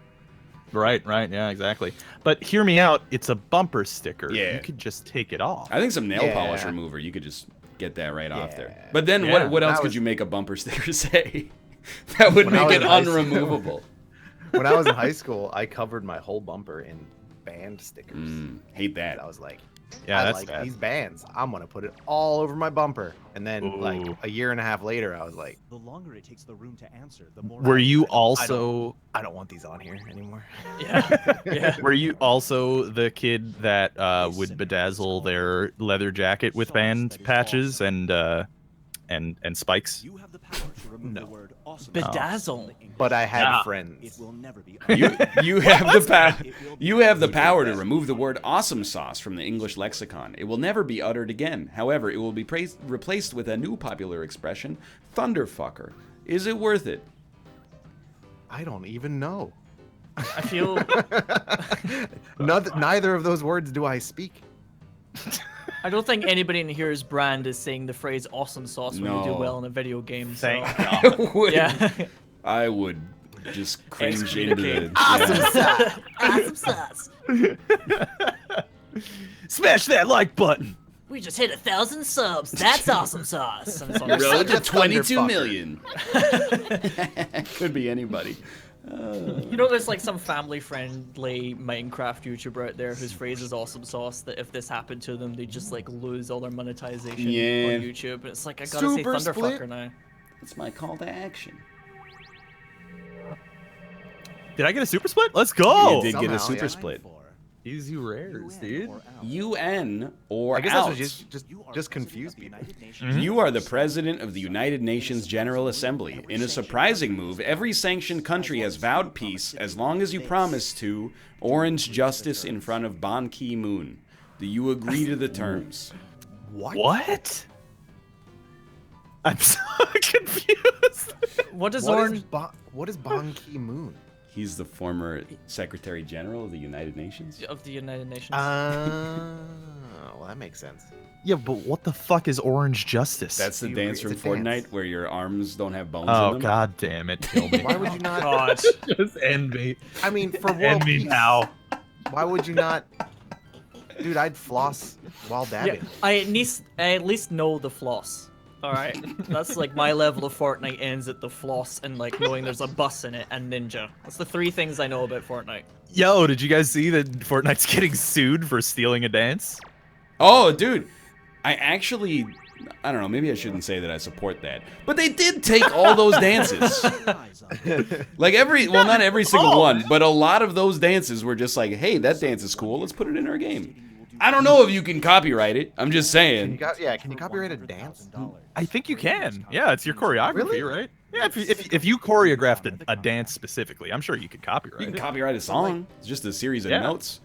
right, yeah, exactly. But hear me out. It's a bumper sticker. Yeah. You could just take it off. I think some nail Yeah. polish remover, you could just get that right off there. Yeah. But then Yeah. what else That could was- you make a bumper sticker say? That would When I make was it in high school- unremovable. When I was in high school, I covered my whole bumper in band stickers. Hate that. I was like, Yeah, I that's like bad. these bands. I'm gonna put it all over my bumper. And then, like Ooh. a year and a half later, I was like, The longer it takes the room to answer, the more. Were you I don't- also I don't want these on here anymore. Yeah. Yeah. were you also the kid that would bedazzle their leather jacket with band patches and spikes? You have the power to remove No. the word awesome. Bedazzle. But I had Nah. It friends. will never be. You have the power. You have the power to remove the word "awesome sauce" from the English lexicon. It will never be uttered again. However, it will be replaced with a new popular expression: "thunderfucker." Is it worth it? I don't even know. I feel Neither of those words do I speak. I don't think anybody in here's brand is saying the phrase "awesome sauce" when you do No. well in a video game. So. Thank God. I would, Yeah. I would just cringe into Excommunicate. it. Awesome Yeah. Awesome sauce. Smash that like button. We just hit 1,000 subs. That's awesome sauce. And it's on You're the Road such to a 22 thunderfucker. million. Could be anybody. You know, there's like some family-friendly Minecraft YouTuber out there whose phrase is "awesome sauce." That if this happened to them, they just like lose all their monetization Yeah. on YouTube. And it's like I gotta Super say split. "thunderfucker" now. That's my call to action. Did I get a super split? Let's go. You did get a Somehow, super yeah. split. Easy rares, dude. UN or I guess out. that's what just confuse people. You are the president of the United Nations General Assembly. In a surprising move, every sanctioned country has vowed peace as long as you promise to orange justice in front of Ban Ki-moon. Do you agree to the terms? What? I'm so confused. What does What orange? what is Ban Ki-moon? He's the former Secretary General of the United Nations. Of the United Nations. Well, that makes sense. Yeah, but what the fuck is orange justice? That's the You dance agree- from it's a dance. Fortnite where your arms don't have bones in Oh them. god damn it, kill me. Why would you not? God. Just end me. I mean, for world End me peace, now. why would you not? Dude, I'd floss while Yeah, dabbing. I at least know the floss. All right, that's like my level of Fortnite ends at the floss and like knowing there's a bus in it and ninja. That's the three things I know about Fortnite. Yo, did you guys see that Fortnite's getting sued for stealing a dance? Oh, dude. I actually, I don't know, maybe I shouldn't say that I support that. But they did take all those dances. Like not every single one, but a lot of those dances were just like, hey, that dance is cool, let's put it in our game. I don't know if you can copyright it. I'm just saying. Can you copyright a dance? I think you can. Yeah, it's your choreography, Really? right? Yeah, if you choreographed a dance specifically, I'm sure you could copyright You can it. copyright a song. It's just a series of Yeah. notes.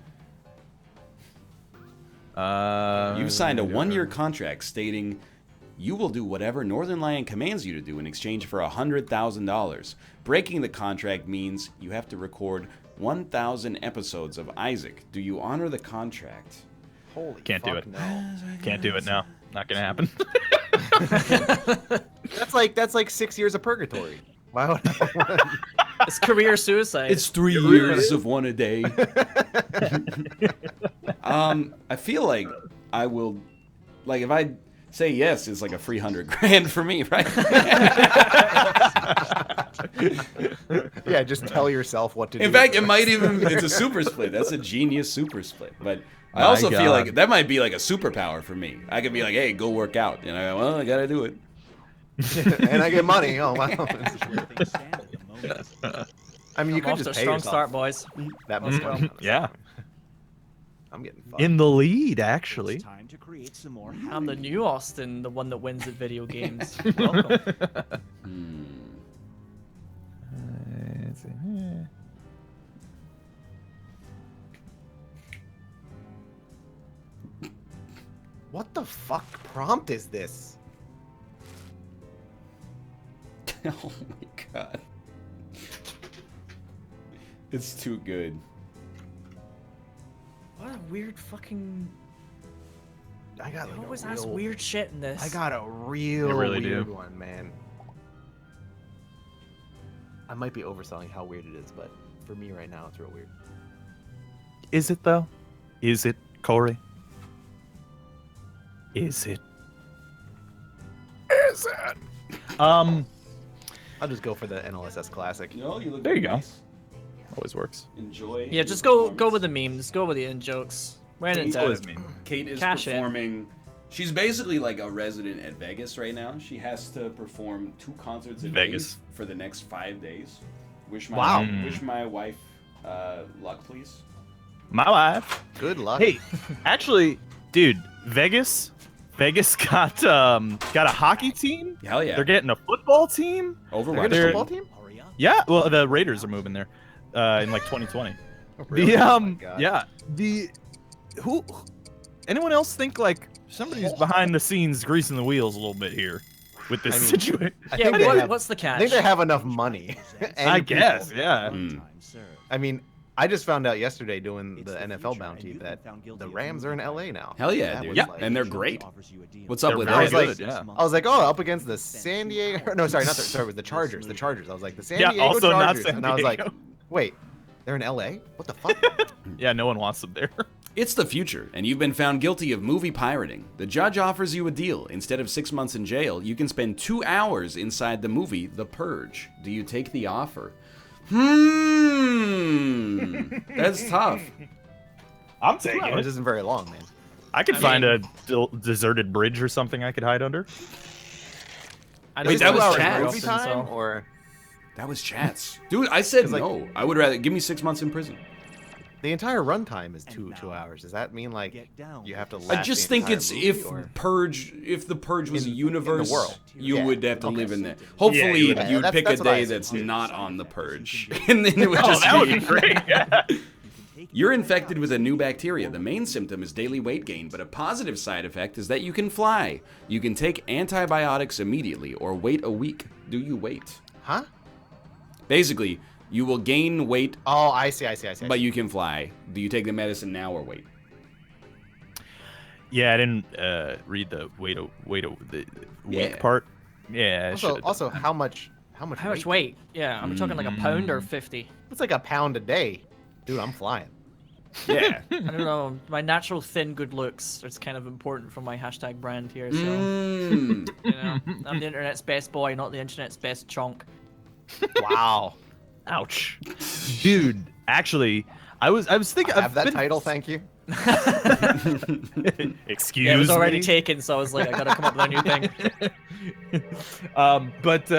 Uh, You've signed a one-year contract stating you will do whatever Northernlion commands you to do in exchange for $100,000. Breaking the contract means you have to record 1,000 episodes of Isaac. Do you honor the contract? Holy Can't do fuck, it. No. Can't do it now. Not gonna happen. That's like 6 years of purgatory. Why would I want? It's career suicide. It's 3 years of one a day. I feel like I will, like if I say yes, it's like a free $100,000 for me, right? just tell yourself what to do. In fact, it for might the rest even, it's a super split. That's a genius super split. But I My also feel God. like that might be like a superpower for me. I could be like, hey, go work out. And I go, well, I gotta do it. and I get money. Oh wow. Things stand at the moment. I mean, you I'm could off just to a pay strong yourself. start, boys. That must Let's be go. Yeah. I'm getting fucked. In the lead, actually. It's time to create some more I'm the new Austin, the one that wins at video games. Welcome. Hmm. What the fuck prompt is this? Oh my god. It's too good. What a weird fucking. I got They like always a ask real, weird shit in this. I got a real They really weird do. one, man. I might be overselling how weird it is, but for me right now, it's real weird. Is it though? Is it, Corey? Is it? Is it? I'll just go for the NLSS Classic. No, you look There you go. nice. Always works. Enjoy. Yeah, your just go performance. with the memes. Go with the in jokes. When in Kate, doubt. Kate is Cash in. performing. She's basically like a resident at Vegas right now. She has to perform 2 concerts in Vegas. for the next 5 days. Wish my Wow. wish my wife luck, please. My wife. Good luck. Hey, actually, dude, Vegas got a hockey team. Hell yeah. They're getting a football team. Overwatch. They're getting a They're- football team? Hurry up. Yeah, well, the Raiders are moving there in like 2020. Really? The Oh my God. yeah, the who anyone else think like somebody's behind the scenes greasing the wheels a little bit here with this I mean, situation? I Yeah, think they have- what's the I catch? think they have enough money. and I people. guess, yeah. Mm. Time served. I mean, I just found out yesterday doing It's the the NFL future, bounty and you've that been found guilty the of Rams are in LA now. Hell yeah, That dude. was Yeah, like- and they're great. Offers you a deal. What's up They're with very that? I was good, like- yeah. I was like, oh, up against the San Diego. No, sorry, not the. Sorry, it was the Chargers. The Chargers. I was like, the San Yeah, Diego also not Chargers. San And I was like, Diego. wait, they're in LA? What the fuck? Yeah, no one wants them there. It's the future, and you've been found guilty of movie pirating. The judge offers you a deal. Instead of 6 months in jail, you can spend 2 hours inside the movie The Purge. Do you take the offer? That's tough. I'm 2 hours isn't very long, man. I could I find mean- a deserted bridge or something I could hide under. I Wait, don't that do was this Chad. very movie often, time, so- or That was chats. Dude, I said 'Cause, like- no. I would rather give me 6 months in prison. the entire runtime is And 2 now, hours. Does that mean like Get down. you have to? I last just the think entire it's movie, if or- if the Purge was In- a in the universe, world. you Yeah. would have to Okay. live in that. Hopefully, you you'd would. Yeah, that's- pick a that's what I day assumed, that's too. not on the Purge, and then it would Oh, just that would be. be great. Yeah. You're infected with a new bacteria. The main symptom is daily weight gain, but a positive side effect is that you can fly. You can take antibiotics immediately or wait a week. Do you wait? Huh? Basically, you will gain weight, Oh, I see. but you can fly. Do you take the medicine now or wait? Yeah, I didn't read the the weak Yeah. part. Yeah. I Also, should've done also, that. how much weight? Yeah, I'm talking like a pound or 50. It's like a pound a day, dude. I'm flying. Yeah. I don't know. My natural thin good looks is kind of important for my hashtag brand here. So Mm. you know, I'm the internet's best boy, not the internet's best chonk. Wow. Ouch, dude. Actually, I was thinking. I have that title, thank you. Excuse Yeah, it was already me. taken, so I was like, I gotta come up with a new thing. But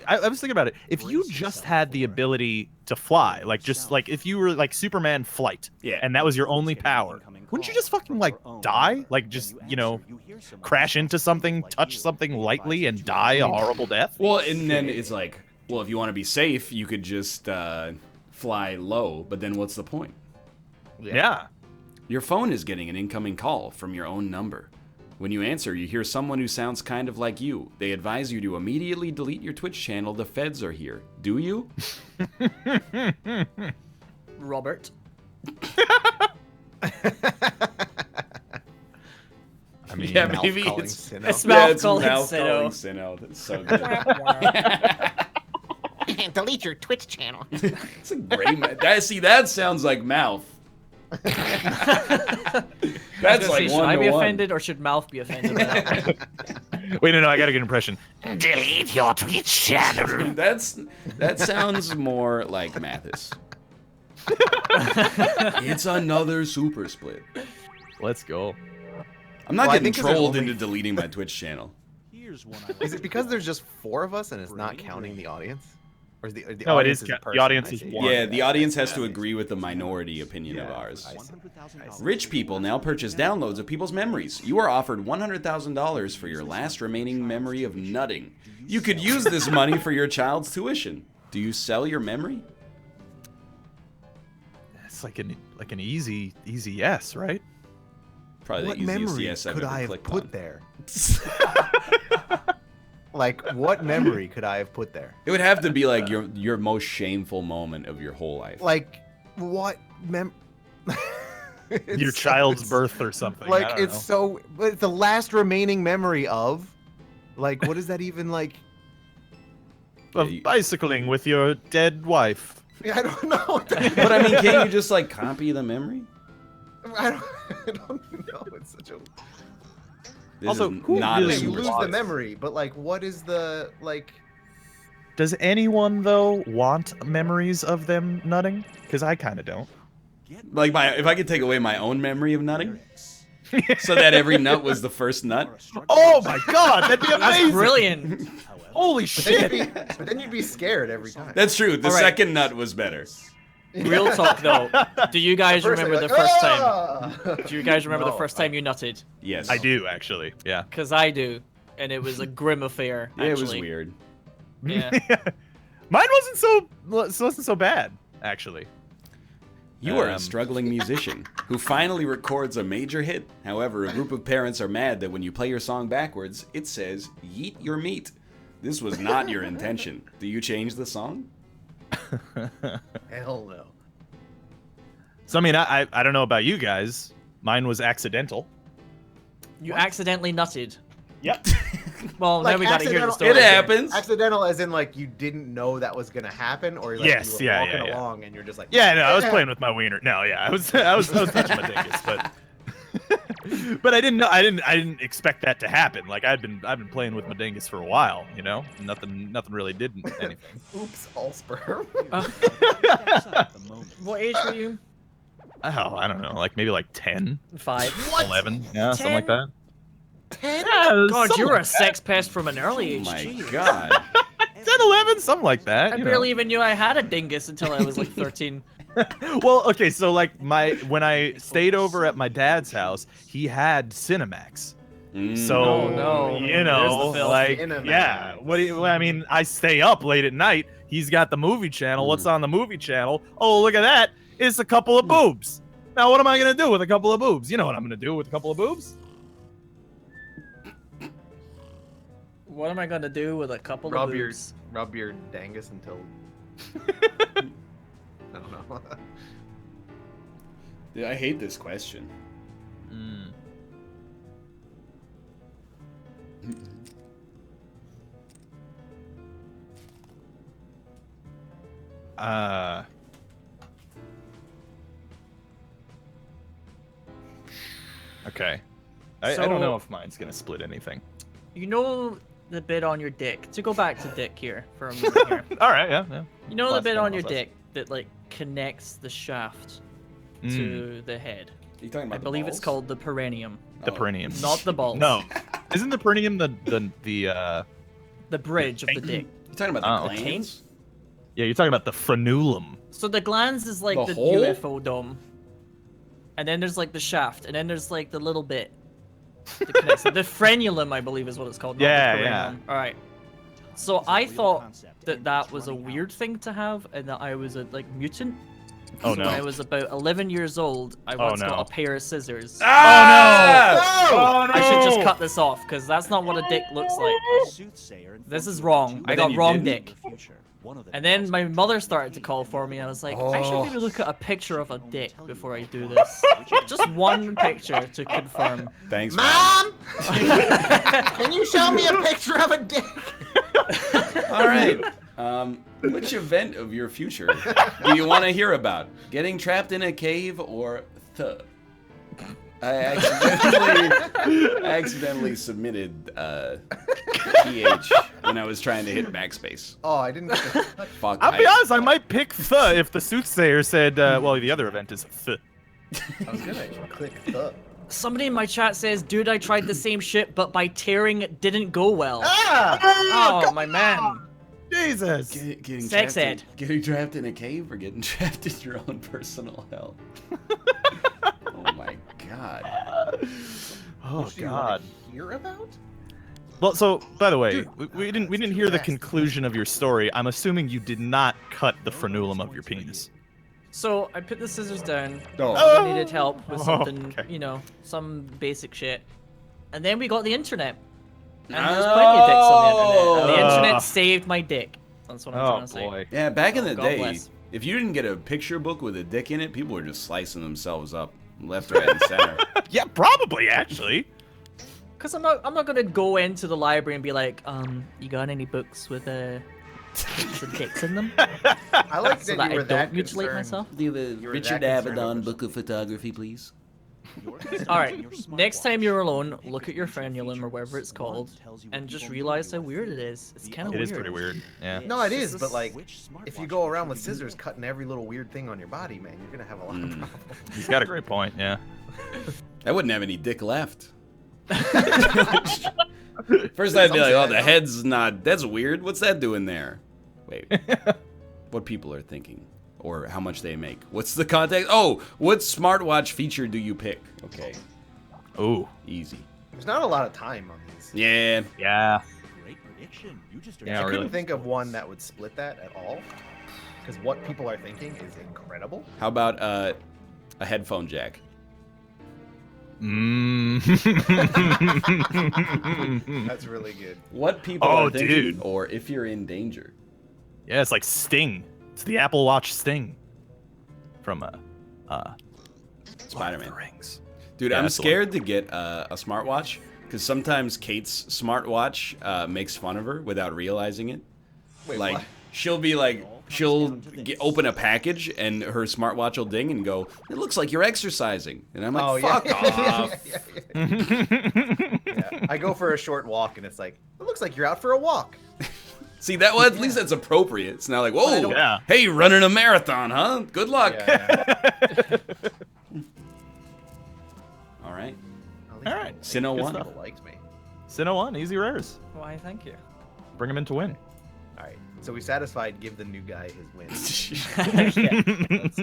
I was thinking about it. If you just had the ability to fly, like just like if you were like Superman flight, Yeah. and that was your only power, wouldn't you just fucking like die? Like just crash into something, touch something lightly, and die a horrible death? Well, and then it's like, well, if you want to be safe, you could just fly low, but then what's the point? Yeah. Your phone is getting an incoming call from your own number. When you answer, you hear someone who sounds kind of like you. They advise you to immediately delete your Twitch channel. The feds are here. Do you? Robert. I mean, Yeah, Mouth maybe calling it's Sinnoh. It's yeah, mouth it's calling mouth Sinnoh. calling Sinnoh. That's so good. Delete your Twitch channel. It's a great. That sounds like mouth. I was That's gonna like say, should I be 1-to-1. offended or should mouth be offended by that one? Wait, no, I got a good impression. Delete your Twitch channel. That sounds more like Mathis. It's another super split. Let's go. I'm not Well, I getting think 'cause there's trolled only- into deleting my Twitch channel. Here's one I like. Is it because there's just 4 of us and it's not counting the audience? Or is the No, it audience is a the person? audience I is see. one. Yeah, the audience has to agree with the minority opinion of Yeah, ours. I see. $100,000 Rich people now purchase downloads of people's memories. You are offered $100,000 for your last remaining memory of nutting. You could use this money for your child's tuition. Do you sell your memory? It's like an easy yes, right? Probably What the easiest memory yes I've could ever I have clicked put on. there? Like, what memory could I have put there? It would have to be like your most shameful moment of your whole life. Like, what Your child's birth or something. Like, I don't it's know. so. It's the last remaining memory of. Like, what is that even like? Of bicycling with your dead wife. I don't know. But I mean, can't you just like copy the memory? I don't know. It's such a. This Also, is who not really a You super lose the split. memory, but like, what is the like? Does anyone though want memories of them nutting? Because I kind of don't. Like if I could take away my own memory of nutting, so that every nut was the first nut. Oh my god, that'd be That's amazing! brilliant. Holy Then shit! but then you'd be scared every time. That's true. The All right. second nut was better. Real talk though. Do you guys First, remember like, the first time? "Ah!" Do you guys remember the No, first time you nutted? Yes. I do actually. Yeah. Cause I do, and it was a grim affair. Yeah, it was actually. weird. Yeah. Mine wasn't so bad actually. You are a Um, struggling musician who finally records a major hit. However, a group of parents are mad that when you play your song backwards, it says, "Yeet your meat." This was not your intention. Do you change the song? Hell no. So I mean, I don't know about you guys. Mine was accidental. You accidentally nutted. Yep. Well, Like, now we gotta hear the accidental- story. It happens. Accidental, as in like you didn't know that was gonna happen, or like Yes, you were yeah, walking yeah, yeah. along and you're just like, Yeah, no, I was playing with my wiener. No, yeah, I was touching my dingus, but but I didn't know. I didn't expect that to happen. Like I've been playing with my dingus for a while, you know. Nothing really did anything. Oops, all sperm. What age were you? Oh, I don't know, like maybe like 10, 5. 11, yeah, something like 10? that. 10? Yeah, God, something you were like a sex pest from an early Oh age. my Jeez. god. that. 10, 11, something like that. I you barely know. even knew I had a dingus until I was like 13. Well, okay, so like when I stayed over at my dad's house, he had Cinemax. So Oh, no. you There's know, the filth. like Cinemax. yeah. What do you? I mean, I stay up late at night. He's got the movie channel. What's on the movie channel? Oh, look at that! It's a couple of boobs. Now, what am I gonna do with a couple of boobs? You know what I'm gonna do with a couple of boobs? What am I gonna do with a couple Rub of your boobs? rub your dangus until. I don't know. Dude, I hate this question. Okay. I So- don't know if mine's gonna split anything. You know the bit on your dick. To go back to dick here for a minute here. All right, yeah. You know the Plus bit on your process. dick that like connects the shaft Mm. to the head. Are you talking about I the believe it's balls? called the perineum, The Oh. perineum. not the balls. No, isn't the perineum the The bridge of the dick. You talking about the Oh. glands? Yeah, you're talking about the frenulum. So the glans is like The the hole? UFO dome. And then there's like the shaft, and then there's like the little bit that connects it. The frenulum, I believe, is what it's called. Not Yeah, the yeah. perineum. All right. So I thought that was a weird thing to have, and that I was a like mutant. Oh, So no. When I was about 11 years old, I once no. got a pair of scissors. Ah! Oh no! I should just cut this off because that's not what a dick looks like. This is wrong. I then got you wrong didn't? dick. And then my mother started to call for me. I was like, I should maybe look at a picture of a dick before I do this. Just one picture to confirm. Thanks, man. Mom, can you show me a picture of a dick? All right. Which event of your future do you want to hear about? Getting trapped in a cave or I accidentally submitted PH when I was trying to hit backspace. Oh, I didn't get the... Fuck. I'll be honest, I might pick the if the soothsayer said, well, the other event is the. I was gonna click the... Somebody in my chat says, dude, I tried the same shit, but by tearing it didn't go well. Oh, my man. Jesus. Getting Sex trapped ed. getting trapped in a cave or getting trapped in your own personal hell. Oh my god. Oh God. Hear about? Well, so by the way, Dude, we didn't hear the conclusion of your story. I'm assuming you did not cut the frenulum of your penis. So I put the scissors down. Oh. I needed help with Oh, something, okay. you know, some basic shit. And then we got the internet. And there's plenty of dicks on the internet. And the internet saved my dick. That's what I'm Oh trying to say. boy. Yeah, back in the God day, bless. if you didn't get a picture book with a dick in it, people were just slicing themselves up left, right, and center. Yeah, probably actually. Cause I'm not gonna go into the library and be like, you got any books with some dicks in them? I like So that that you I were that don't mutilate concerned. myself? Do you have a were Richard that concerned Avedon over book of photography, please? Alright, next time you're alone, look at your frenulum or whatever it's called, and just realize how weird it is. It's kind of It weird. is pretty weird. Yeah. No, it is, but like, if you go around with scissors cutting every little weird thing on your body, man, you're gonna have a lot of problems. He's got a great point. Yeah. I wouldn't have any dick left. First I'd be like, oh, the head's not, that's weird. What's that doing there? Wait. What people are thinking. Or how much they make. What's the context? Oh, what smartwatch feature do you pick? Okay, Ooh. easy. There's not a lot of time on these. Yeah. Yeah. Great prediction. You just Yeah, I really. couldn't think of one that would split that at all. Because what people are thinking is incredible. How about a headphone jack? That's really good. What people Oh, are thinking, dude. or if you're in danger. Yeah, it's like Sting. It's the Apple Watch Sting from Spider-Man. Rings. Dude, Yeah, I'm that's the one. scared to get a smartwatch because sometimes Kate's smartwatch makes fun of her without realizing it. Wait, Like what? she'll be like, she'll open a package and her smartwatch will ding and go, "It looks like you're exercising," and I'm like, Oh, "Fuck yeah. off!" Yeah. I go for a short walk and it's like, it looks like you're out for a walk. See that? Well, at least that's appropriate. It's not like, "Whoa, Yeah. hey, you're running a marathon, huh? Good luck." Yeah, All right, yeah. All right. Sinnoh Good won. stuff. People liked me. Sinnoh 1, easy rares. Why, thank you. Bring him in to win. All right. So we satisfied. Give the new guy his win. Let's,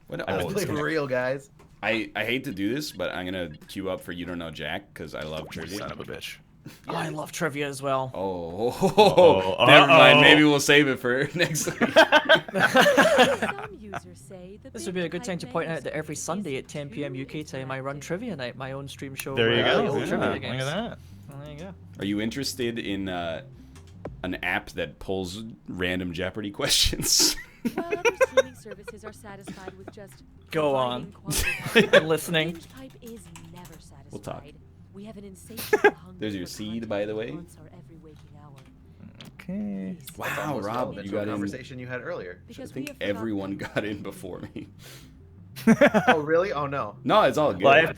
What I else? will play for real, guys. I hate to do this, but I'm gonna queue up for You Don't Know Jack because I love trivia. Son of a bitch. Oh, I love trivia as well. Oh, never mind. Maybe we'll save it for next week. This would be a good time to point out that every Sunday at 10 p.m. UK time, I run Trivia Night, my own stream show. There you where I go. play old Yeah, trivia look games. at that. Well, there you go. Are you interested in an app that pulls random Jeopardy questions? While other streaming services are satisfied with just Go on. providing quality I'm listening. Binge Pipe is never satisfied. We'll talk. We have an insatiable hunger There's your for seed, content by the that way. haunts our every waking hour. Okay. Please, Wow, That's almost Rob, relevant you to a got in. conversation you had earlier. I because we think have forgotten everyone that got in before me. Oh, really? Oh, no. No, it's all good. Well,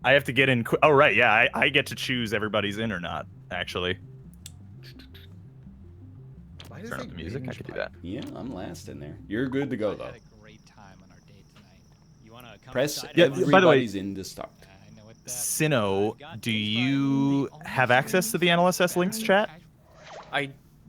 I have to get in. Oh, right. Yeah, I get to choose everybody's in or not, actually. Why does Turn it up the music. I could do that. Yeah, I'm last in there. You're good to go though. had a great time on our date tonight. You wanna come Press inside? Yeah, everybody's by the way- in to start. I know what that- Sinnoh, do you have access to the NLSS links chat?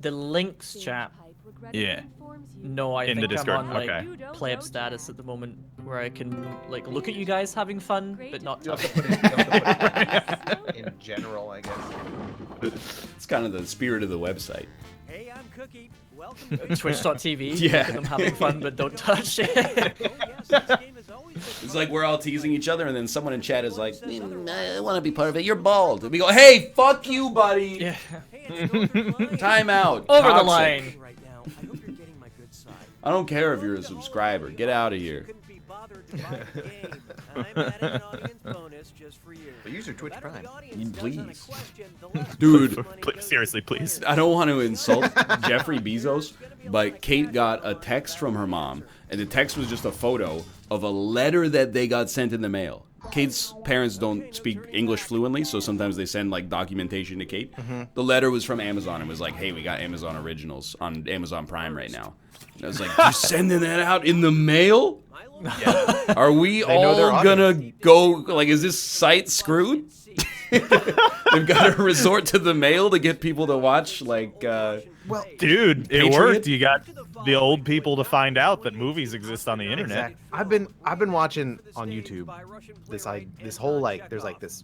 The links Binge chat. Pipe regrettably Yeah. informs you No, I In the think Discord, I'm on like okay. You don't pleb know status Jack. at the moment, where I can like look at you guys having fun, Great but not You have touch. to put it, you have to put it in general, I guess. It's kind of the spirit of the website. Hey, I'm Cookie. Welcome to Twitch.tv. Yeah. Look at them having fun, but don't touch it. Oh, yes, this game has always been It's like we're all teasing each other, and then someone in chat is like, I want to be part of it. You're bald. And we go, hey, fuck you, buddy. Yeah. Hey, it's Northernlion. Time out. Over the Toxic. line. Right now, I hope you're getting my good side. I don't care if you're a subscriber. Get out of here. Couldn't be bothered to buy the game. I'm adding an audience bonus just for you. But use your Twitch No matter Prime. what the audience does on a Please. question, the less Dude. money Please, goes seriously, to please. players. I don't want to insult Jeffrey Bezos, but Kate got a text from her mom, and the text was just a photo of a letter that they got sent in the mail. Kate's parents don't speak English fluently, so sometimes they send like documentation to Kate. The letter was from Amazon and was like, "Hey, we got Amazon Originals on Amazon Prime right now." And I was like, "You're sending that out in the mail? Are we know their all gonna go? Like, is this site screwed?" They've got to resort to the mail to get people to watch, like, Well, Dude, it Patriot? worked. You got the old people to find out that movies exist on the internet. exactly. I've been watching on YouTube this whole like there's like this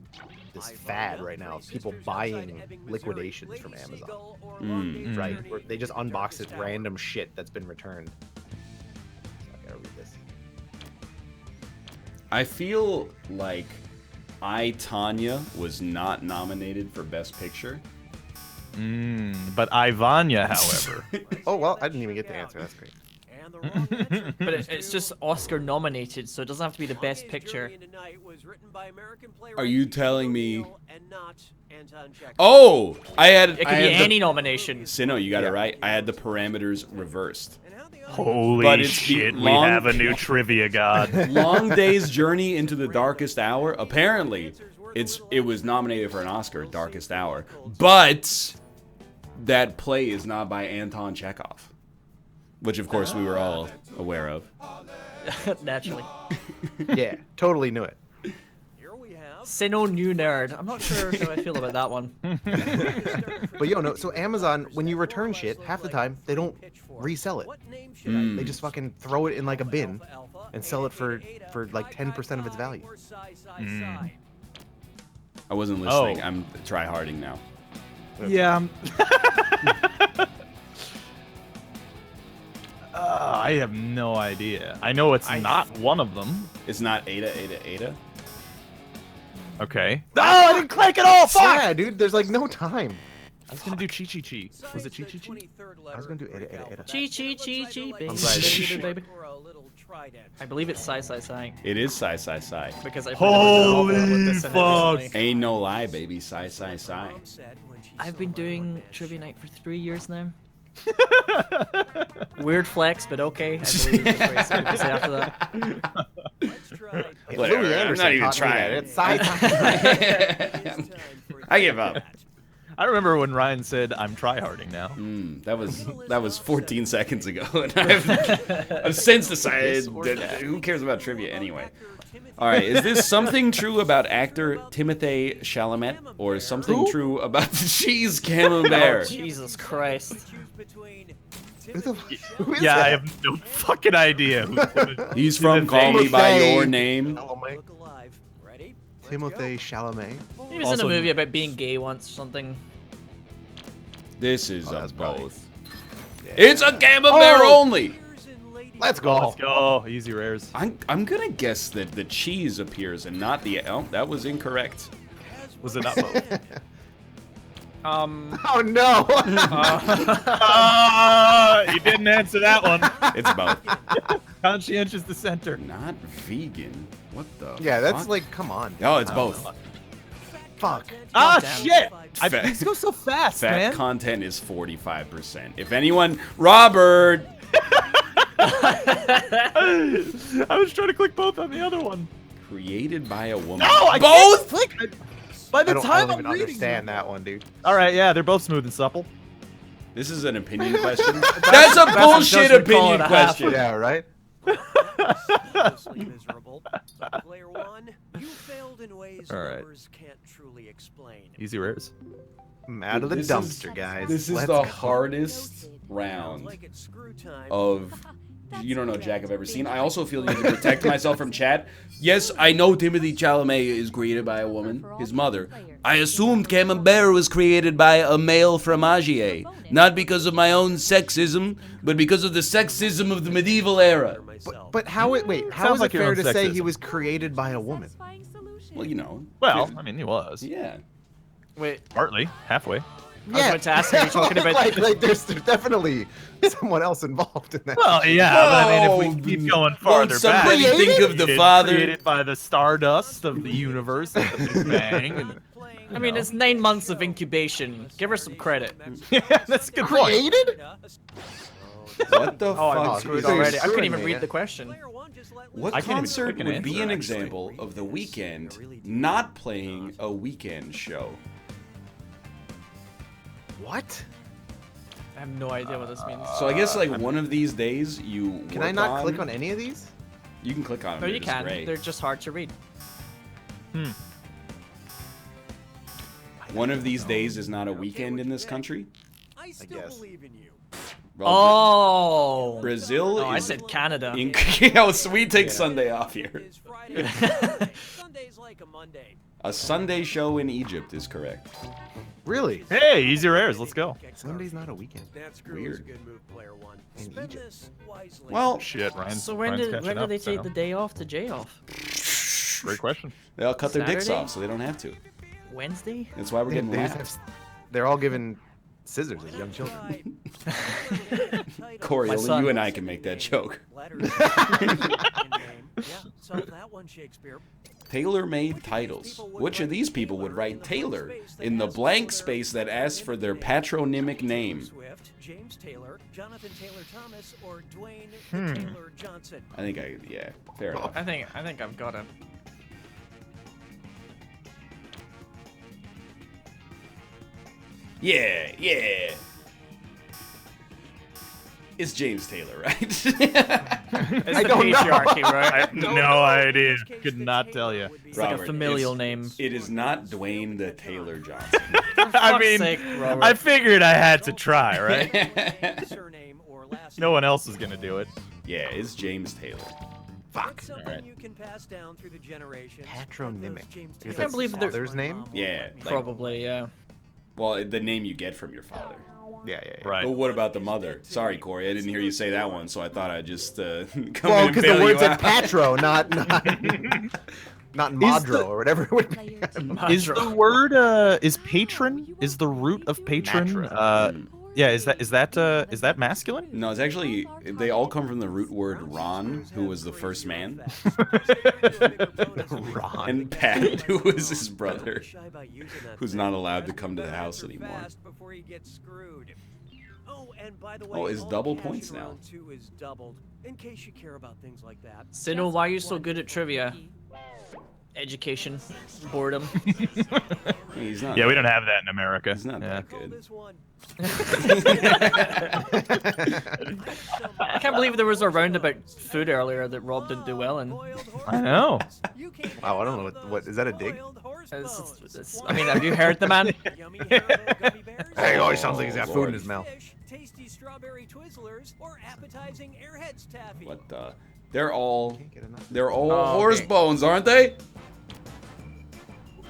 fad right now of people buying liquidations from Amazon, right? Where they just unbox this random shit that's been returned. I gotta read this. I feel like I, Tanya was not nominated for Best Picture. But Ivania, however. Oh well, I didn't even get the answer. That's great. But it's just Oscar nominated, so it doesn't have to be the best picture. Are you telling me? Oh, I had. It could I be had any nomination. Sino, you got it right. I had the parameters reversed. Holy But it's the shit, we long- have a new trivia god. Long Day's Journey into the Darkest Hour. Apparently, it was nominated for an Oscar, Darkest Hour, but that play is not by Anton Chekhov, which of course we were all aware of. Naturally. Yeah, totally knew it. Sino new nerd. I'm not sure how I feel about that one. But no. So Amazon, when you return shit, half the time they don't resell it. They just fucking throw it in like a bin and sell it for like 10% of its value. I wasn't listening. Oh. I'm try-harding now. Yeah. I have no idea. I know it's not one of them. It's not Ada, Ada, Ada. Okay. Oh, I didn't click at all! Fuck! Yeah, dude, there's like no time. I was gonna do Chi Chi Chi. Was it Chi Chi Chi? I was gonna do Ada. Chi chi chi chi baby, I'm sorry. baby, baby. I believe it's Sai Sai Sai It is Sai Sai Sai. because I've Holy with this in it fuck. recently. Ain't no lie, baby. Sai Sai Sai. I've been doing trivia night for 3 years now. Weird flex, but okay. I believe it's very safe to say after that. Whatever, Louis I'm Anderson not even taught me that. trying. It's sci-fi. I give up. I remember when Ryan said, "I'm tryharding now." That was 14 seconds ago, and I've since decided that who cares about trivia anyway. All right, is this something true about actor Timothée Chalamet, or something true about the cheese camembert? Jesus Christ. Who is Yeah, I that? have no fucking idea. He's from Call Me by Timothée Your Name. Chalamet. Timothée Chalamet. He was Also- in a movie about being gay once or something. This is that's a probably- both. It's a camembert only. Let's go. Let's go. Easy rares. I'm gonna guess that the cheese appears and not the. Oh, that was incorrect. Was it not both? Oh no! You didn't answer that one. It's both. Conscientious dissenter. Not vegan. What the? Yeah, that's fuck? like, come on. Oh, it's both. Fuck. Ah, damn. shit! Fat- These go so fast, Fat man. content is 45%. If anyone, Robert. I was trying to click both on the other one. Created by a woman. No, I both. can't click. By the I time don't I'm even reading understand that one, dude. All right, yeah, they're both smooth and supple. This is an opinion question. That's a bullshit judgment call opinion and a half. question. Yeah, right? miserable. But player one, you failed in ways All right. numbers can't truly explain. Easy rares. I'm out of the This dumpster, is- guys. This is Let's the go. hardest round Like it's screw time. of you don't know Jack I've ever seen. I also feel the need to protect myself from chat. Yes, I know Timothée Chalamet is created by a woman, his mother. I assumed Camembert was created by a male fromagier, not because of my own sexism, but because of the sexism of the medieval era. But how it wait? How Sounds is like it your fair own to say sexism. he was created by a woman? Well, you know. Well, I mean, he was. Yeah. Wait, Partly. Halfway. I was about to ask, are you talking about... like there's definitely someone else involved in that. Well, yeah, but I mean, if we keep going farther Won't back... somebody think of the it's father? Created by the stardust of the universe at the Big Bang. And, I mean, it's 9 months of incubation. Give her some credit. yeah, that's a good point. created? What the Oh, I'm fuck? screwed is already. this? I couldn't even screwing me, read the question. What I can't even concert click an would be answer, an actually. example of The Weeknd not playing a weekend show? What? I have no idea what this means. So I guess like one of these days you Can I work not click on any of these? You can click on them. No, they're you just can. gray. They're just hard to read. One of these days is not a weekend in this country. I still guess. believe in you. Well, Oh. Brazil No, I is said Canada. Oh, so we take Sunday off here. Is Friday. Sunday's like a Monday. A Sunday show in Egypt is correct. Really? Hey, easy rares. Let's go. Sunday's not a weekend. That screw Weird. is a good move, player one. In Spend Egypt. this wisely. Well, Shit, Ryan's, So when Ryan's did catching up, they take so. the day off to J off? Great question. they all cut their dicks Saturday? off, so they don't have to. Wednesday? That's why we're getting They just laughs. they're all given scissors as young children. Corey, My only son. you and I can make that joke. Letters. Yeah, solve that one, Shakespeare. Tailor-made titles. Which of these people would write Taylor in the blank space that asks for their patronymic name? Swift, James Taylor, Jonathan Taylor Thomas, or Dwayne Taylor Johnson. I think yeah, fair enough. I think I've got it. Yeah, yeah. It's James Taylor, right? It's the don't know. patriarchy, right? No idea. Could not tell you. It's like a Robert, familial it's- name. It is not Dwayne the Taylor Johnson. I fuck's mean, sake, Robert. I figured I had to try, right? Surname or last No one name. else is gonna do it. Yeah, it's James Taylor. Fuck. It's something Alright. you can pass down through the generations. Patronymic. James Because can't that's believe they're- father's name? Yeah, like, Probably, yeah. well, the name you get from your father. Yeah. Right. But what about the mother? Sorry, Corey, I didn't hear you say that one, so I thought I'd just come Well, in and because bail the word you said out. patro, not madro or whatever it would be. Is the word is patron? Is the root of patron? Matron. Yeah. Is that masculine? No, it's actually they all come from the root word Ron, who was the first man, Ron. and Pat, who was his brother, who's not allowed to come to the house anymore. Before he gets screwed. Oh, and by the Oh, way, it's all double cash points now. around two is doubled, in case you care about things like that. Sino, why are you so good at trivia? Education. Boredom. He's not. Yeah, we don't have that in America. He's not Yeah. that Call good. this one. I can't believe there was a round about food earlier that Rob didn't do well in. I know. Wow, I don't know what is that a dig? I mean, have you heard the man? Hey, oh, he sounds like he's got Oh, food Lord. in his mouth. Tasty strawberry Twizzlers or appetizing Airheads taffy. What the? They're all Can't get enough. Oh, horse okay. bones, aren't they?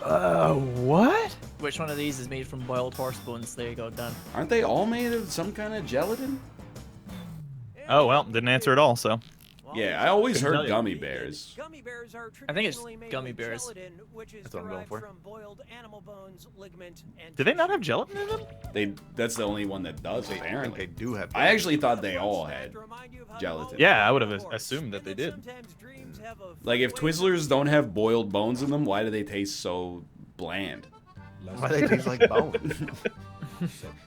What? Which one of these is made from boiled horse bones? There you go, done. Aren't they all made of some kind of gelatin? Oh well, didn't answer at all. So. Yeah, I always Couldn't tell heard you. gummy bears. Gummy bears are I think it's traditionally made gummy with bears. gelatin, which is That's what I'm going derived for. from boiled animal bones, ligament, and Do they not have tissue. gelatin in them? That's the only one that does, I think apparently. they do have. I actually thought they all I have had to remind you of how you gelatin. always Yeah, I would have were born. assumed that And they that did. sometimes dreams have a Like, if fun way of Twizzlers don't have boiled bones in them, why do they taste so bland? Why they taste like bone?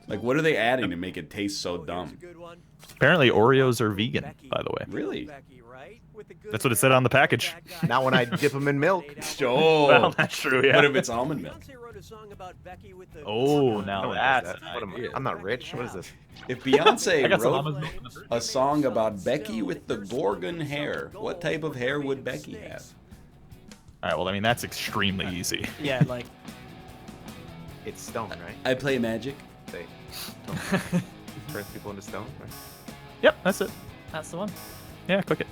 Like, what are they adding to make it taste so Oh, here's dumb? a good one. Apparently, Oreos are vegan, Becky. by the way. Really? Becky, right? With the good That's what it said on the package. bad guy. Not when I dip them in milk. Oh, Well, that's true. Yeah. what if it's almond milk? Beyonce wrote a song about Becky with the Oh, good now No one that's does that. an What am I? idea. I'm not rich. What is this? If I Beyonce got some wrote almond milk in the fridge. a song about Becky with the Gorgon hair, what type of hair would Becky have? All right. Well, I mean, that's extremely easy. Yeah, like. It's stone, right? I play magic. They turn people into stone, right? Yep, that's it. That's the one. Yeah, click it.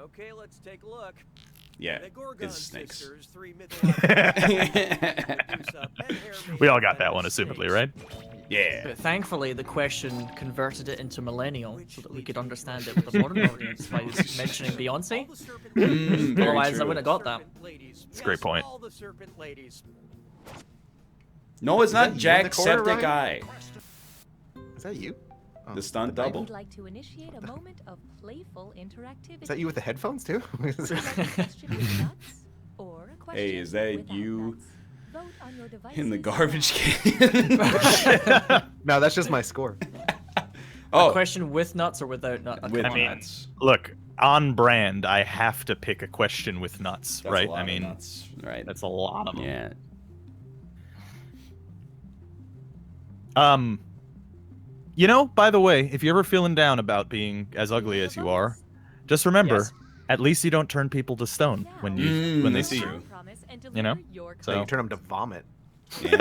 Okay, let's take a look. Yeah, The Gorgon it's snakes. sisters, three mythological We all got that one, assumedly, right? Yeah. But thankfully, the question converted it into millennial so that we could understand it with a modern audience by mentioning Beyonce. Very Otherwise, I true. wouldn't have got that. It's a great point. All the serpent ladies. No, it's not that you in the corner, Jacksepticeye. Is that you? Oh. The stunt I double. would like to initiate a moment of playful interactivity. Is that you with the headphones too? Would you like a question with nuts or a question Hey, is that without you nuts? Vote on your In the devices garbage now. can. No, that's just my score. Oh, Question with nuts or without nuts? with Come on. nuts. Look, on brand, I have to pick a question with nuts, That's right? a lot I of mean, nuts, right? that's a lot of them. Yeah. You know, by the way, if you're ever feeling down about being as ugly as you are, just remember, Yes. at least you don't turn people to stone when they that's see true. you. You know? So you turn them to vomit. Yeah.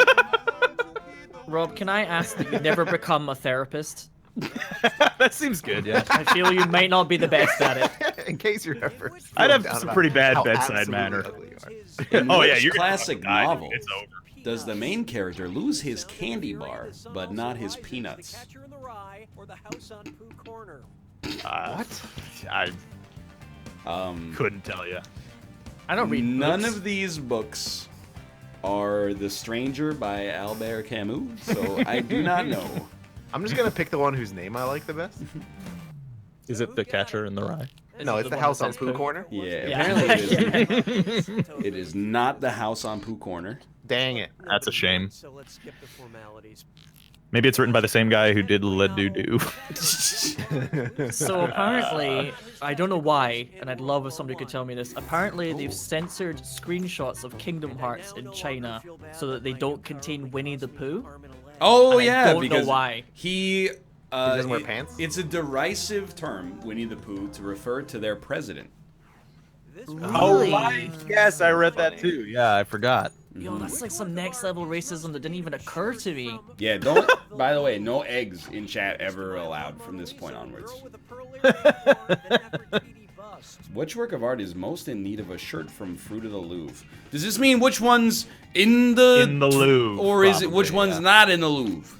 Rob, can I ask that you never become a therapist? That seems good, yeah. I feel you might not be the best at it. In case you're ever. I'd have feeling down some about pretty bad how bedside absolutely manner. ugly you are. In Oh, yeah, which you're gonna classic fucking die, dude. novel It's over. does the main character lose his candy bar, but not his peanuts? What? I couldn't tell you. I don't read None books. of these books are The Stranger by Albert Camus, so I do not know. I'm just gonna pick the one whose name I like the best. Is it The Catcher in the Rye? No, it's the one house that on says Pooh Corner. Yeah, Yeah. apparently it is. It is not The House on Pooh Corner. Dang it. That's a shame. So let's skip the formalities. Maybe it's written by the same guy who did Le Doo Doo. So apparently, I don't know why, and I'd love if somebody could tell me this. Apparently, they've censored screenshots of Kingdom Hearts in China so that they don't contain Winnie the Pooh. Oh And I yeah, don't know because why. he doesn't wear pants? It's a derisive term, Winnie the Pooh, to refer to their president. Really? Yes, I read that too. Yeah, I forgot. Yo, that's like some next level racism that didn't even occur to me. Yeah, don't. By the way, no eggs in chat ever allowed from this point onwards. Which work of art is most in need of a shirt from Fruit of the Louvre? Does this mean which one's in the Louvre, or is it which probably, one's yeah. not in the Louvre?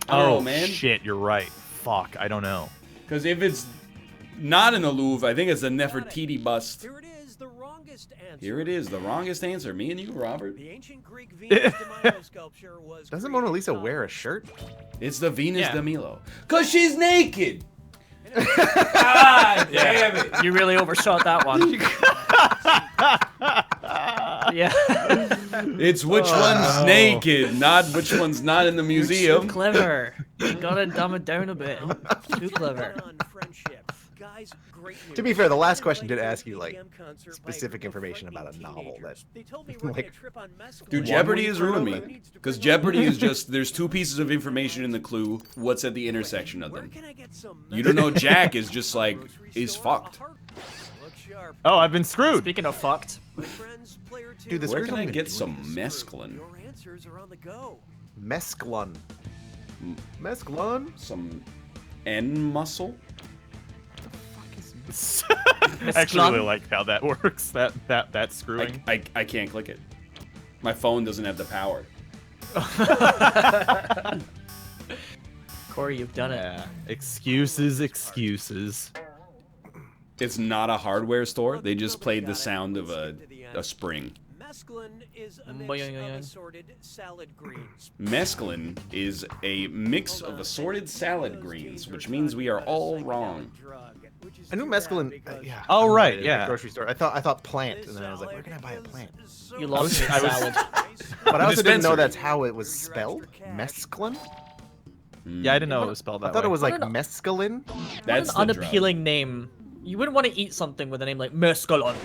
I don't know, man. Shit, you're right. Fuck, I don't know. Because if it's not in the Louvre, I think it's the Nefertiti bust. Here it is, the wrongest answer. Here it is, the wrongest answer. Me and you, Robert. The ancient Greek Venus de Milo sculpture was. Doesn't Mona Lisa wear a shirt? It's the Venus Yeah. de Milo. Because she's naked! God damn it! You really overshot that one. Yeah. It's which one's naked, not which one's not in the Too museum. clever. You gotta dumb it down a bit. Too clever. To be fair, the last question did ask you like specific information about a novel that, like, Dude, Jeopardy has ruined me. Because Jeopardy is just, there's two pieces of information in the clue. What's at the intersection of them? You don't know Jack is just like, is fucked. Oh, I've been screwed. Speaking of fucked, dude, this Where screws can I don't get even some do mescaline? mescaline. Mescaline? Some N muscle? I actually really like how that works. That screwing. I can't click it. My phone doesn't have the power. Corey, you've done it. Yeah. Excuses. It's not a hardware store. They just played the sound of a spring. Mescaline is a Boing, mix boing, boing. of assorted salad greens. Mescaline is a mix of assorted salad greens, which means we are all wrong. I knew mescaline. Yeah. Oh, right, At the yeah. grocery store. I thought plant, and then I was like, where can I buy a plant? You lost your salad. But I also didn't know Dispensary. that's how it was spelled. Mescaline. Yeah, I didn't know it was spelled that I thought way. it was like What an- mescaline. That's What an the drug. unappealing name. You wouldn't want to eat something with a name like mescaline.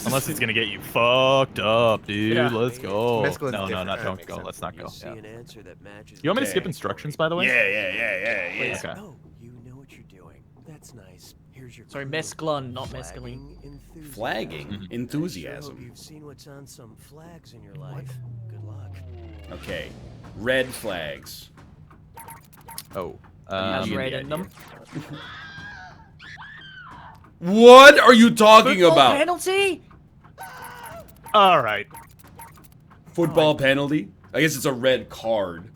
Unless it's gonna get you fucked up, dude. Yeah. Let's go. Mescaline's No, different. not That don't makes go. sense. Let's not go. See Yeah. an answer that matches. You want me to Okay. skip instructions, by the way? Yeah. Okay. Oh, you know what you're doing. That's nice. Here's your Sorry, clue. mescaline, not mescaline. Flagging Sure hope enthusiasm. you've seen what's on some flags in your life. Good luck. Okay, red flags. Oh. Has you red the in them. What are you talking Football about? penalty? All right. Football penalty? I guess it's a red card.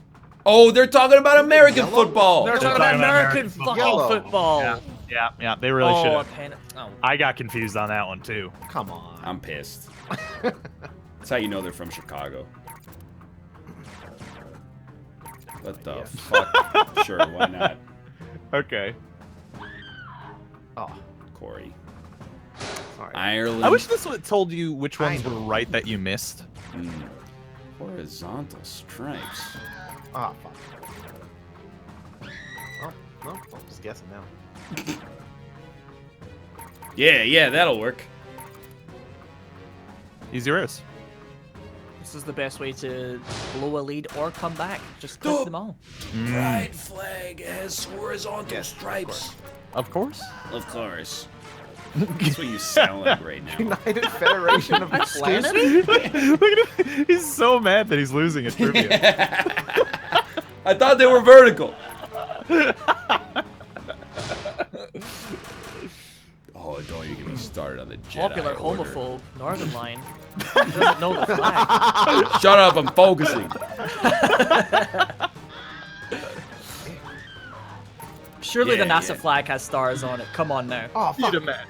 Oh, they're talking about American football. They're talking about American fucking Yellow. football. Yeah. They really should have. Oh. I got confused on that one too. Come on. I'm pissed. That's how you know they're from Chicago. What the fuck? Sure, why not? Okay. Oh, Corey. sorry. Ireland. I wish this would told you which I ones were know. right that you missed. Horizontal stripes. Oh, fuck. Oh, no, I'm just guessing now. Yeah, that'll work. Easy race. This is the best way to blow a lead or come back. Just click them all. Pride flag has horizontal Yes, of stripes. Of course. Of course. That's what you sound like right now. United Federation of the Planet. Look at him. He's so mad that he's losing at trivia. I thought they were vertical. Oh, don't even get me started on the Jedi Popular Order. homophobe, Northernlion. Doesn't know the flag. Shut up, I'm focusing. Surely the Yeah, NASA yeah. flag has stars on it. Come on now. Oh, fuck. You'd imagine.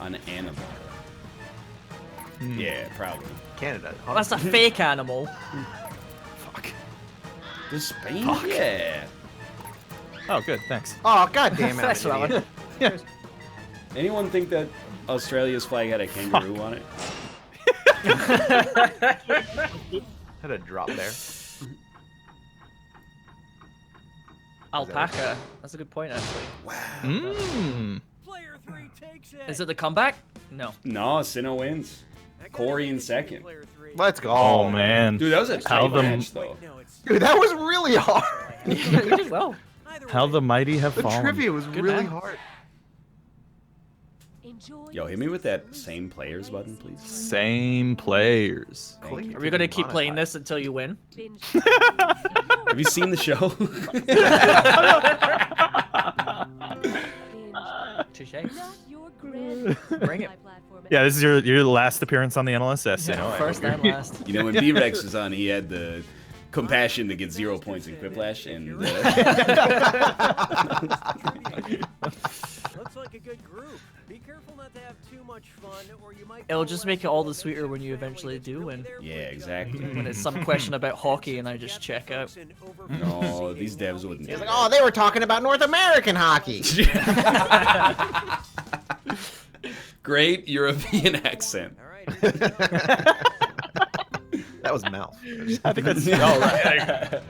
An animal. Yeah, probably. Canada. Oh, that's a fake animal. Fuck. Does Spain? Yeah. Oh, good. Thanks. Oh, god damn it. That's I'm an right. idiot. Anyone think that Australia's flag had a kangaroo on it? Had a drop there. Alpaca. That's a good point, actually. Mmm. Player 3 takes it. Is it the comeback? No. No, Sinnoh wins. Corey in second. Let's go. Oh, man. Dude, that was a How tight the- match, though. Dude, that was really hard. You did well. How the mighty have The fallen. trivia was Good really man. hard. Enjoy Yo, hit me with that same players button, please. Same players. Thank you. Are we gonna keep playing this until you win? Have you seen the show? Touche. Not your grand. Bring it. Yeah, this is your last appearance on the NLSS, you know. First and last. You know, when B-Rex was on, he had the compassion to get 0 points in Quiplash, and Looks like a good group. Be careful not to have too much fun, or you might. It'll just make it all the sweeter when you eventually do win. yeah, exactly. When it's some question about hockey and I just check out. No, these devs wouldn't. He's like, oh, they were talking about North American hockey. Great European accent. All right. That was mouth. I think that's all right.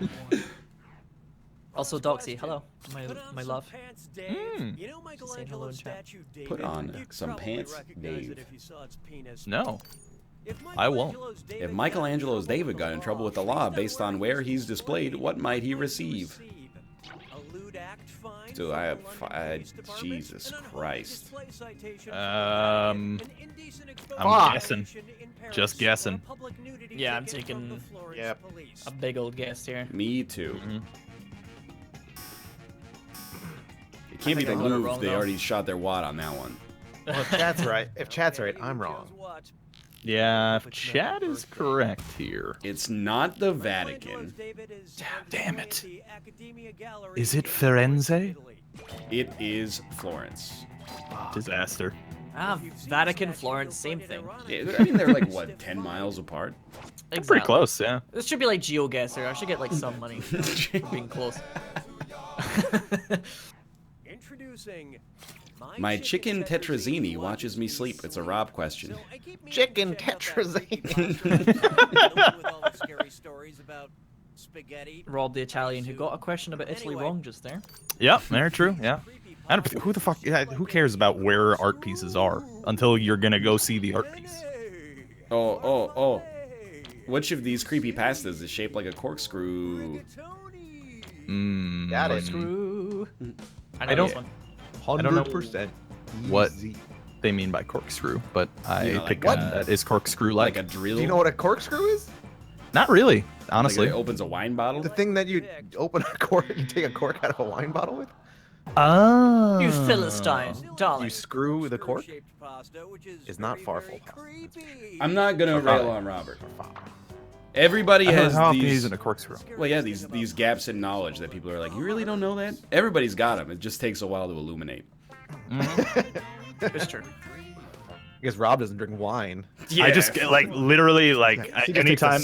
Also, Doxy, hello, Put on my some love. Pants, Dave. Mm. You know Saying hello Michelangelo's in chat. statue, David? Put on You'd some probably pants, recognize it Dave. if you saw its penis. No. If I won't. Michelangelo's If David Michelangelo's got in David got in trouble with the law based on where he's displayed, what might he receive? A lewd act fine Dude, from I the have London Police Department, Jesus an unholy Christ. display citation for Um, an indecent exposure I'm of guessing. in Paris, Just guessing. or a public nudity Yeah, I'm ticket from taking- the Florence Yep. police. A big old guess here. Me too. Mhm. It can't be the I got it Louvre. wrong, They though. already shot their wad on that one. Well, if chat's right, I'm wrong. Yeah, if Chad is correct here. It's not the Vatican. Damn it. Is it Firenze? It is Florence. Disaster. Ah, Vatican, Florence, same thing. Yeah, I mean, they're like, what, 10 miles apart? Exactly. Pretty close, yeah. This should be like GeoGuessr. I should get like some money for being close. Introducing My chicken tetrazzini watches me sleep. It's a Rob question. Chicken tetrazzini. Rob the Italian who got a question about Italy wrong just there. Yep, very true, yeah. I don't, who the fuck, yeah, who cares about where art pieces are until you're gonna go see the art piece? Oh. Which of these creepy pastas is shaped like a corkscrew? Mm, Got it. Screw. I know don't- this one. 100%. What easy. they mean by corkscrew, but I You know, like pick what? that is corkscrew Like like. a drill? Do you know what a corkscrew is? Not really, Like honestly. it opens a wine bottle? The thing that you open a cork, you take a cork out of a wine bottle with? Oh. You Philistine, darling. You screw the cork? Is not farfel. I'm not gonna Okay. rail on Robert. Everybody has How often these. using a corkscrew? Well, yeah, these gaps in knowledge that people are like, you really don't know that? Everybody's got them. It just takes a while to illuminate. It's true. Because Rob doesn't drink wine. I just like literally like He just takes a anytime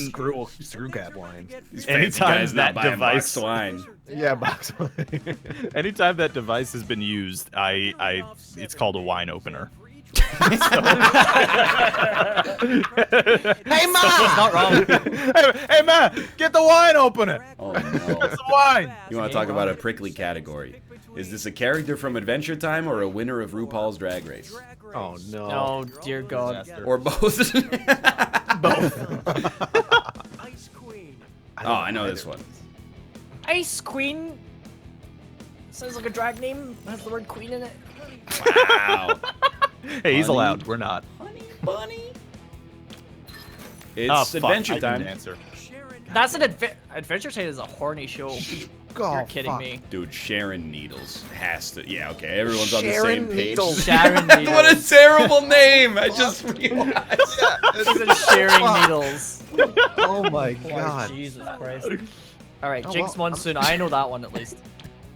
screw cap wine. These fancy anytime guys not that buying device- boxed wine. Yeah, box wine. anytime that device has been used, I it's called a wine opener. Hey, Ma! He's not wrong. Hey, Matt, get the wine opener. Oh no. Get some wine. You want to talk about a prickly category? Is this a character from Adventure Time or a winner of RuPaul's Drag Race? Oh no. Oh dear God. Or both? Ice Queen. Oh, I know this one. Ice Queen. Sounds like a drag name. Has the word queen in it. Wow. Hey, he's Honey. allowed. We're not. Honey bunny. It's Oh, fuck, Adventure I didn't Time. answer. That's an Adventure Time is a horny show. You're kidding me. Dude, Sharon Needles has to. Yeah, okay, everyone's on the Sharon same page. Needles. Sharon What a Needles. terrible name! I just realized. Sharing Needles. Oh my Oh, god. Jesus Christ. All right, Oh, Jinx well, Monsoon. I know that one at least.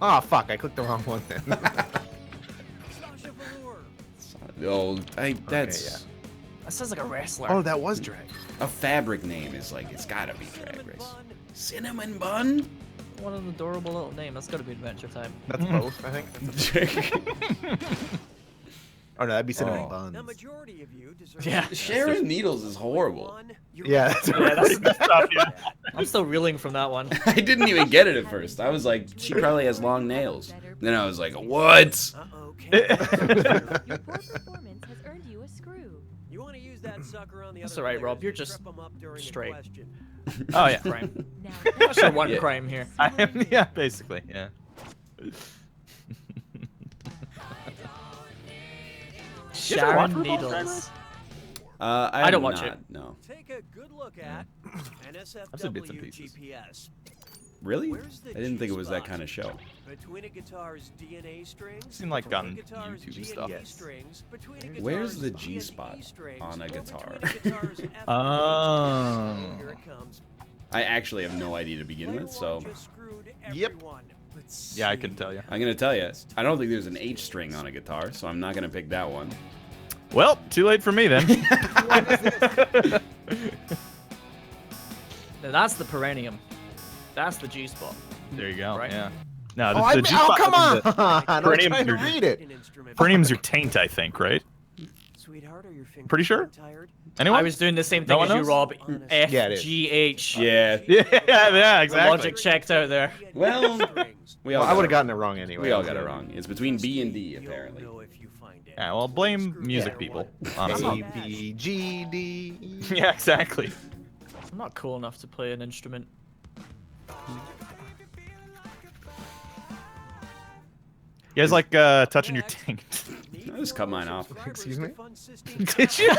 Oh fuck! I clicked the wrong one then. Sasha Velour. Oh, that's That sounds like a wrestler. Oh, that was drag. a fabric name. Is like it's gotta be Drag Race. Cinnamon Bun. What an adorable little name. That's got to be Adventure Time. That's both, I think. Oh no, that'd be cinnamon Oh. buns. The majority of you deserve Yeah. Sharon Needles is horrible. Yeah, that's Yeah, that's tough. Yeah. I'm still reeling from that one. I didn't even get it at first. I was like, she probably has long nails. Then I was like, what? Uh-oh, Your poor performance has earned you a screw. You want to use that sucker on the That's other all right, players Rob, you're to just trip 'em up during a straight. question. Oh yeah. Crime. Now, Not sure one Yeah. crime here. I am. Yeah, basically. Yeah. You ever watch Sharon RuPaul's Drag Needles. I don't have watch not, it. No. Take a good look at I've seen bits and NSFW pieces. GPS. Really? Where's the I didn't think it was that G-spot? kind of show. Between a guitar's DNA strings. Seen, like, between on a guitar's YouTube G&E stuff. Yes. strings, between a Where's the guitar's G-spot E strings, on a or guitar? between a guitar's F Oh. Here it comes. I actually have no idea to begin Player with, so one just screwed Yep. everyone. Let's Yeah, I see. can tell you. I'm gonna tell you. I don't think there's an H string on a guitar, so I'm not gonna pick that one. Well, too late for me then. Now that's the Perennium. That's the G spot. There you go. Right. Yeah. No, Oh, G-spot come on! is the- I'm Perennium trying to surgery. read it. An instrument. Perennium's your taint, I think, right? Sweetheart, are your fingers Pretty sure? tired? Anyone? I was doing the same No thing one as you, knows? Rob. F Yeah, it is. G H. Yeah. Yeah, The exactly. logic checked out there. Well, we all Well, I would got have gotten it wrong anyway. We all got it wrong. It's between B and D apparently. Yeah, well, blame music people, honestly. A, B, G, D, E. Yeah, exactly. I'm not cool enough to play an instrument. You guys like touching your taint? I just cut mine off. Excuse me? Did you?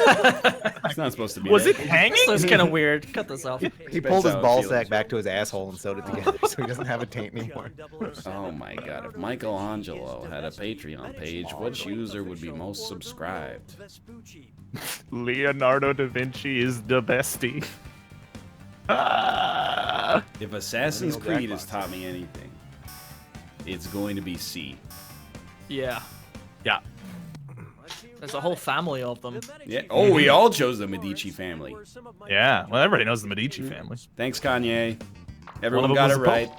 It's not supposed to be. Was there. it hanging? So it's kind of weird. Cut this off. He pulled his how it ball feels. sack back to his asshole and sewed it together so he doesn't have a taint anymore. Oh my god, if Michelangelo had a Patreon page, which user would be most subscribed? Leonardo da Vinci is the bestie. Ah. If Assassin's Millennial Creed has Jackbox. taught me anything, it's going to be C. Yeah. Yeah. There's a whole family of them. Yeah. Oh, we all chose the Medici family. Yeah. Well, everybody knows the Medici family. Thanks, Kanye. One Everyone of got them it was a right.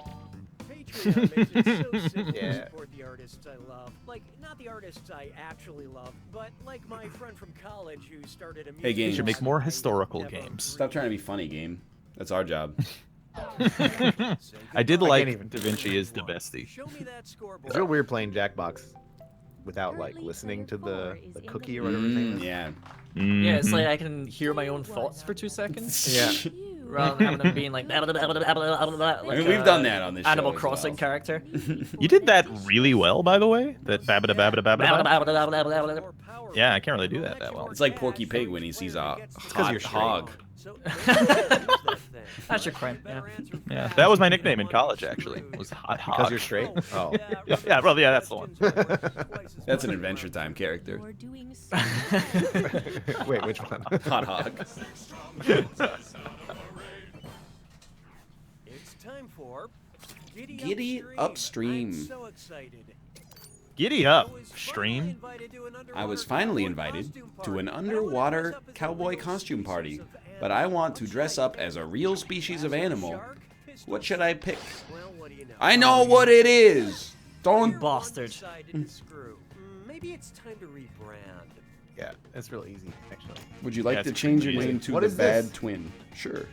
Patreon makes it so simple to Yeah. support the artists I love. Like, not the artists I actually love, but like my friend from college who started a music Hey, Games. We should make more blog. historical Never games. Stop trying to be funny, game. That's our job. I did I like can't even- Da Vinci is the bestie. Show me that scoreboard. It's real weird playing Jackbox without like listening to the cookie or whatever his name is. Yeah. Yeah, it's Mhm. like I can hear my own thoughts for 2 seconds. Yeah. Rather than having them being like, like I mean, we've done that on this show Animal as Crossing well. character. You did that really well, by the way. That babada babada babada. More power. Yeah, I can't really do that that well. It's like Porky Pig when he sees a hot you're straight. hog. So, That's your crime. Yeah. Yeah, that was my nickname in college, actually. Was Hot Because Hog. you're straight? Oh. Yeah, well, yeah, that's the one. That's an Adventure Time character. You're doing so Wait, which one? Hot hog. it's time for Giddy Upstream. I'm so excited. Giddy up, stream. I was finally invited to an underwater cowboy costume party, but I want to dress up as a real species of animal. What should I pick? I know what it is! Don't... Bastard. Maybe it's time to rebrand. Yeah, it's real easy actually. Would you like Yeah, to it's change your pretty name easy. to What the is this? Bad Twin? Sure.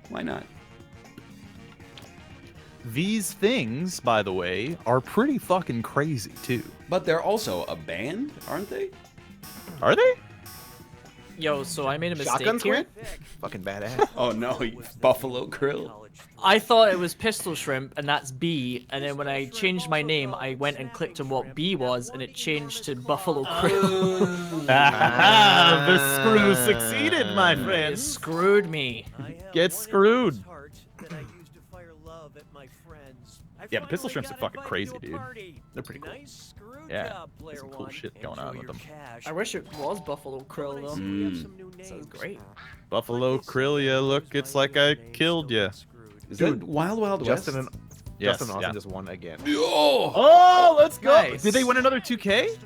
Why not? These things, by the way, are pretty fucking crazy too. But they're also a band, aren't they? Are they? Yo, so I made a mistake Shotgun here. squid? Fucking badass. Oh no, Buffalo Krill. I thought it was pistol shrimp, and that's B. And then when I changed my name, I went and clicked on what B was, and it changed to Buffalo Krill. Ah, the screw succeeded, my It friend. screwed me. Get screwed. Yeah, but pistol shrimps are fucking crazy, dude. They're pretty cool. Yeah, there's some cool shit going on with them. I wish it was Buffalo Krill though. Mm. Sounds great. Buffalo Krill, ya, look, it's like I killed ya. Is that Wild Wild West? Justin and Yes, Justin and Austin yeah. just won again. Oh! Oh, let's go! Nice. Did they win another 2K?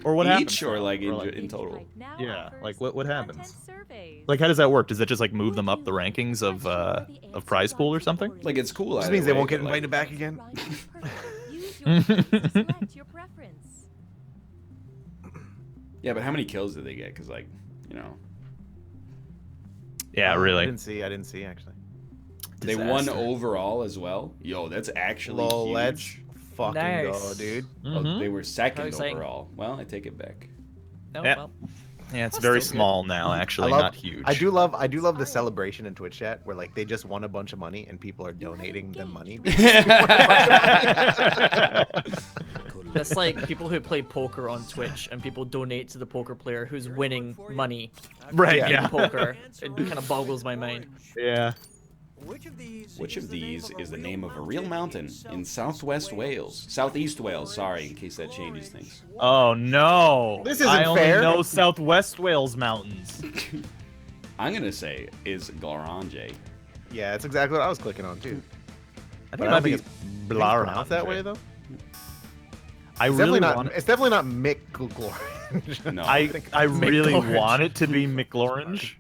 Or what Each happened? or like in, Or like- in total? Yeah, like what happens? Content surveys. Like, how does that work? Does that just like move them up the rankings of prize pool or something? Like it's cool. This either means they way, won't get but, like, invited back again. Use your choice to select your preference. Yeah, but how many kills did they get? Because like, you know, Yeah, I really. didn't see actually. they won Disaster. overall as well. Yo, that's actually Lol, huge. let's fucking go, Nice. dude. Oh, Mhm. they were second How exciting. overall. Well, I take it back. No, Yeah. well. Yeah, it's That's very still good. small now, actually, I love- not huge. I do love the celebration in Twitch chat where like they just won a bunch of money and people are donating them money. That's like people who play poker on Twitch and people donate to the poker player who's winning money Right, in yeah. poker. It kind of boggles my mind. Yeah. Which of these is the name of a real mountain in southwest Wales? Southeast Wales, sorry, in case that changes things. Oh, no. This isn't I only fair. know Southwest Wales mountains. I'm gonna say is Glorange. Yeah, that's exactly what I was clicking on too. I But think I it might don't be think it's pronounced that way though. I It's really definitely not. want It's definitely not Mick Glory. No. I really McLorange. want it to be McLorange.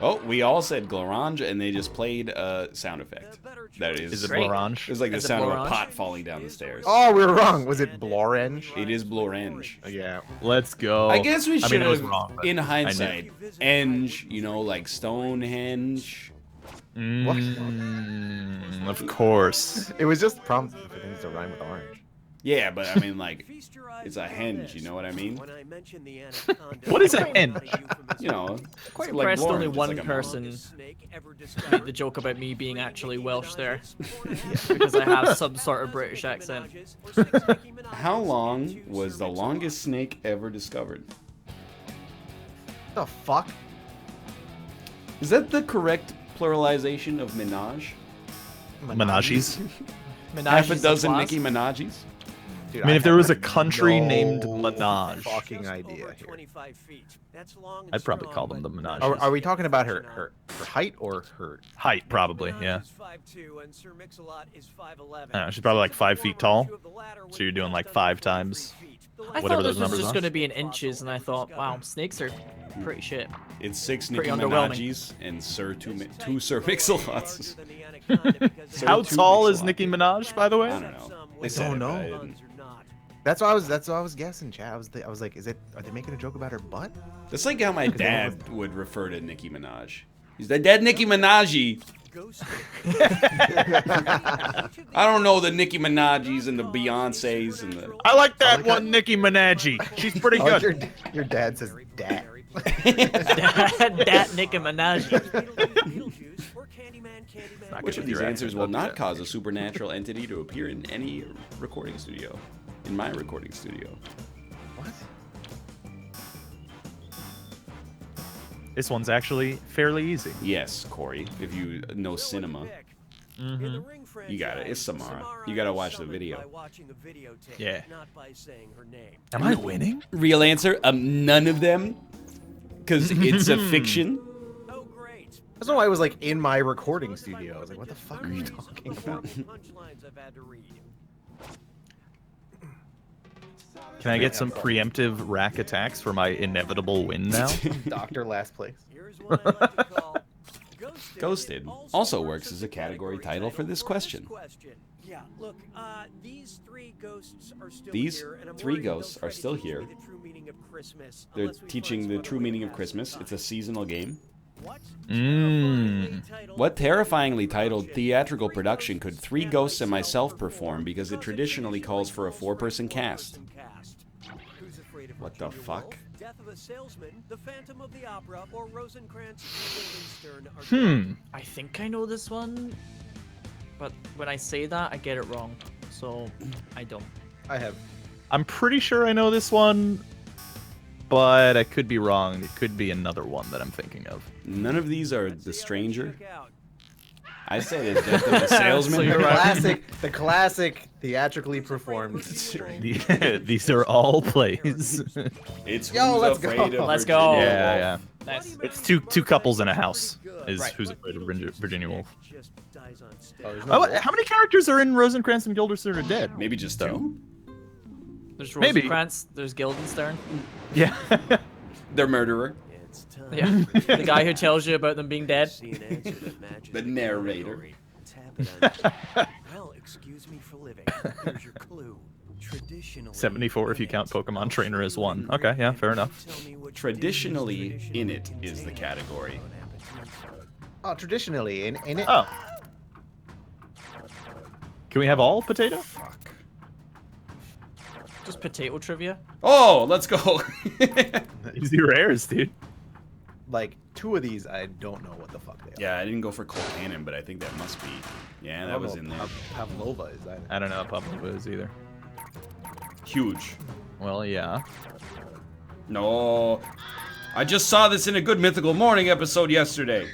Oh, we all said Glorange, and they just played a sound effect. That is. Is it Great. Blorange? It's like the Is it sound of a Blorange? pot falling down the stairs. Oh, we were wrong. Was it Blorenge? It is Blorange. Yeah. Let's go. I guess we should mean, it was have, wrong, but in I knew. hindsight, Enge, you know, like Stonehenge. Of course. It was just prompted for things to rhyme with orange. Yeah, but I mean, like, it's a henge, you know what I mean? What is a henge? You know, Quite it's like impressed only Blorange, it's one like a person mountain. made the joke about me being actually Welsh there. Because I have some sort of British accent. How long was the longest snake ever discovered? The fuck? Is that the correct pluralization of menage? Menages. Half a Menages dozen class. Nicki Minajes? Dude, I mean, if there was a have country no named Menage, fucking idea here. I'd probably call them the Menages. Are we talking about her height or her? Height, probably, yeah. She's probably like 5 feet tall. So you're doing like 5 times. I whatever thought those this was numbers just are. going to be in inches, and I thought, wow, snakes are pretty shit. It's 6 Pretty Nicki underwhelming. Minajes and two Sir Mix-a-Lots. How Two tall is Mix-a-Lot. Nicki Minaj, by the way? I don't know. They said don't it, but I know. didn't. That's what I was guessing, chat. I was like, are they making a joke about her butt? That's like how my dad would refer to Nicki Minaj. He's the dead Nicki Minaj. I don't know the Nicki Minaj's and the Beyonce's and the. I like that like one, Nicki Minaj. She's pretty I like good. your dad says dad. that Nicki Minaj. Which of these answers will not cause a supernatural entity to appear in any recording studio? In my recording studio. What? This one's actually fairly easy. Yes, Corey. If you know cinema, you got it. It's Samara. You gotta watch the video. Yeah. Am I winning? Real answer? None of them. Because it's a fiction. I don't know why it was like in my recording studio. I was like, what the fuck are you talking about? Can I get some preemptive rack attacks for my inevitable win now? Doctor last place. Ghosted also works as a category title for this question. Yeah, look, these three ghosts are still These here, and I'm three worried they'll ghosts try are to still teach me here. the true meaning of Christmas, They're unless we teaching find the some true other way meaning to of pass Christmas. the It's a time. seasonal game. What? What terrifyingly titled theatrical production could three ghosts and myself perform because it traditionally calls for a four-person cast? Who's afraid of What the Virginia fuck? Woolf, Death of a Salesman, The Phantom of the Opera, or Rosencrantz and Guildenstern are dead. I think I know this one, but when I say that, I get it wrong. So I don't. I have. I'm pretty sure I know this one, but I could be wrong. It could be another one that I'm thinking of. None of these are Let's The see how they Stranger. check out. I said it's Death of a Salesman. So you're right. The classic theatrically performed. These are all plays. It's Yo, Who's let's Afraid go. of Let's Virginia go. Woolf. Yeah. Nice. It's two couples in a house. Is Right. Who's Afraid of Virginia Wolf? Just dies on stage. Oh, there's no wolf? How many characters are in Rosencrantz and Guildenstern are dead? Maybe just So. two. There's Maybe. Rosencrantz, there's Guildenstern. Yeah. The murderer. It's time. Yeah. The guy who tells you about them being dead. See an answer that matches The narrator. category. Tap it on. Well, excuse me for living. Here's your clue. Traditionally 74 if you count Pokemon Trainer as one. Okay, yeah, fair enough. Traditionally in it is the category. Oh, traditionally in it. Oh. Can we have all potato? Fuck. Just potato trivia. Oh, let's go. Easy rares, dude. Like 2 of these, I don't know what the fuck they are. Yeah, I didn't go for Colt Cannon, but I think that must be. Yeah, I that don't was know in there. what Pavlova is either. I don't know what Pablo is either. Huge. Well, yeah. No. I just saw this in a Good Mythical Morning episode yesterday.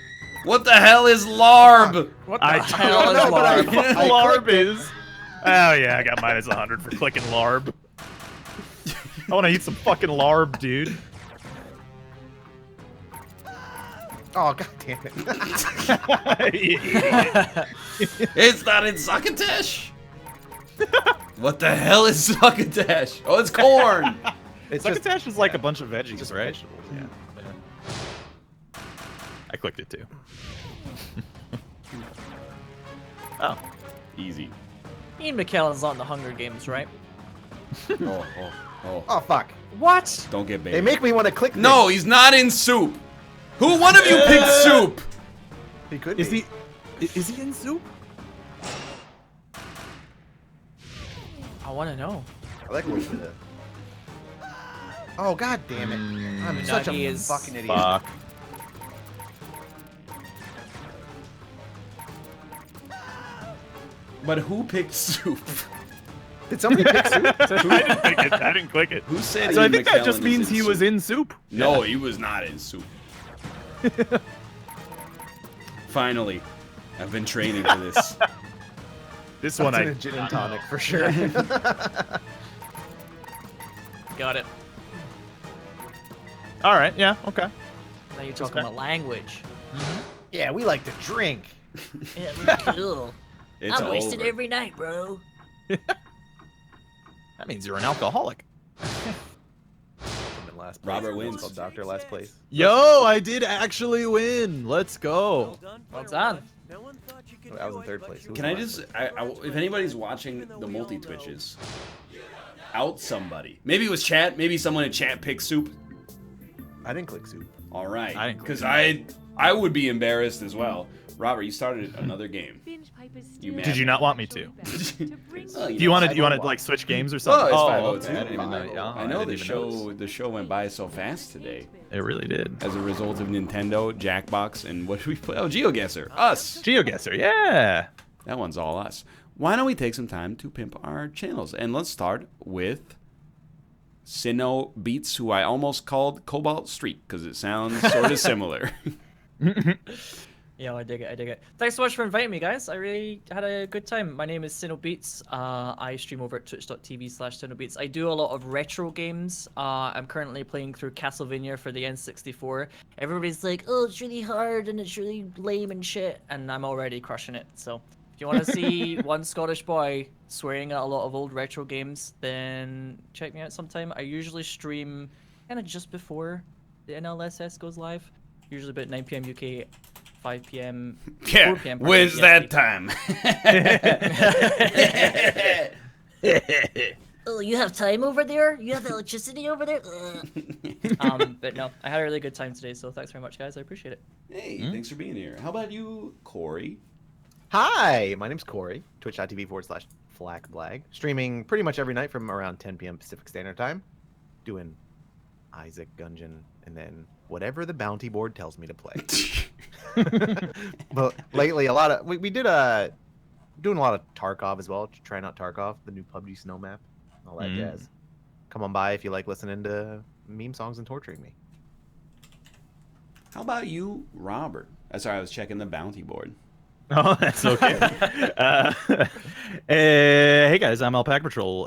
What the hell is LARB? What the I hell don't is know, but I- LARB? LARB is. Oh yeah, I got minus 100 for clicking LARB. I want to eat some fucking LARB, dude. Oh, god damn it. It's not in Succotash. What the hell is Succotash? Oh, it's corn. It's just Succotash is like a bunch of veggies, just right? vegetables, yeah. I clicked it too. Oh. Easy. Ian McKellen's not in the Hunger Games, right? Oh. Oh fuck. What? Don't get bait. They make me want to click. No, things. he's not in Soup. Who one of you picked Soup? He could Is be. is he in soup? I want to know. I like what he did. Oh god damn it! I'm such Nuggy a is- fucking idiot. Fuck. But who picked Soup? Did somebody pick soup? I didn't click it. I didn't click it. Who said So I Ian think that McKellen just is means in he was Soup? in soup. No, he was not in Soup. Finally, I've been training for this. This one That's in I a gin and tonic for sure. Got it. All right, yeah, okay. Now you took Okay. my language. Yeah, we like to drink. Yeah, cool. It's I'm wasted over. every night, bro. That means you're an alcoholic. I'm in last place. Robert It's wins. called Doctor Last Place. Yo, I did actually win. Let's go. Well done. No one thought you could I was do in it, third but place. you Who Can I won. just, if anybody's watching the multi-twitches, out somebody. Maybe it was chat. Maybe someone in chat picked Soup. I didn't click soup. All right. I didn't click Because I would be embarrassed as well. Robert, you started another game. You mad? Did you not want me to? Oh, Do you want to like switch games or something? Oh, it's 5:02. I didn't even know. Yeah, I know didn't even notice. the show went by so fast today It really did. as a result of Nintendo, Jackbox, and what did we play? Oh, GeoGuessr. Us. GeoGuessr, yeah. That one's all us. Why don't we take some time to pimp our channels? And let's start with Sinnoh Beats, who I almost called Cobalt Street because it sounds sort of similar. Yeah, I dig it. I dig it. Thanks so much for inviting me, guys. I really had a good time. My name is Sinnoh Beats. I stream over at twitch.tv/SinnohBeats. I do a lot of retro games. I'm currently playing through Castlevania for the N64. Everybody's like, oh, it's really hard and it's really lame and shit. And I'm already crushing it. So if you want to see one Scottish boy swearing at a lot of old retro games, then check me out sometime. I usually stream kind of just before the NLSS goes live. Usually about 9 p.m. UK, 5 p.m. Yeah, 4 p.m. when's that time? Oh, you have time over there? You have electricity over there? But no, I had a really good time today, so thanks very much, guys. I appreciate it. Hey, thanks for being here. How about you, Corey? Hi, my name's Corey. Twitch.tv/FlackBlag. Streaming pretty much every night from around 10 p.m. Pacific Standard Time. Doing Isaac Gungeon and then whatever the bounty board tells me to play. But lately, we did doing a lot of Tarkov as well. Trying out Tarkov, the new PUBG snow map, all that jazz. Come on by if you like listening to meme songs and torturing me. How about you, Robert? Sorry, I was checking the bounty board. Oh, that's okay. Hey guys, I'm Alpaca Patrol.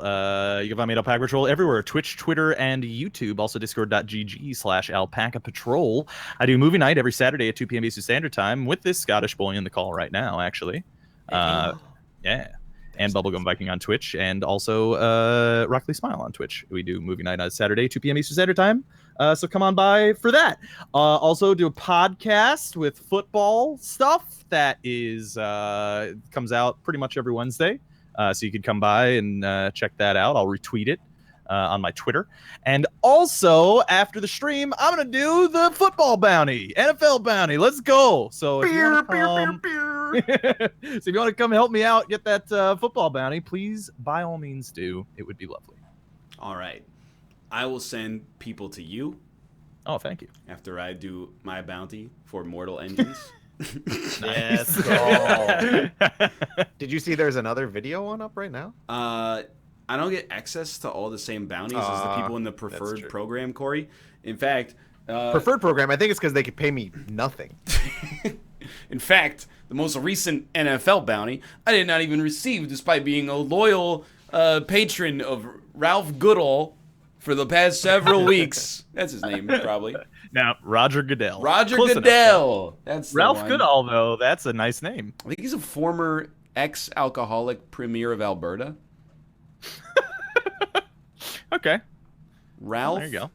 You can find me at Alpaca Patrol everywhere: Twitch, Twitter, and YouTube. Also, discord.gg/Alpaca Patrol. I do movie night every Saturday at 2 p.m. Eastern Standard Time with this Scottish boy in the call right now, actually. Yeah. And Bubblegum Viking on Twitch, and also Rock Lee Smile on Twitch. We do movie night on Saturday, 2 p.m. Eastern Standard Time. So come on by for that. Also do a podcast with football stuff that is comes out pretty much every Wednesday. So you can come by and check that out. I'll retweet it on my Twitter. And also after the stream, I'm gonna do the football bounty, NFL bounty. Let's go. So if you want to come, so if you want to come help me out, get that football bounty, please by all means do. It would be lovely. All right. I will send people to you. Oh, thank you. After I do my bounty for Mortal Engines. Yes. Oh. Did you see there's another video one up right now? I don't get access to all the same bounties as the people in the preferred program, Corey. In fact, preferred program, I think it's because they could pay me nothing. In fact, the most recent NFL bounty I did not even receive, despite being a loyal patron of Ralph Goodall for the past several weeks. That's his name, probably. Now, Roger Goodell. Roger Close Goodell. enough. That's the Ralph one. Goodall, though. That's a nice name. I think he's a former ex-alcoholic premier of Alberta. Okay. Ralph There you go.